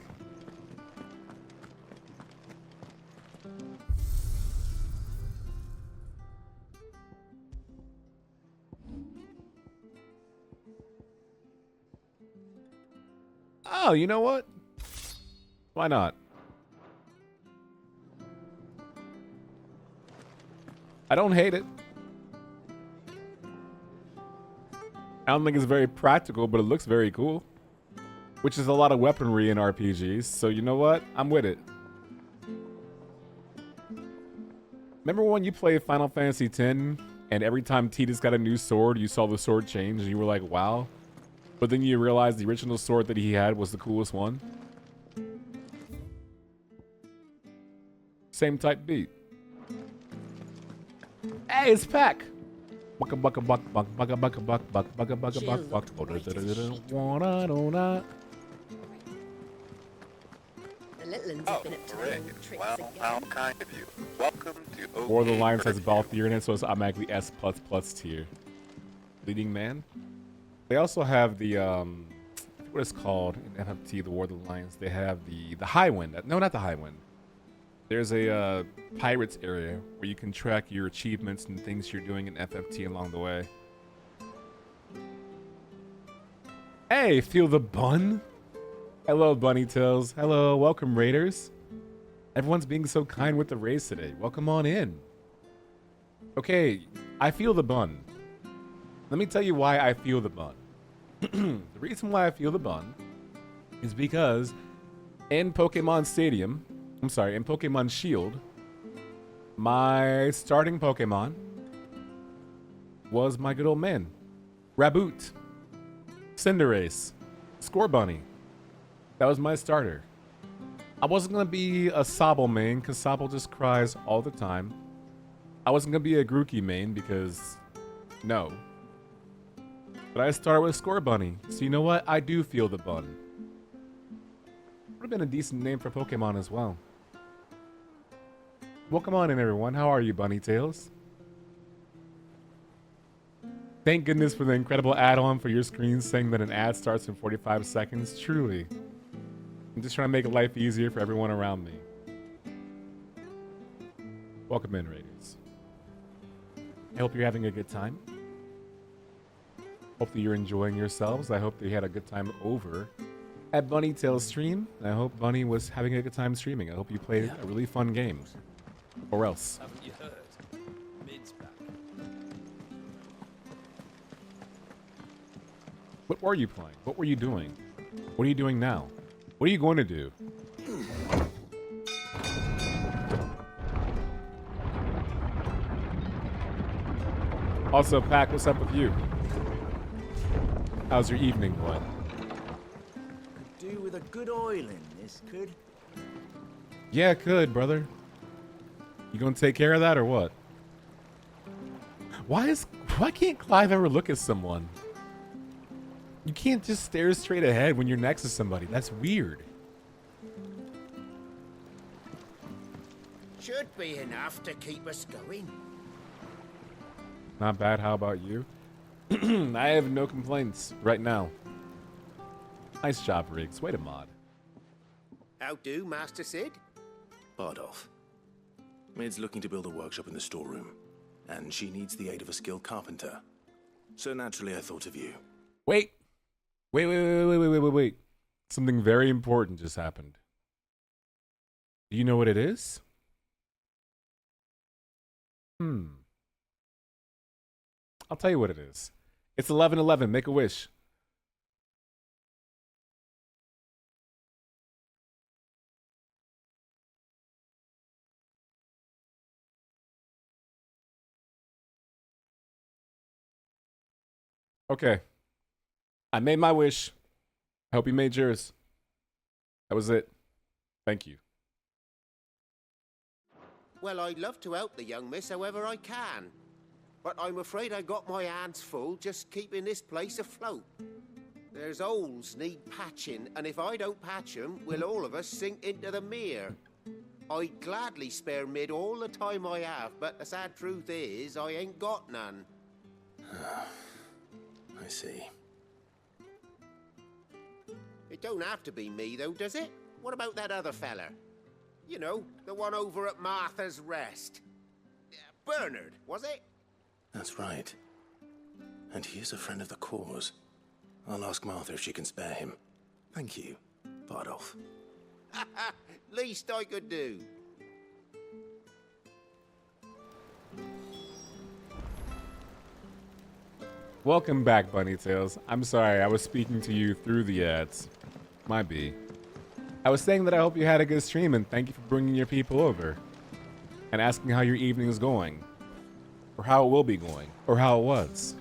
Oh, you know what? Why not? I don't hate it. I don't think it's very practical, but it looks very cool. Which is a lot of weaponry in RPGs, so you know what? I'm with it. Remember when you played Final Fantasy X, and every time Tidus got a new sword, you saw the sword change, and you were like, wow? But then you realized the original sword that he had was the coolest one? Same type beat. Hey, it's Pack. Bucka bucka buck buck bucka bucka buck buck bucka bucka buck buck. The little ones have been up to their tricks Well, again. how kind of you. Welcome to War of the OK Lions has Curfew. Balthier in it, so it's automatically S++ tier. Leading man. They also have the what is called in FFT, the War of the Lions. They have the High Wind. No, not the High Wind. There's a pirates area where you can track your achievements and things you're doing in FFT along the way. Hey, feel the bun? Hello, Bunny Tails. Hello, welcome, Raiders. Everyone's being so kind with the race today. Welcome on in. Okay, I feel the bun. Let me tell you why I feel the bun. The reason why I feel the bun is because in Pokemon Stadium, I'm sorry, in Pokemon Shield, my starting Pokemon was my good old man, Raboot, Cinderace, Scorbunny. That was my starter. I wasn't going to be a Sobble main because Sobble just cries all the time. I wasn't going to be a Grookey main because, no. But I started with Scorbunny, so you know what? I do feel the bun. Would have been a decent name for Pokemon as well. Welcome on in, everyone. How are you, Bunny Tails? Thank goodness for the incredible add-on for your screen saying that an ad starts in 45 seconds. Truly. I'm just trying to make life easier for everyone around me. Welcome in, Raiders. I hope you're having a good time. Hopefully you're enjoying yourselves. I hope that you had a good time over at Bunny Tail's stream. I hope Bunny was having a good time streaming. I hope you played a really fun game. Or else. Haven't you heard? Mid's back. What were you playing? What were you doing? What are you doing now? What are you going to do? Also, Pac, what's up with you? How's your evening going? Could do with a good oiling, this could. Yeah, it could, brother. You gonna take care of that or what? Why can't Clive ever look at someone? You can't just stare straight ahead when you're next to somebody. That's weird. Should be enough to keep us going. Not bad. How about you? I have no complaints right now. Nice job, Riggs. Way to mod. How do, Master Sid? Bardolph. Mid's looking to build a workshop in the storeroom, and she needs the aid of a skilled carpenter. So naturally, I thought of you. Wait. Wait. Something very important just happened. Do you know what it is? I'll tell you what it is. It's 11/11. Make a wish. Okay. I made my wish. I hope you made yours. That was it. Thank you. Well, I'd love to help the young miss however I can. But I'm afraid I got my hands full just keeping this place afloat. There's holes need patching, and if I don't patch them, will all of us sink into the mere. I'd gladly spare Mid all the time I have, but the sad truth is, I ain't got none. I see. It don't have to be me, though, does it? What about that other fella? You know, the one over at Martha's Rest. Bernard, was it? That's right. And he is a friend of the cause. I'll ask Martha if she can spare him. Thank you, Bardolph. Least I could do. Welcome back, Bunny Tails. I'm sorry, I was speaking to you through the ads. Might be. I was saying that I hope you had a good stream and thank you for bringing your people over. And asking how your evening is going. Or how it will be going. Or how it was.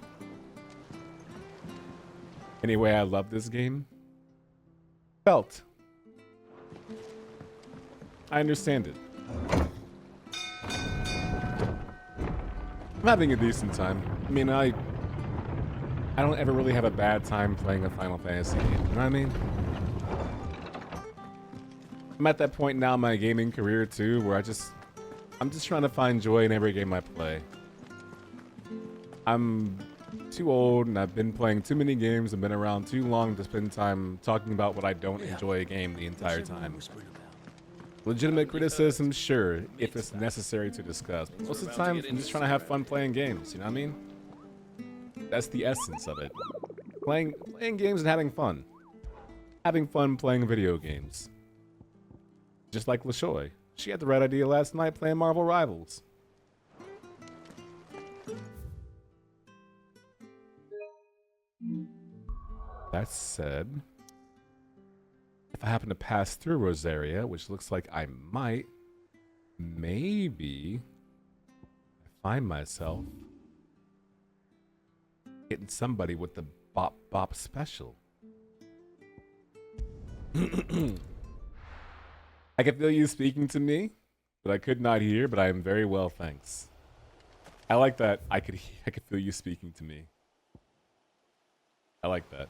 Anyway, I love this game. Felt. I understand it. I'm having a decent time. I mean, I don't ever really have a bad time playing a Final Fantasy game. You know what I mean? I'm at that point now in my gaming career too, where I'm just trying to find joy in every game I play. I'm too old and I've been playing too many games and been around too long to spend time talking about what I don't enjoy a game the entire time. Legitimate criticism, sure, if it's necessary to discuss. But most of the time, I'm just trying to have fun playing games, you know what I mean? That's the essence of it. Playing games and having fun. Having fun playing video games. Just like LaShoy. She had the right idea last night playing Marvel Rivals. That said, if I happen to pass through Rosaria, which looks like I might, maybe I find myself getting somebody with the Bop Bop special. I can feel you speaking to me, but I could not hear, but I am very well, thanks. I like that. I could feel you speaking to me. I like that.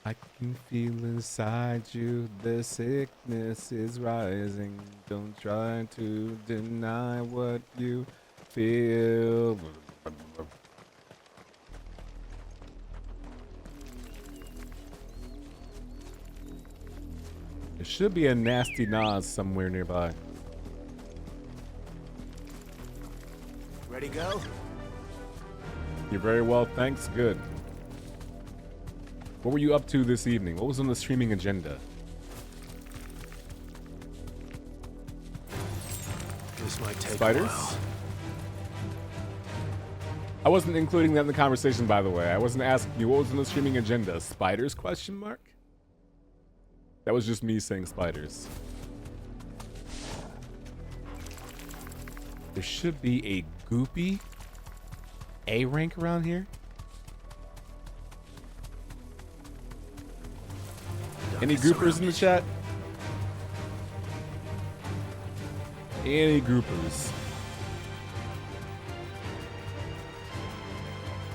I can feel inside you the sickness is rising. Don't try to deny what you feel. should be a nasty Nas somewhere nearby. Ready, go? You're very well, thanks. Good. What were you up to this evening? What was on the streaming agenda? This might take Spiders? a while. I wasn't including that in the conversation, by the way. I wasn't asking you what was on the streaming agenda. Spiders? Question mark? That was just me saying spiders. There should be a goopy A rank around here. Any goopers in the chat? Any goopers?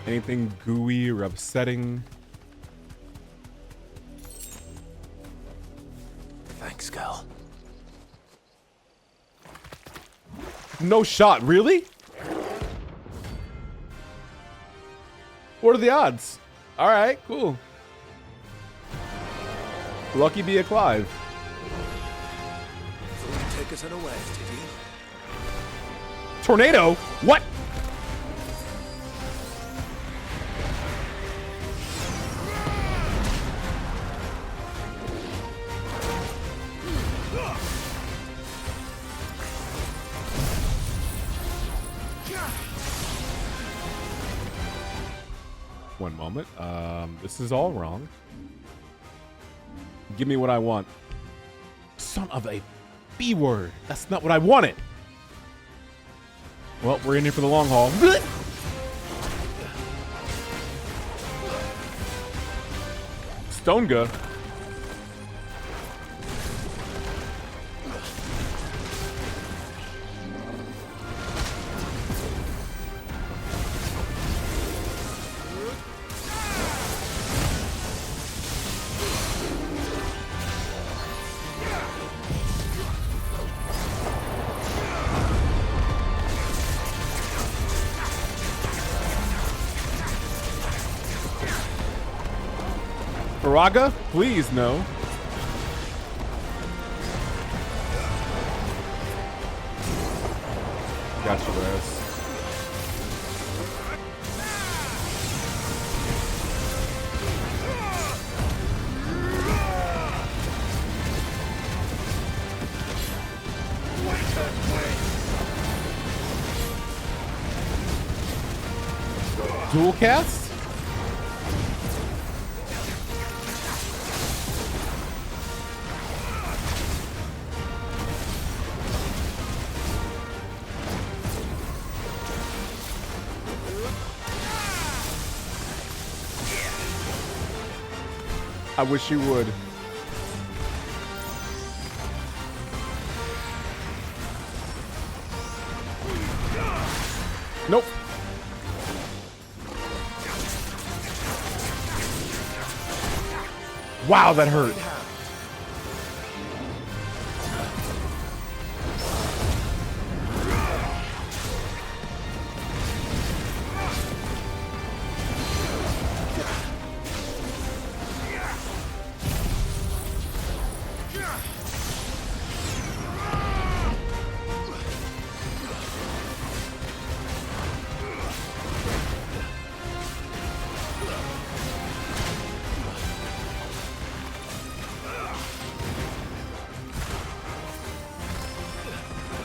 Anything gooey or upsetting? Thanks, Cal. No shot, really? What are the odds? All right, cool. Lucky be a Clive. Thought you'd take us unawares, did you? Tornado? What? One moment. This is all wrong. Give me what I want. Son of a B word. That's not what I wanted. Well, we're in here for the long haul. Stonega. Faraga? Please, no. Got you, ass. Dual cast? I wish you would. Nope. Wow, that hurt.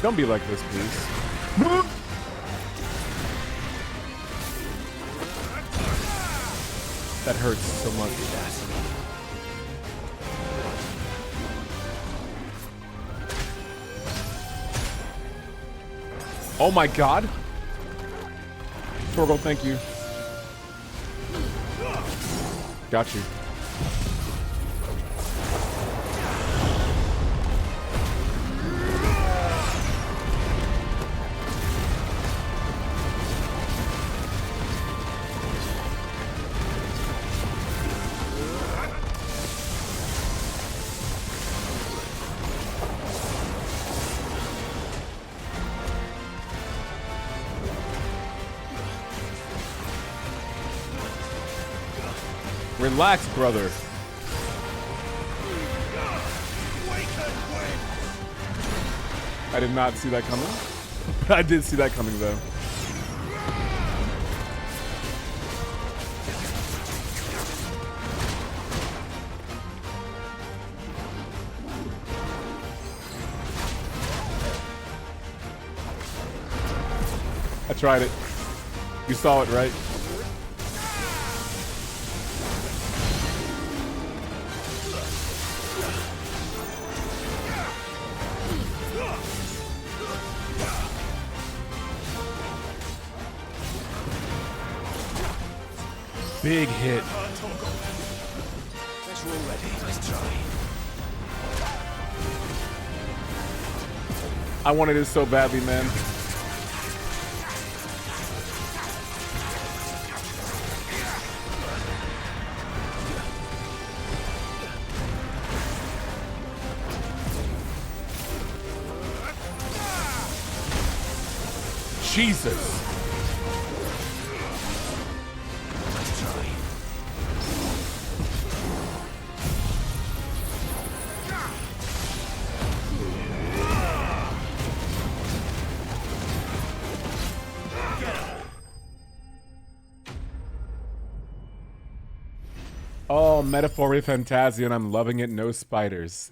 Don't be like this, please. That hurts so much. Oh my god. Torgo, thank you. Got you. Relax, brother. I did not see that coming. I did see that coming though. I tried it. You saw it, right? Big hit. Let's roll ready. Let's try. I wanted it so badly, man. Jesus. Oh, Metaphor Fantasy, and I'm loving it. No spiders.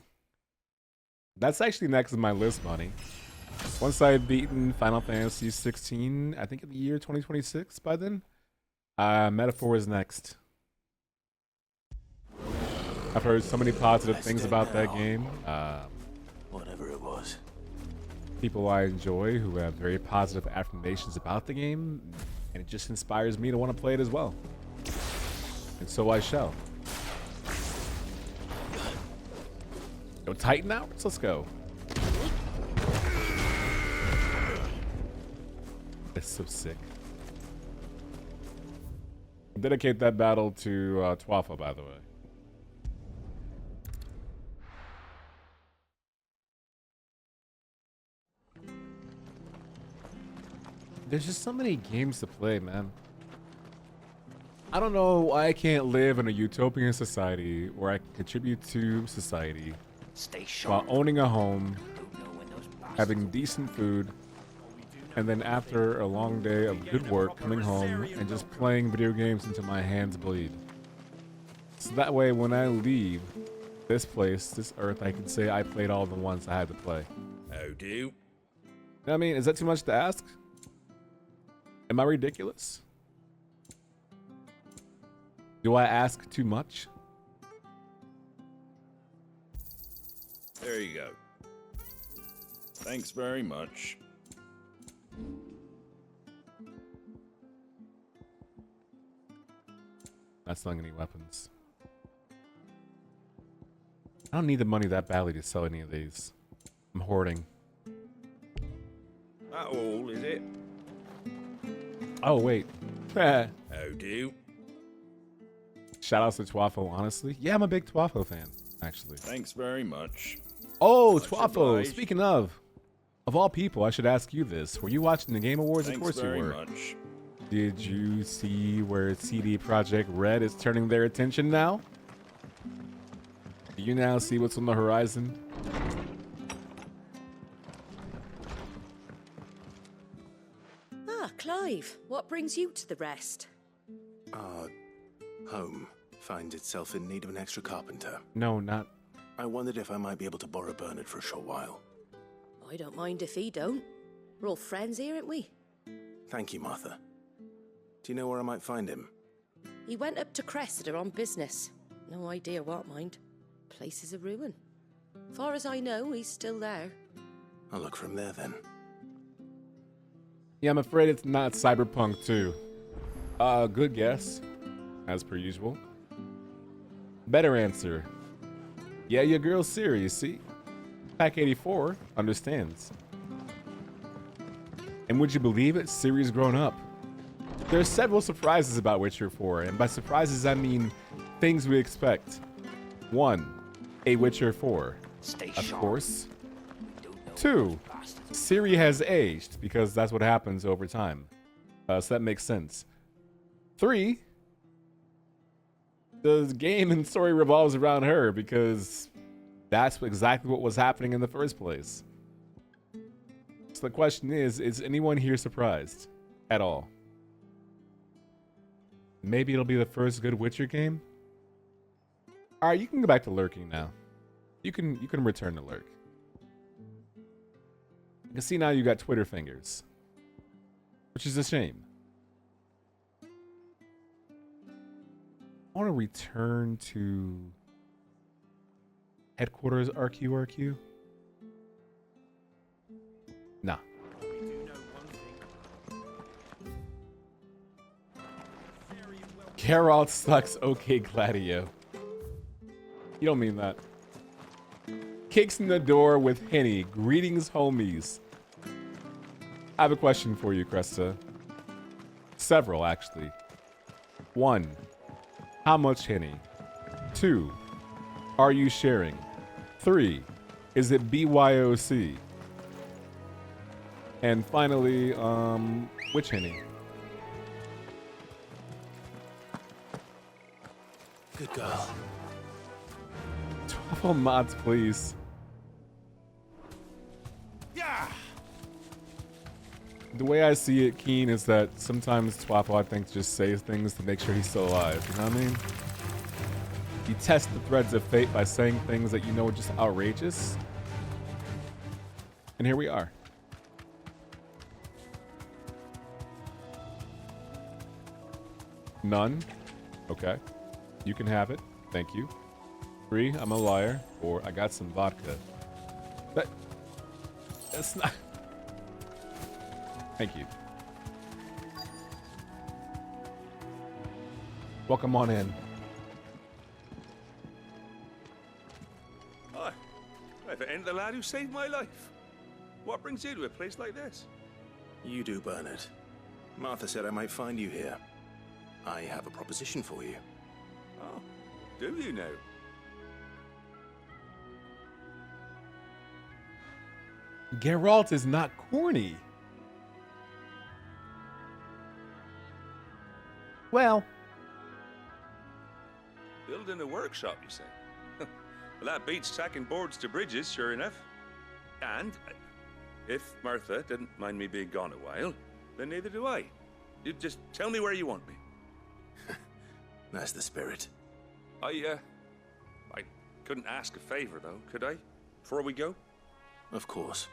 That's actually next on my list, buddy. Once I've beaten Final Fantasy 16, I think in the year 2026 by then, Metaphor is next. I've heard so many positive things about that game. Whatever it was. People I enjoy who have very positive affirmations about the game, and it just inspires me to want to play it as well. And so I shall. Go Titan hours? Let's go. That's so sick. Dedicate that battle to Twafo, by the way. There's just so many games to play, man. I don't know why I can't live in a utopian society where I can contribute to society while owning a home, having decent food, and then after a long day of good work, coming home and just playing video games until my hands bleed. So that way, when I leave this place, this earth, I can say I played all the ones I had to play. How do? I mean, is that too much to ask? Am I ridiculous? Do I ask too much? There you go. Thanks very much. Not selling any weapons. I don't need the money that badly to sell any of these. I'm hoarding. That all, is it? Oh, wait. How do? Shoutouts to Twafo, honestly. Yeah, I'm a big Twafo fan, actually. Thanks very much. Oh, Much Twafo, obliged. speaking of all people, I should ask you this. Were you watching the Game Awards? Thanks Of course you very were. much. Did you see where CD Projekt Red is turning their attention now? Do you now see what's on the horizon? Ah, Clive, what brings you to the rest? Our home finds itself in need of an extra carpenter. No, not. I wondered if I might be able to borrow Bernard for a short while. I don't mind if he don't. We're all friends here, aren't we? Thank you, Martha. Do you know where I might find him? He went up to Cressida on business. No idea what, mind. Place is a ruin. Far as I know, he's still there. I'll look for him there then. Yeah, I'm afraid it's not Cyberpunk 2. Good guess, as per usual. Better answer. Yeah, your girl's serious, see? Pack 84 understands. And would you believe it? Siri's grown up. There are several surprises about Witcher 4, and by surprises I mean things we expect. 1. A Witcher 4. Of course. 2. Ciri has aged, because that's what happens over time. So that makes sense. 3. The game and story revolves around her, because that's exactly what was happening in the first place. So the question is anyone here surprised at all? Maybe it'll be the first good Witcher game? Alright, you can go back to lurking now. You can return to lurk. I can see now you got Twitter fingers. Which is a shame. I want to return to headquarters RQ. Nah. Geralt sucks. Okay, Gladio. You don't mean that. Kicks in the door with Henny. Greetings, homies. I have a question for you, Cresta. Several, actually. 1. How much Henny? 2. Are you sharing? 3. Is it BYOC? And finally, which Henny? Good girl. 12 mods, please. Yeah. The way I see it, Keen, is that sometimes Twaffle, I think, just says things to make sure he's still alive. You know what I mean? You test the threads of fate by saying things that you know are just outrageous. And here we are. None? Okay. You can have it. Thank you. 3, I'm a liar. 4, I got some vodka. That's not... Thank you. Welcome on in. Hi. If it ain't the lad who saved my life. What brings you to a place like this? You do, Bernard. Martha said I might find you here. I have a proposition for you. Oh, do you now? Geralt is not corny. Well. Building a workshop, you say? Well, that beats tacking boards to bridges, sure enough. And if Martha didn't mind me being gone a while, then neither do I. You just tell me where you want me. That's the spirit. I couldn't ask a favor, though, could I? Before we go? Of course.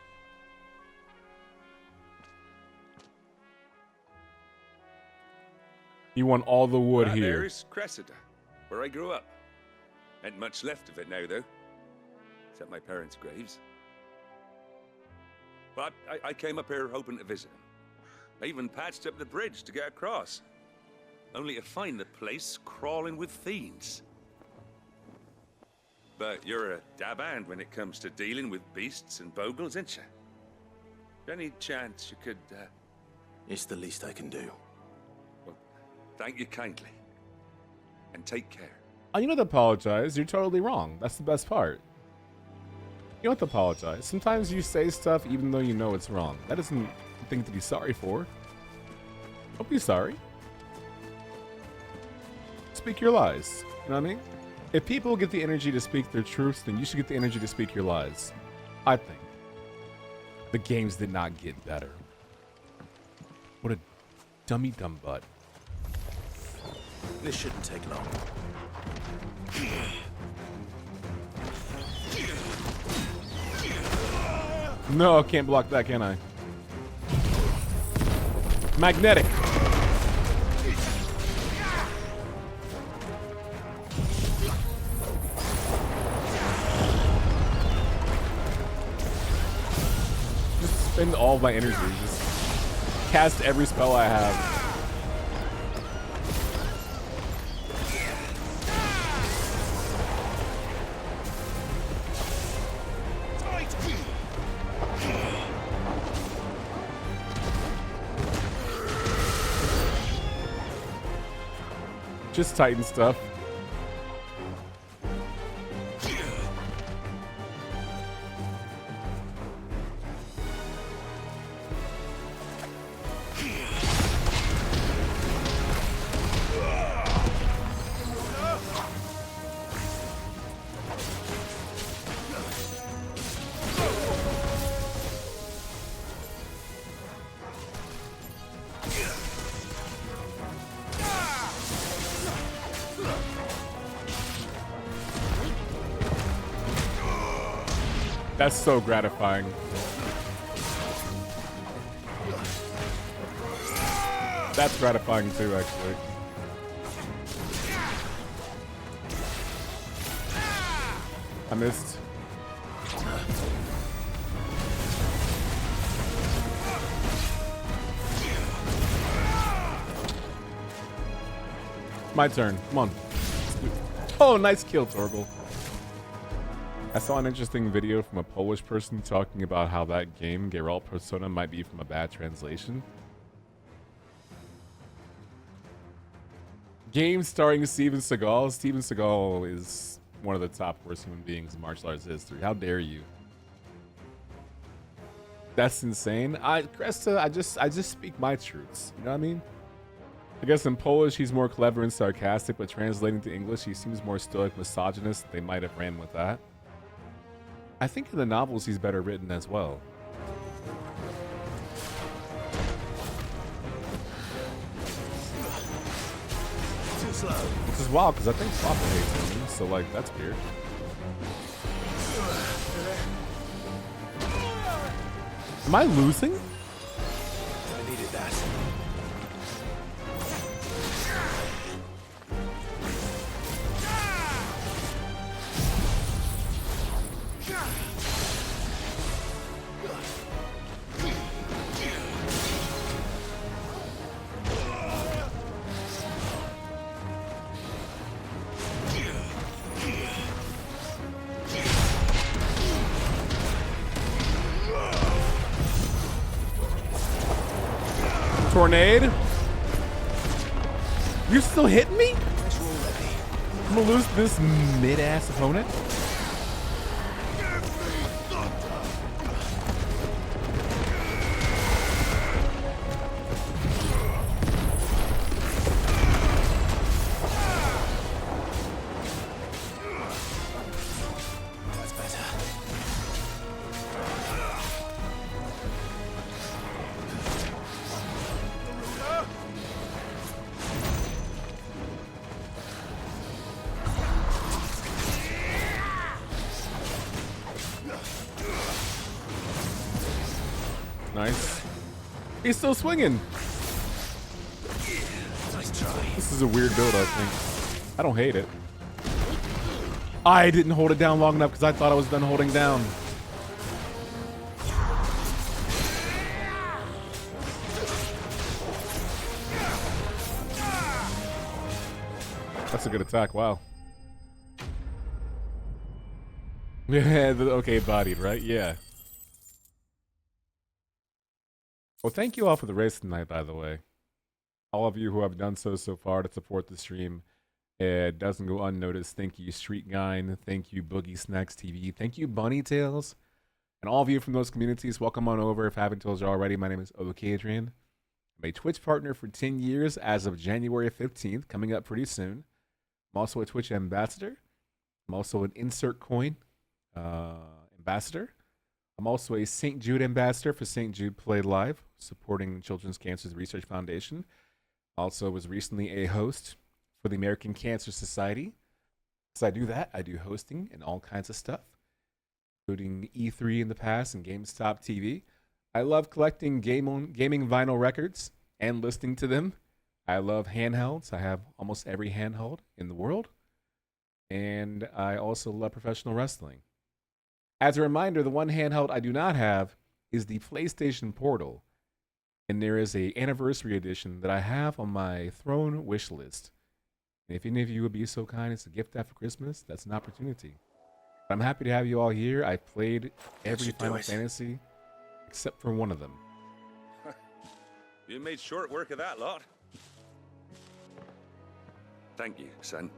You want all the wood here. There's Cressida, where I grew up. Ain't much left of it now, though. Except my parents' graves. But I came up here hoping to visit them. I even patched up the bridge to get across. Only to find the place crawling with fiends. But you're a dab hand when it comes to dealing with beasts and bogles, ain't you? Any chance you could, It's the least I can do. Well, thank you kindly. And take care. Oh, you don't have to apologize. You're totally wrong. That's the best part. You don't have to apologize. Sometimes you say stuff even though you know it's wrong. That isn't a thing to be sorry for. Don't be sorry. Speak your lies. You know what I mean? If people get the energy to speak their truths, then you should get the energy to speak your lies. I think. The games did not get better. What a dummy dumb butt. This shouldn't take long. No, I can't block that, can I? Magnetic. Just spend all of my energy. Just cast every spell I have. Just Titan stuff. That's so gratifying. That's gratifying too, actually. I missed. My turn. Come on. Oh, nice kill, Torgal. I saw an interesting video from a Polish person talking about how that game, Geralt Persona, might be from a bad translation. Game starring Steven Seagal. Steven Seagal is one of the top worst human beings in martial arts history. How dare you? That's insane. Cresta, I just speak my truths. You know what I mean? I guess in Polish he's more clever and sarcastic, but translating to English he seems more stoic, misogynist. They might have ran with that. I think in the novels he's better written as well. Too slow. Which is wild because I think Sopper hates him, so like that's weird. Am I losing? I needed that. Tornade? You're still hitting me? I'm gonna lose this mid-ass opponent? That's better. Nice. He's still swinging. Nice try. This is a weird build, I think. I don't hate it. I didn't hold it down long enough because I thought I was done holding down. That's a good attack, wow. Yeah, okay, bodied, right? Yeah. Well, thank you all for the race tonight, by the way. All of you who have done so far to support the stream. It doesn't go unnoticed. Thank you, Street Guy. Thank you, Boogie Snacks TV. Thank you, Bunny Tails. And all of you from those communities, welcome on over. If I haven't told you already, my name is Okaydrian. I'm a Twitch partner for 10 years as of January 15th, coming up pretty soon. I'm also a Twitch ambassador. I'm also an Insert Coin ambassador. I'm also a St. Jude ambassador for St. Jude Play Live, supporting Children's Cancer Research Foundation. Also was recently a host for the American Cancer Society. So I do that. I do hosting and all kinds of stuff, including E3 in the past and GameStop TV. I love collecting gaming vinyl records and listening to them. I love handhelds. I have almost every handheld in the world. And I also love professional wrestling. As a reminder, the one handheld I do not have is the PlayStation Portal. And there is an anniversary edition that I have on my throne wish list. And if any of you would be so kind as to gift that for Christmas, that's an opportunity. But I'm happy to have you all here. I've played every Final Fantasy except for one of them. You made short work of that lot. Thank you, son.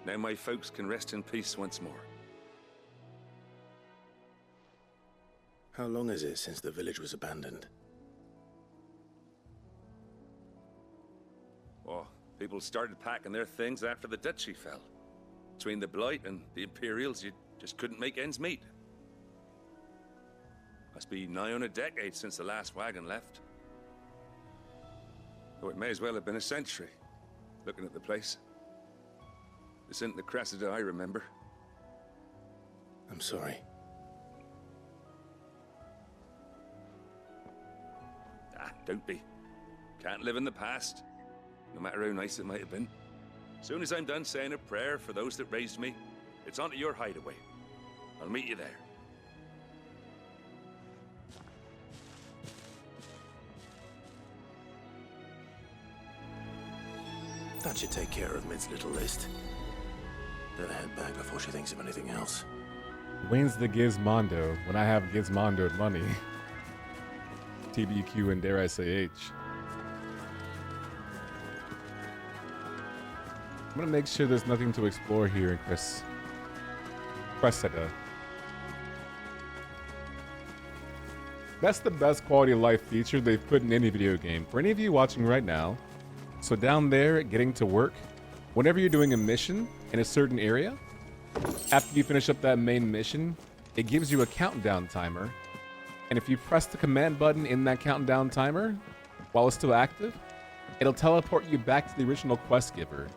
Now my folks can rest in peace once more. How long is it since the village was abandoned? Oh, people started packing their things after the duchy fell. Between the Blight and the Imperials, you just couldn't make ends meet. Must be nigh on a decade since the last wagon left. Oh, it may as well have been a century, looking at the place. This isn't the Cressida I remember. I'm sorry. don't be. Can't live in the past, no matter how nice it might have been. Soon as I'm done saying a prayer for those that raised me, it's on to your hideaway. I'll meet you there. That should take care of Mid's little list. Better head back before she thinks of anything else. When's the Gizmondo when I have Gizmondoed money? TBQ and dare I say H. I'm gonna make sure there's nothing to explore here in Cressida. That's the best quality of life feature they've put in any video game. For any of you watching right now, so down there, getting to work, whenever you're doing a mission in a certain area, after you finish up that main mission, it gives you a countdown timer. And if you press the command button in that countdown timer, while it's still active, it'll teleport you back to the original quest giver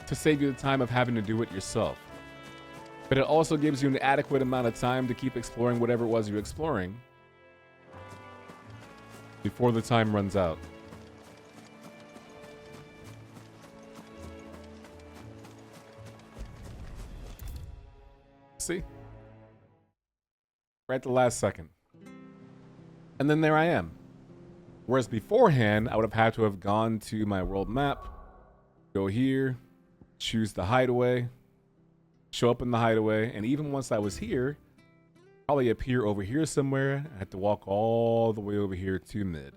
to save you the time of having to do it yourself. But it also gives you an adequate amount of time to keep exploring whatever it was you're exploring before the time runs out. See? Right at the last second. And then there I am. Whereas beforehand, I would have had to have gone to my world map, go here, choose the hideaway, show up in the hideaway, and even once I was here, probably appear over here somewhere. I had to walk all the way over here to Mid.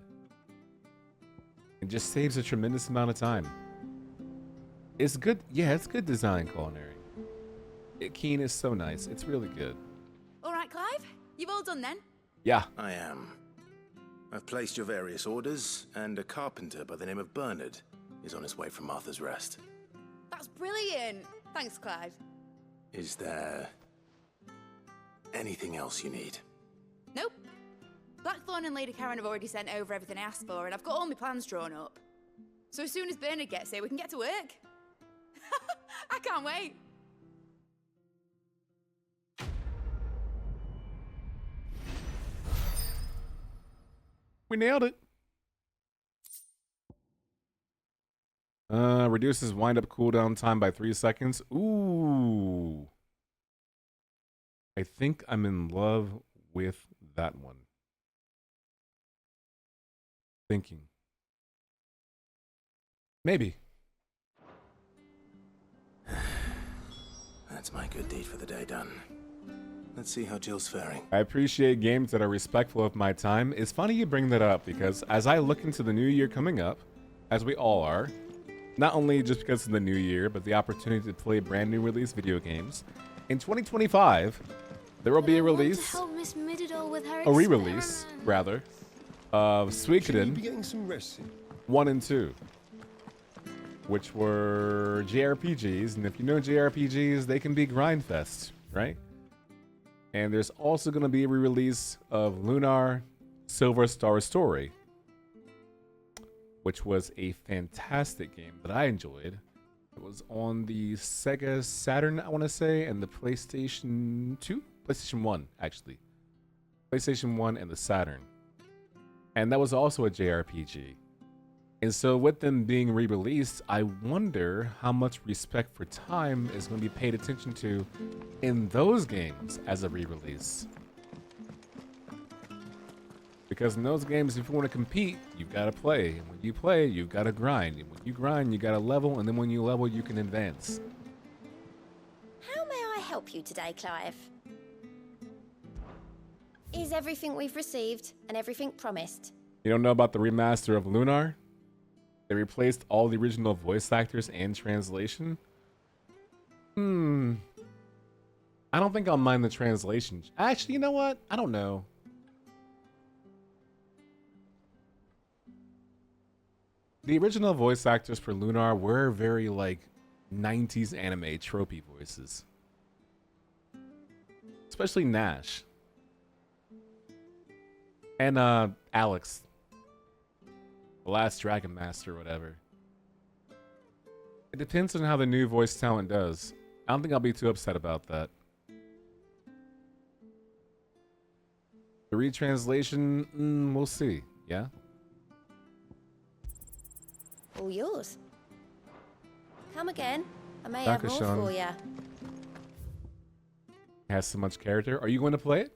It just saves a tremendous amount of time. It's good. Yeah, it's good design, Culinary. Keen is so nice. It's really good. All right, Clive. You've all done then? Yeah. I am. I've placed your various orders, and a carpenter by the name of Bernard is on his way from Martha's Rest. That's brilliant. Thanks, Clive. Is there anything else you need? Nope. Blackthorn and Lady Karen have already sent over everything I asked for, and I've got all my plans drawn up. So as soon as Bernard gets here, we can get to work. I can't wait. We nailed it. Reduces wind-up cooldown time by 3 seconds. Ooh. I think I'm in love with that one. Thinking. Maybe. That's my good deed for the day done. Let's see how Jill's faring. I appreciate games that are respectful of my time. It's funny you bring that up because as I look into the new year coming up, as we all are, not only just because of the new year, but the opportunity to play brand new release video games, in 2025, there will be a release, a re-release, rather, of Suikoden 1 and 2, which were JRPGs, and if you know JRPGs, they can be grindfests, right? And there's also going to be a re-release of Lunar Silver Star Story, which was a fantastic game that I enjoyed. It was on the Sega Saturn, I want to say, and the PlayStation 2? PlayStation 1, actually. PlayStation 1 and the Saturn. And that was also a JRPG. And so with them being re-released, I wonder how much respect for time is going to be paid attention to in those games as a re-release. Because in those games, if you want to compete, you've got to play. And when you play, you've got to grind. And when you grind, you got to level. And then when you level, you can advance. How may I help you today, Clive? Is everything we've received and everything promised? You don't know about the remaster of Lunar? They replaced all the original voice actors and translation? I don't think I'll mind the translation. Actually, you know what? I don't know. The original voice actors for Lunar were very, like, 90s anime tropey voices. Especially Nash. And, Alex. The Last Dragon Master or whatever. It depends on how the new voice talent does. I don't think I'll be too upset about that. The retranslation, we'll see, yeah? All yours. Come again. I may have more Dankeschön. for ya. Has so much character. Are you going to play it?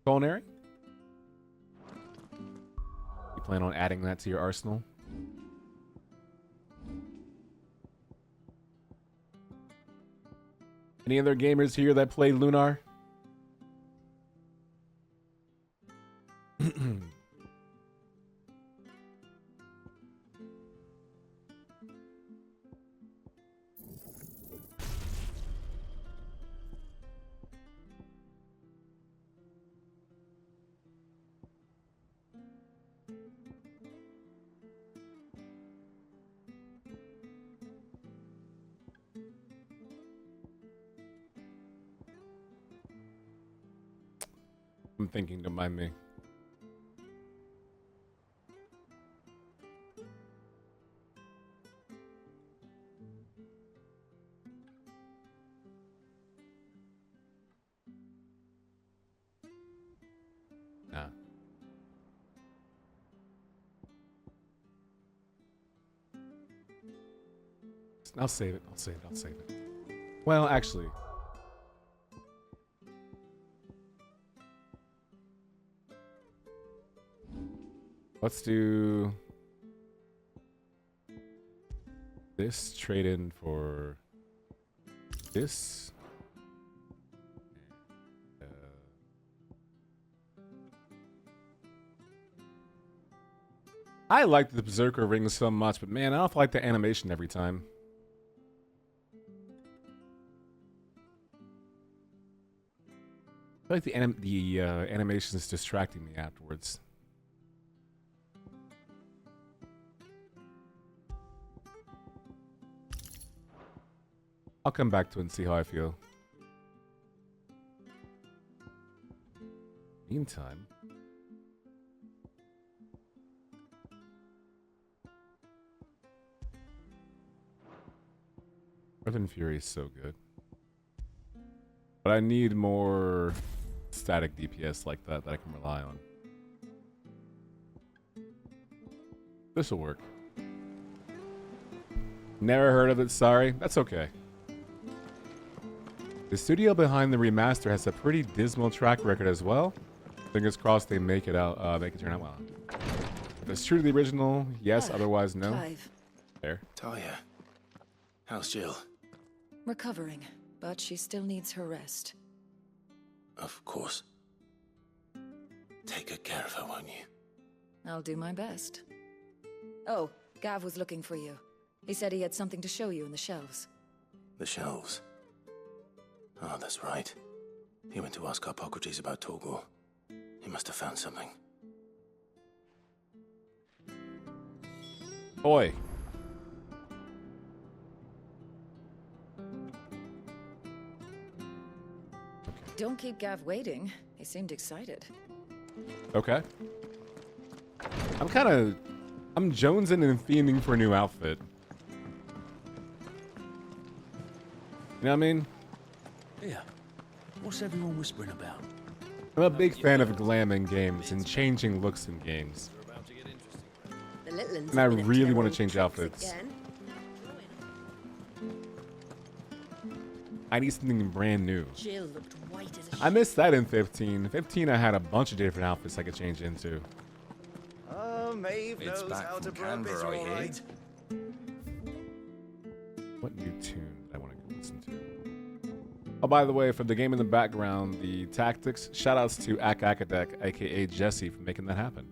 Culinary? You plan on adding that to your arsenal? Any other gamers here that play Lunar? I'm thinking, don't mind me. Nah. I'll save it. I'll save it. I'll save it. Well, actually. Let's do this, trade in for this. I like the Berserker ring so much, but man, I don't like the animation every time. I feel like the animation is distracting me afterwards. I'll come back to it and see how I feel. Meantime, Northern Fury is so good. But I need more static DPS like that I can rely on. This'll work. Never heard of it, sorry. That's okay. The studio behind the remaster has a pretty dismal track record as well. Fingers crossed they make it out, make it turn out well. If it's true to the original, yes, otherwise no. Clive. There. Talia, how's Jill? Recovering, but she still needs her rest. Of course. Take good care of her, won't you? I'll do my best. Oh, Gav was looking for you. He said he had something to show you in the shelves. The shelves. Oh, that's right. He went to ask Hippocrates about Coeurl. He must have found something. Oi. Don't keep Gav waiting. He seemed excited. Okay. I'm jonesing and fiending for a new outfit. You know what I mean? Yeah. What's everyone whispering about? I'm a big fan of glam in games and changing looks in games. The little ones And I have been up to really their want old to change tricks outfits. again. I need something brand new. Jill looked white as a I missed that in 15. 15 I had a bunch of different outfits I could change into. Oh, Maeve It's knows back how to from brew a Canberra, bitter, I all hear. right. What new tune did I want to listen to? Oh, by the way, for the game in the background, the tactics, shoutouts to Akadek, aka Jesse, for making that happen.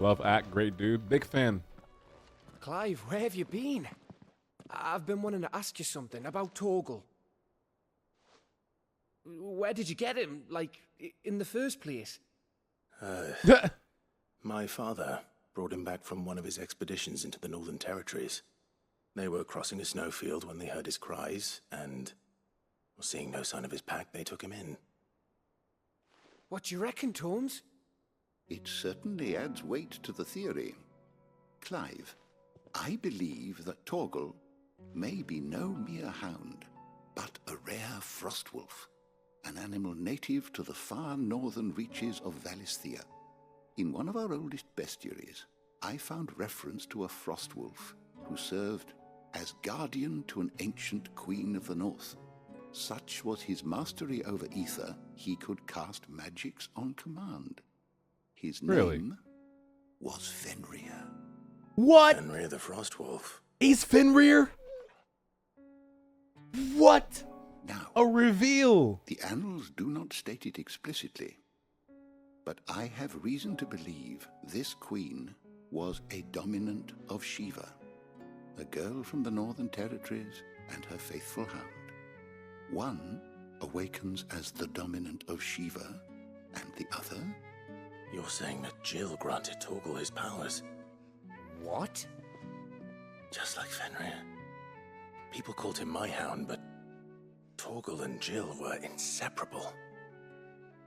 Love Act, great dude. Big fan. Clive, where have you been? I've been wanting to ask you something about Coeurl. Where did you get him, like, in the first place? My father brought him back from one of his expeditions into the Northern Territories. They were crossing a snowfield when they heard his cries, and seeing no sign of his pack, they took him in. What do you reckon, Tomes? It certainly adds weight to the theory. Clive, I believe that Torgal may be no mere hound, but a rare frostwolf, an animal native to the far northern reaches of Valisthea. In one of our oldest bestiaries, I found reference to a frostwolf who served as guardian to an ancient queen of the north. Such was his mastery over ether, he could cast magics on command. His name was Fenrir. What? Fenrir the Frostwolf. He's Fenrir? What? Now, a reveal. The annals do not state it explicitly, but I have reason to believe this queen was a dominant of Shiva, a girl from the Northern Territories and her faithful hound. One awakens as the dominant of Shiva, and the other? You're saying that Jill granted Torgal his powers? What? Just like Fenrir. People called him my hound, but Torgal and Jill were inseparable.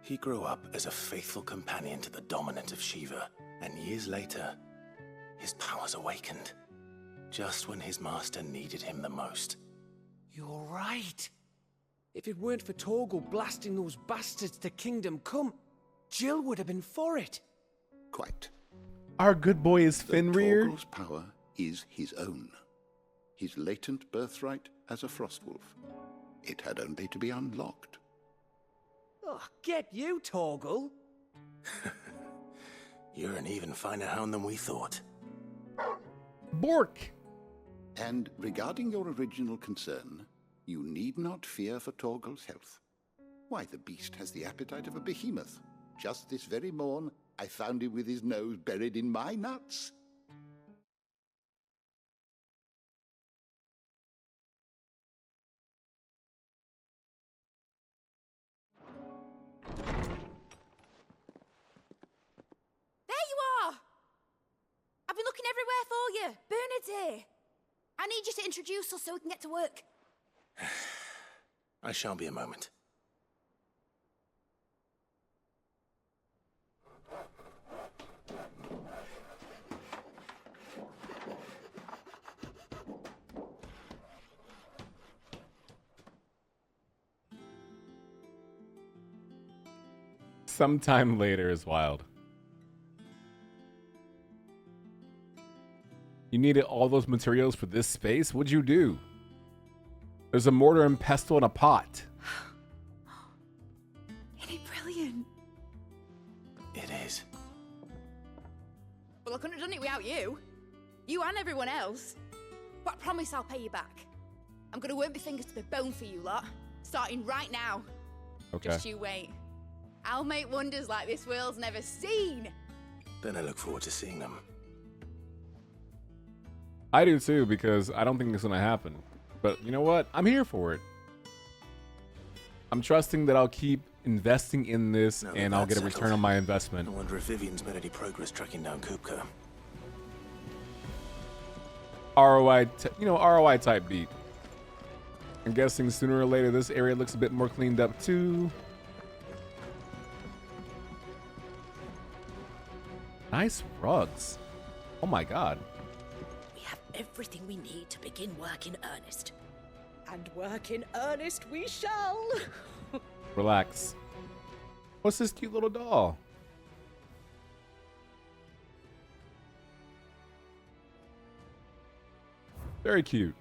He grew up as a faithful companion to the dominant of Shiva, and years later, his powers awakened, just when his master needed him the most. You're right. If it weren't for Torgal blasting those bastards to Kingdom Come, Jill would have been for it. Quite. Our good boy is Fenrir. Torgal's power is his own. His latent birthright as a frostwolf. It had only to be unlocked. Oh, get you, Torgal. You're an even finer hound than we thought. Bork! And regarding your original concern, you need not fear for Torgal's health. Why, the beast has the appetite of a behemoth. Just this very morn, I found him with his nose buried in my nuts. There you are! I've been looking everywhere for you. Bernard's here. I need you to introduce us so we can get to work. I shan't be a moment. Sometime later is wild. You needed all those materials for this space? What'd you do? There's a mortar and pestle in a pot. Isn't it brilliant? It is. Well, I couldn't have done it without you. You and everyone else. But I promise I'll pay you back. I'm gonna work my fingers to the bone for you lot, starting right now. Okay. Just you wait. I'll make wonders like this world's never seen. Then I look forward to seeing them. I do too, because I don't think it's gonna happen. But you know what? I'm here for it. I'm trusting that I'll keep investing in this and I'll get a return on my investment. I wonder if Vivian's made any progress tracking down Kupka. ROI, ROI type beat. I'm guessing sooner or later this area looks a bit more cleaned up too. Nice rugs. Oh my god. We have everything we need to begin work in earnest. And work in earnest we shall. Relax. What's this cute little doll? Very cute.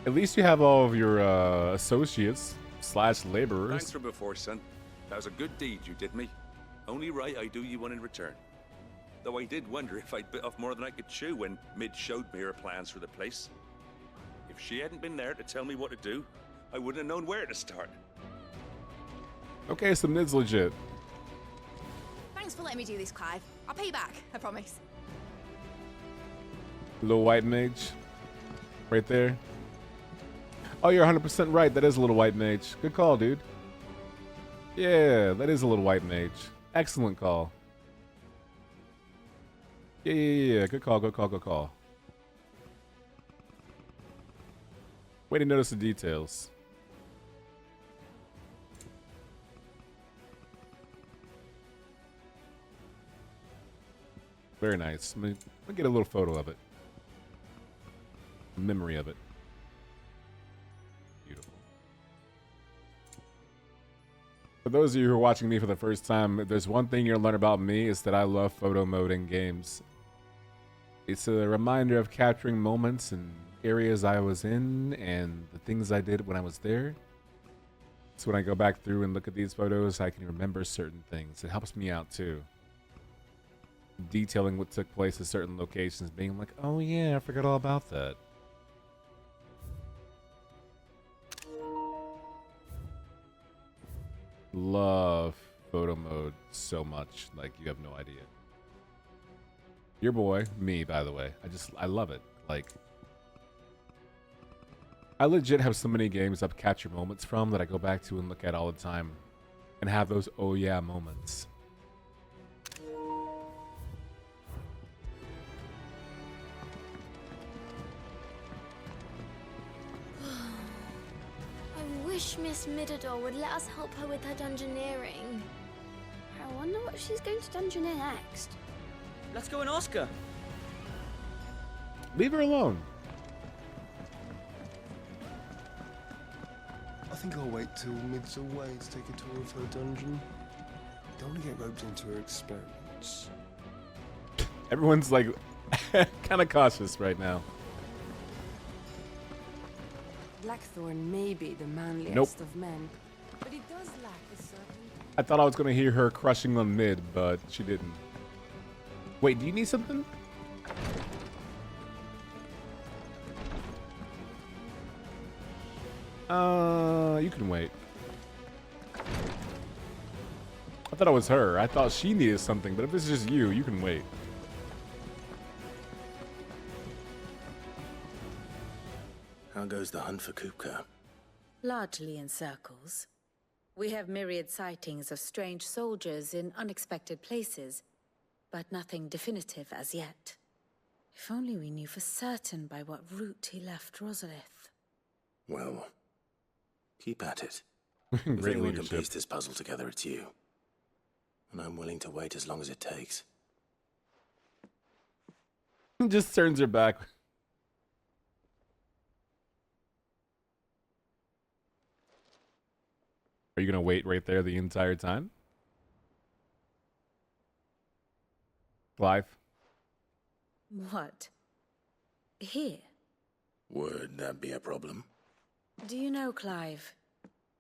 At least you have all of your associates / laborers. Thanks for before, son. That was a good deed you did me. Only right I do you one in return. Though I did wonder if I'd bit off more than I could chew when Mid showed me her plans for the place. If she hadn't been there to tell me what to do, I wouldn't have known where to start. Okay, so Mid's legit. Thanks for letting me do this, Clive. I'll pay you back, I promise. Little white mage. Right there. Oh, you're 100% right. That is a little white mage. Good call, dude. Yeah, that is a little white mage. Excellent call. Yeah. Good call, good call, good call. Way to notice the details. Very nice. Let me get a little photo of it. A memory of it. Beautiful. For those of you who are watching me for the first time, if there's one thing you're gonna learn about me, is that I love photo mode in games. It's a reminder of capturing moments and areas I was in and the things I did when I was there. So when I go back through and look at these photos, I can remember certain things. It helps me out too. Detailing what took place at certain locations, being like, oh yeah, I forgot all about that. Love photo mode so much, like you have no idea. Your boy, me, by the way. I love it. Like, I legit have so many games I've captured moments from that I go back to and look at all the time and have those oh yeah moments. I wish Miss Midador would let us help her with her dungeoneering. I wonder what she's going to dungeoneer next. Let's go and ask her. Leave her alone. I think I'll wait till Mid's away to take a tour of her dungeon. Don't want to get roped into her experiments. Everyone's like kind of cautious right now. Blackthorn may be the manliest of men, but he does lack a certain... I thought I was going to hear her crushing on Mid, but she didn't. Wait, do you need something? You can wait. I thought it was her. I thought she needed something, but if it's just you, you can wait. How goes the hunt for Kupka? Largely in circles. We have myriad sightings of strange soldiers in unexpected places, but nothing definitive as yet. If only we knew for certain by what route he left Rosalith. Well, keep at it. Great if anyone leadership. can piece this puzzle together, it's you. And I'm willing to wait as long as it takes. Just turns her back. Are you gonna wait right there the entire time? Clive? What? Here? Would that be a problem? Do you know, Clive?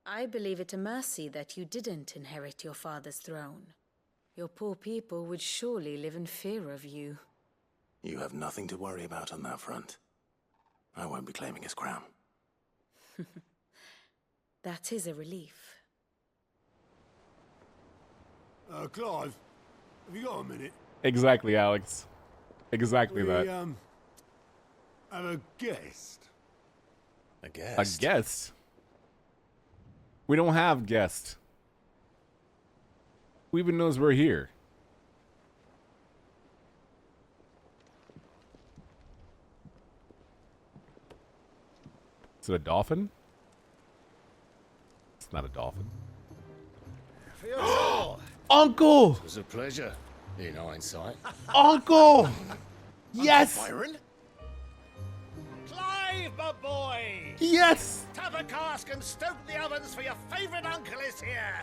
I believe it a mercy that you didn't inherit your father's throne. Your poor people would surely live in fear of you. You have nothing to worry about on that front. I won't be claiming his crown. That is a relief. Clive, have you got a minute? Exactly, Alex. Exactly that. We, have a guest. A guest? A guest? We don't have guests. Who even knows we're here? Is it a dolphin? It's not a dolphin. Uncle! It was a pleasure, in hindsight. Uncle! Yes! Byron? Clive, my boy! Yes! Tap a cask and stoke the ovens for your favorite uncle is here!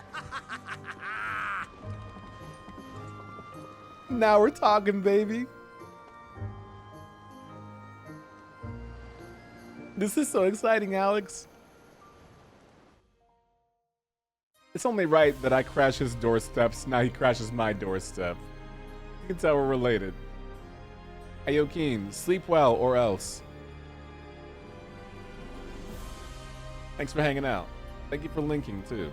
Now we're talking, baby. This is so exciting, Alex. It's only right that I crash his doorsteps, now he crashes my doorstep. You can tell we're related. Hey, Joaquin, sleep well or else. Thanks for hanging out. Thank you for linking, too.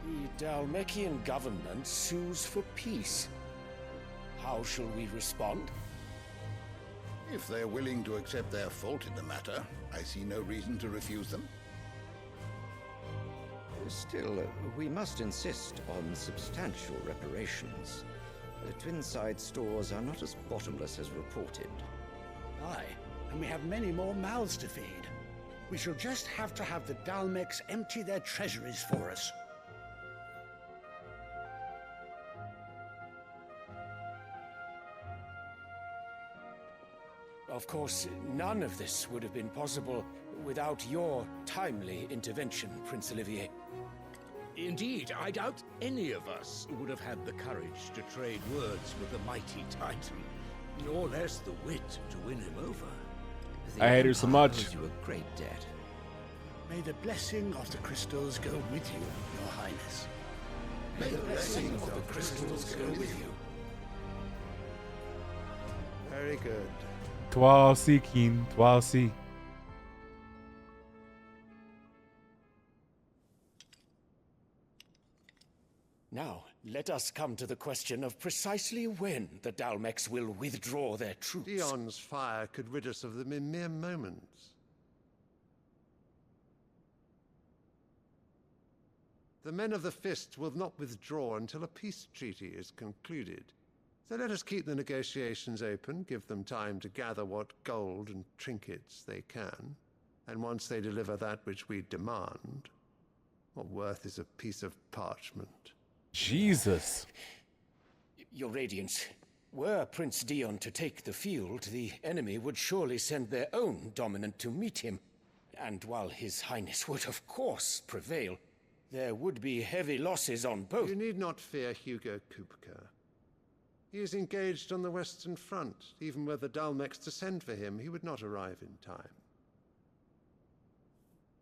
The Dalmekian government sues for peace. How shall we respond? If they're willing to accept their fault in the matter, I see no reason to refuse them. Still, we must insist on substantial reparations. The Twinside stores are not as bottomless as reported. Aye, and we have many more mouths to feed. We shall just have to have the Dalmeks empty their treasuries for us. Of course, none of this would have been possible without your timely intervention, Prince Olivier. Indeed, I doubt any of us would have had the courage to trade words with the mighty Titan, nor less the wit to win him over. I hate her so much. Owes you a great debt. May the blessing of the crystals go with you, Your Highness. May the blessing of the crystals go with you. Very good. Toi aussi, Keen. Toi aussi. Now, let us come to the question of precisely when the Dalmex will withdraw their troops. Dion's fire could rid us of them in mere moments. The men of the Fist will not withdraw until a peace treaty is concluded. So let us keep the negotiations open, give them time to gather what gold and trinkets they can, and once they deliver that which we demand, what worth is a piece of parchment? Jesus. Your Radiance, were Prince Dion to take the field, the enemy would surely send their own dominant to meet him. And while His Highness would of course prevail, there would be heavy losses on both. You need not fear Hugo Kupka. He is engaged on the Western Front. Even were the Dalmex to send for him, he would not arrive in time.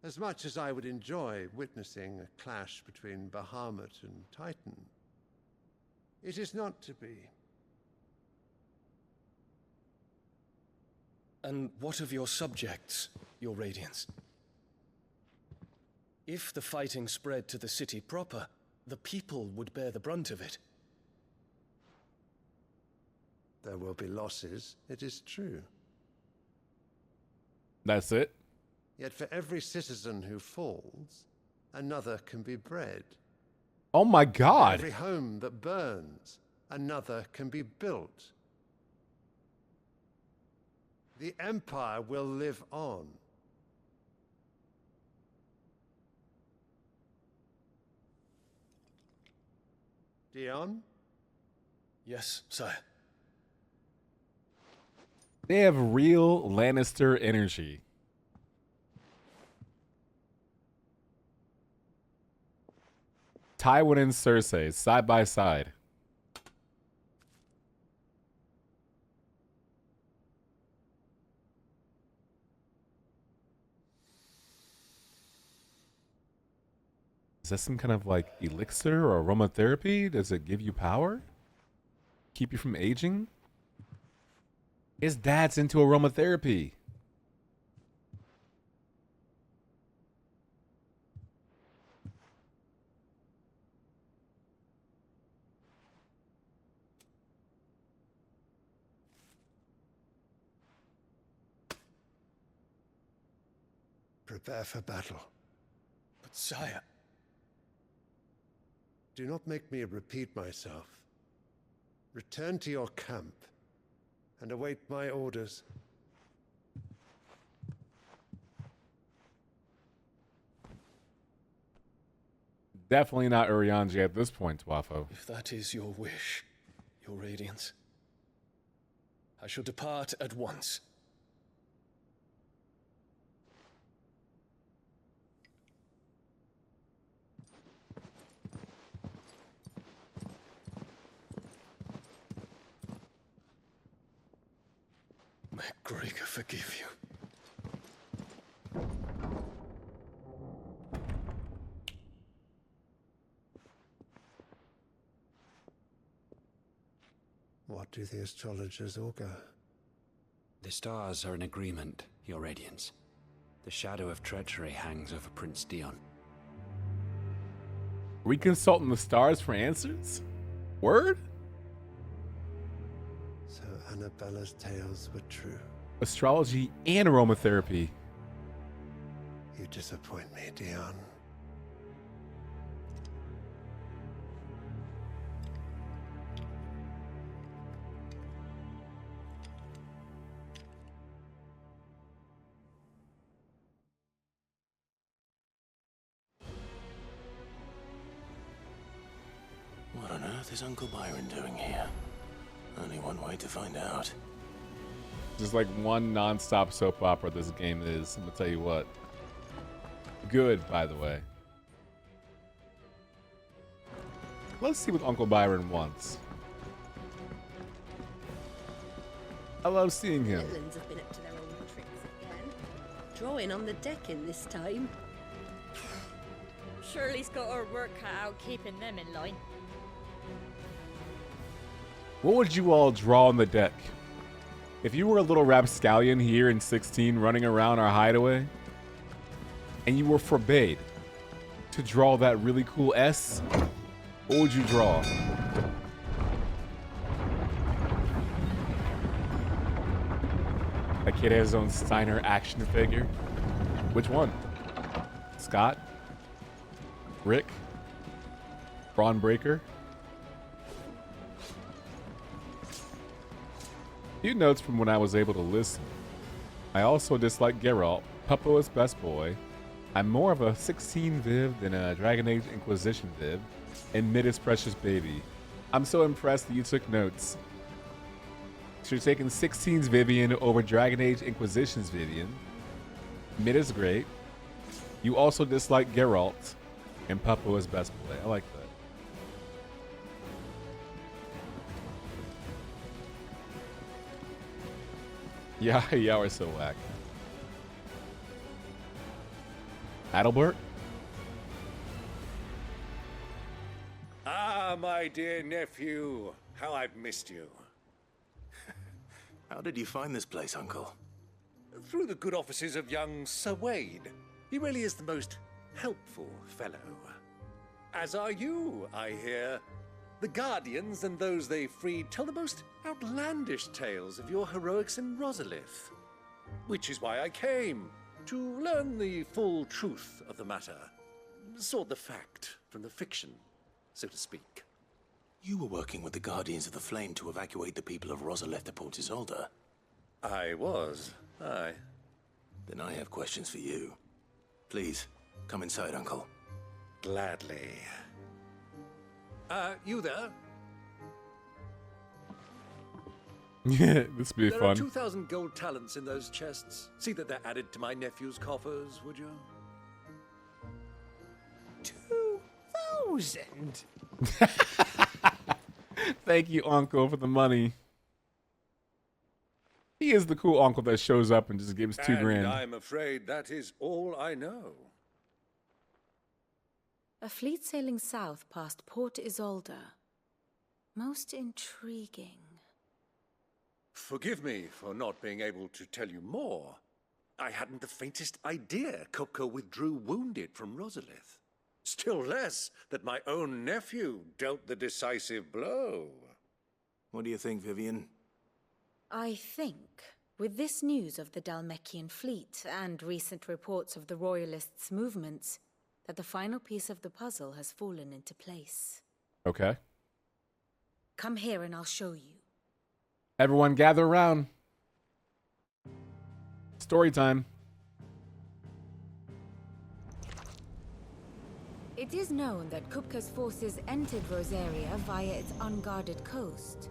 As much as I would enjoy witnessing a clash between Bahamut and Titan, it is not to be. And what of your subjects, Your Radiance? If the fighting spread to the city proper, the people would bear the brunt of it. There will be losses, it is true. That's it? Yet for every citizen who falls, another can be bred. Oh my God! For every home that burns, another can be built. The Empire will live on. Dion? Yes, sire. They have real Lannister energy. Tywin and Cersei, side by side. Is that some kind of like elixir or aromatherapy? Does it give you power? Keep you from aging? His dad's into aromatherapy. Prepare for battle. But sire... Do not make me repeat myself. Return to your camp and await my orders. Definitely not Urianger at this point, Twafo. If that is your wish, Your Radiance, I shall depart at once. May Gregor forgive you. What do the astrologers augur? The stars are in agreement, Your Radiance. The shadow of treachery hangs over Prince Dion. We consulting the stars for answers? Word? So Annabella's tales were true. Astrology and aromatherapy. You disappoint me, Dion. What on earth is Uncle Byron doing here? Only one way to find out. Just like one non-stop soap opera this game is. I'm gonna tell you what. Good, by the way. Let's see what Uncle Byron wants. I love seeing him. Villains have been up to their own tricks again. Drawing on the deck-in this time. Shirley's got her work cut out keeping them in line. What would you all draw on the deck? If you were a little rapscallion here in 16 running around our hideaway, and you were forbade to draw that really cool S, what would you draw? That kid has his own Steiner action figure. Which one? Scott? Rick? Braun Breaker? Few notes from when I was able to listen. I also dislike Geralt. Puppo is best boy. I'm more of a 16 Viv than a Dragon Age Inquisition Viv. And Mid is precious baby. I'm so impressed that you took notes. So you're taking 16's Vivian over Dragon Age Inquisition's Vivian. Mid is great. You also dislike Geralt. And Puppo is best boy. I like that. Yeah, yeah, we're so whack. Adalbert? Ah, my dear nephew. How I've missed you. How did you find this place, Uncle? Through the good offices of young Sir Wade. He really is the most helpful fellow. As are you, I hear. The Guardians and those they freed tell the most outlandish tales of your heroics in Rosalith. Which is why I came, to learn the full truth of the matter. Sort the fact from the fiction, so to speak. You were working with the Guardians of the Flame to evacuate the people of Rosalith to Port Isolde. I was, aye. Then I have questions for you. Please, come inside, Uncle. Gladly. You there? Yeah, this will be There fun. are 2,000 gold talents in those chests. See that they're added to my nephew's coffers, would you? 2,000? Thank you, Uncle, for the money. He is the cool uncle that shows up and just gives $2,000. And I'm afraid that is all I know. A fleet sailing south past Port Isolde. Most intriguing. Forgive me for not being able to tell you more. I hadn't the faintest idea Kupka withdrew wounded from Rosalith. Still less that my own nephew dealt the decisive blow. What do you think, Vivian? I think, with this news of the Dhalmekian fleet and recent reports of the Royalists' movements, that the final piece of the puzzle has fallen into place. Okay. Come here and I'll show you. Everyone gather around. Story time. It is known that Kupka's forces entered Rosaria via its unguarded coast.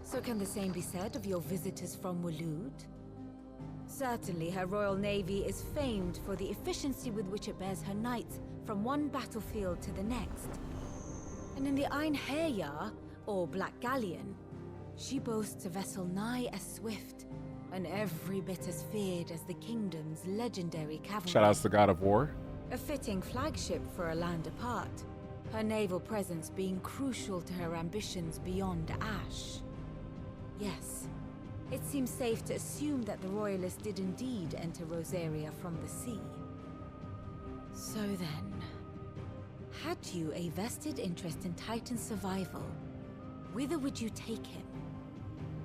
So can the same be said of your visitors from Waloed? Certainly her royal navy is famed for the efficiency with which it bears her knights from one battlefield to the next. And in the Einherjar, or Black Galleon, she boasts a vessel nigh as swift and every bit as feared as the kingdom's legendary cavalry. Shout outs to God of War. A fitting flagship for a land apart, her naval presence being crucial to her ambitions beyond Ash. Yes, it seems safe to assume that the Royalists did indeed enter Rosaria from the sea. So then, had you a vested interest in Titan's survival, whither would you take him?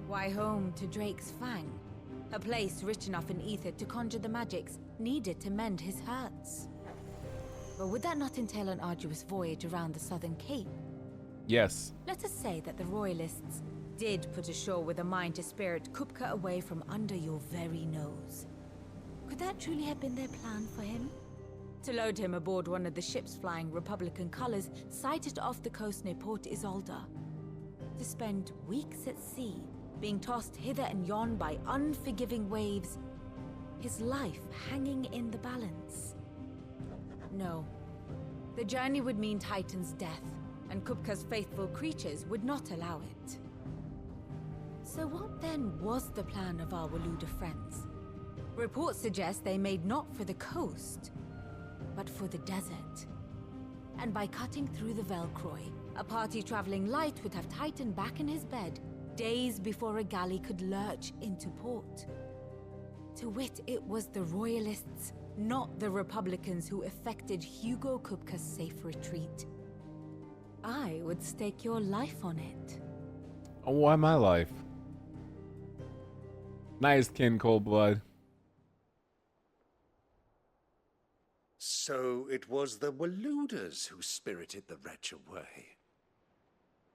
Why, home to Drake's Fang, a place rich enough in ether to conjure the magics needed to mend his hurts. But would that not entail an arduous voyage around the southern cape? Yes. Let us say that the Royalists did put ashore with a mind to spirit Kupka away from under your very nose. Could that truly have been their plan for him? To load him aboard one of the ships flying Republican colors sighted off the coast near Port Isolde. To spend weeks at sea, being tossed hither and yon by unforgiving waves, his life hanging in the balance. No. The journey would mean Titan's death, and Kupka's faithful creatures would not allow it. So what then was the plan of our Waluda friends? Reports suggest they made not for the coast, but for the desert. And by cutting through the Velcroy, a party traveling light would have Titan back in his bed days before a galley could lurch into port. To wit, it was the Royalists, not the Republicans, who effected Hugo Kupka's safe retreat. I would stake your life on it. Oh, why my life? Nice, Kin Coldblood. So it was the Waludas who spirited the wretch away.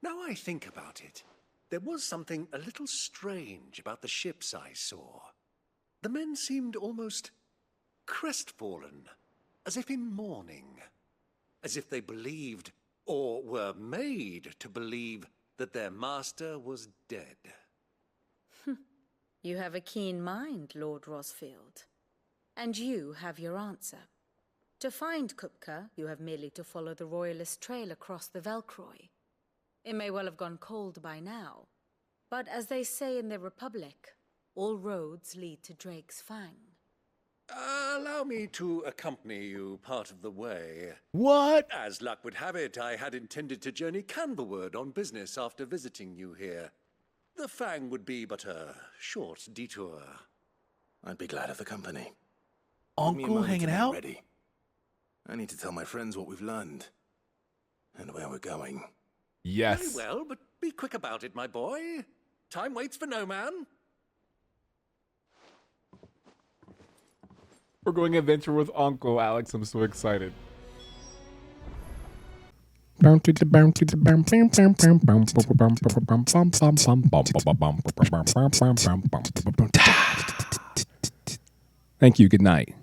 Now I think about it, there was something a little strange about the ships I saw. The men seemed almost crestfallen, as if in mourning, as if they believed, or were made to believe, that their master was dead. You have a keen mind, Lord Rosfield. And you have your answer. To find Kupka, you have merely to follow the Royalist trail across the Velcroy. It may well have gone cold by now, but as they say in the Republic, all roads lead to Drake's Fang. Allow me to accompany you part of the way. What? As luck would have it, I had intended to journey Canberward on business after visiting you here. The Fang would be but a short detour. I'd be glad of the company. Uncle hanging out? Ready. I need to tell my friends what we've learned and where we're going. Yes. Very well, but be quick about it, my boy. Time waits for no man. We're going adventure with Uncle Alex. I'm so excited. Thank you. Good night.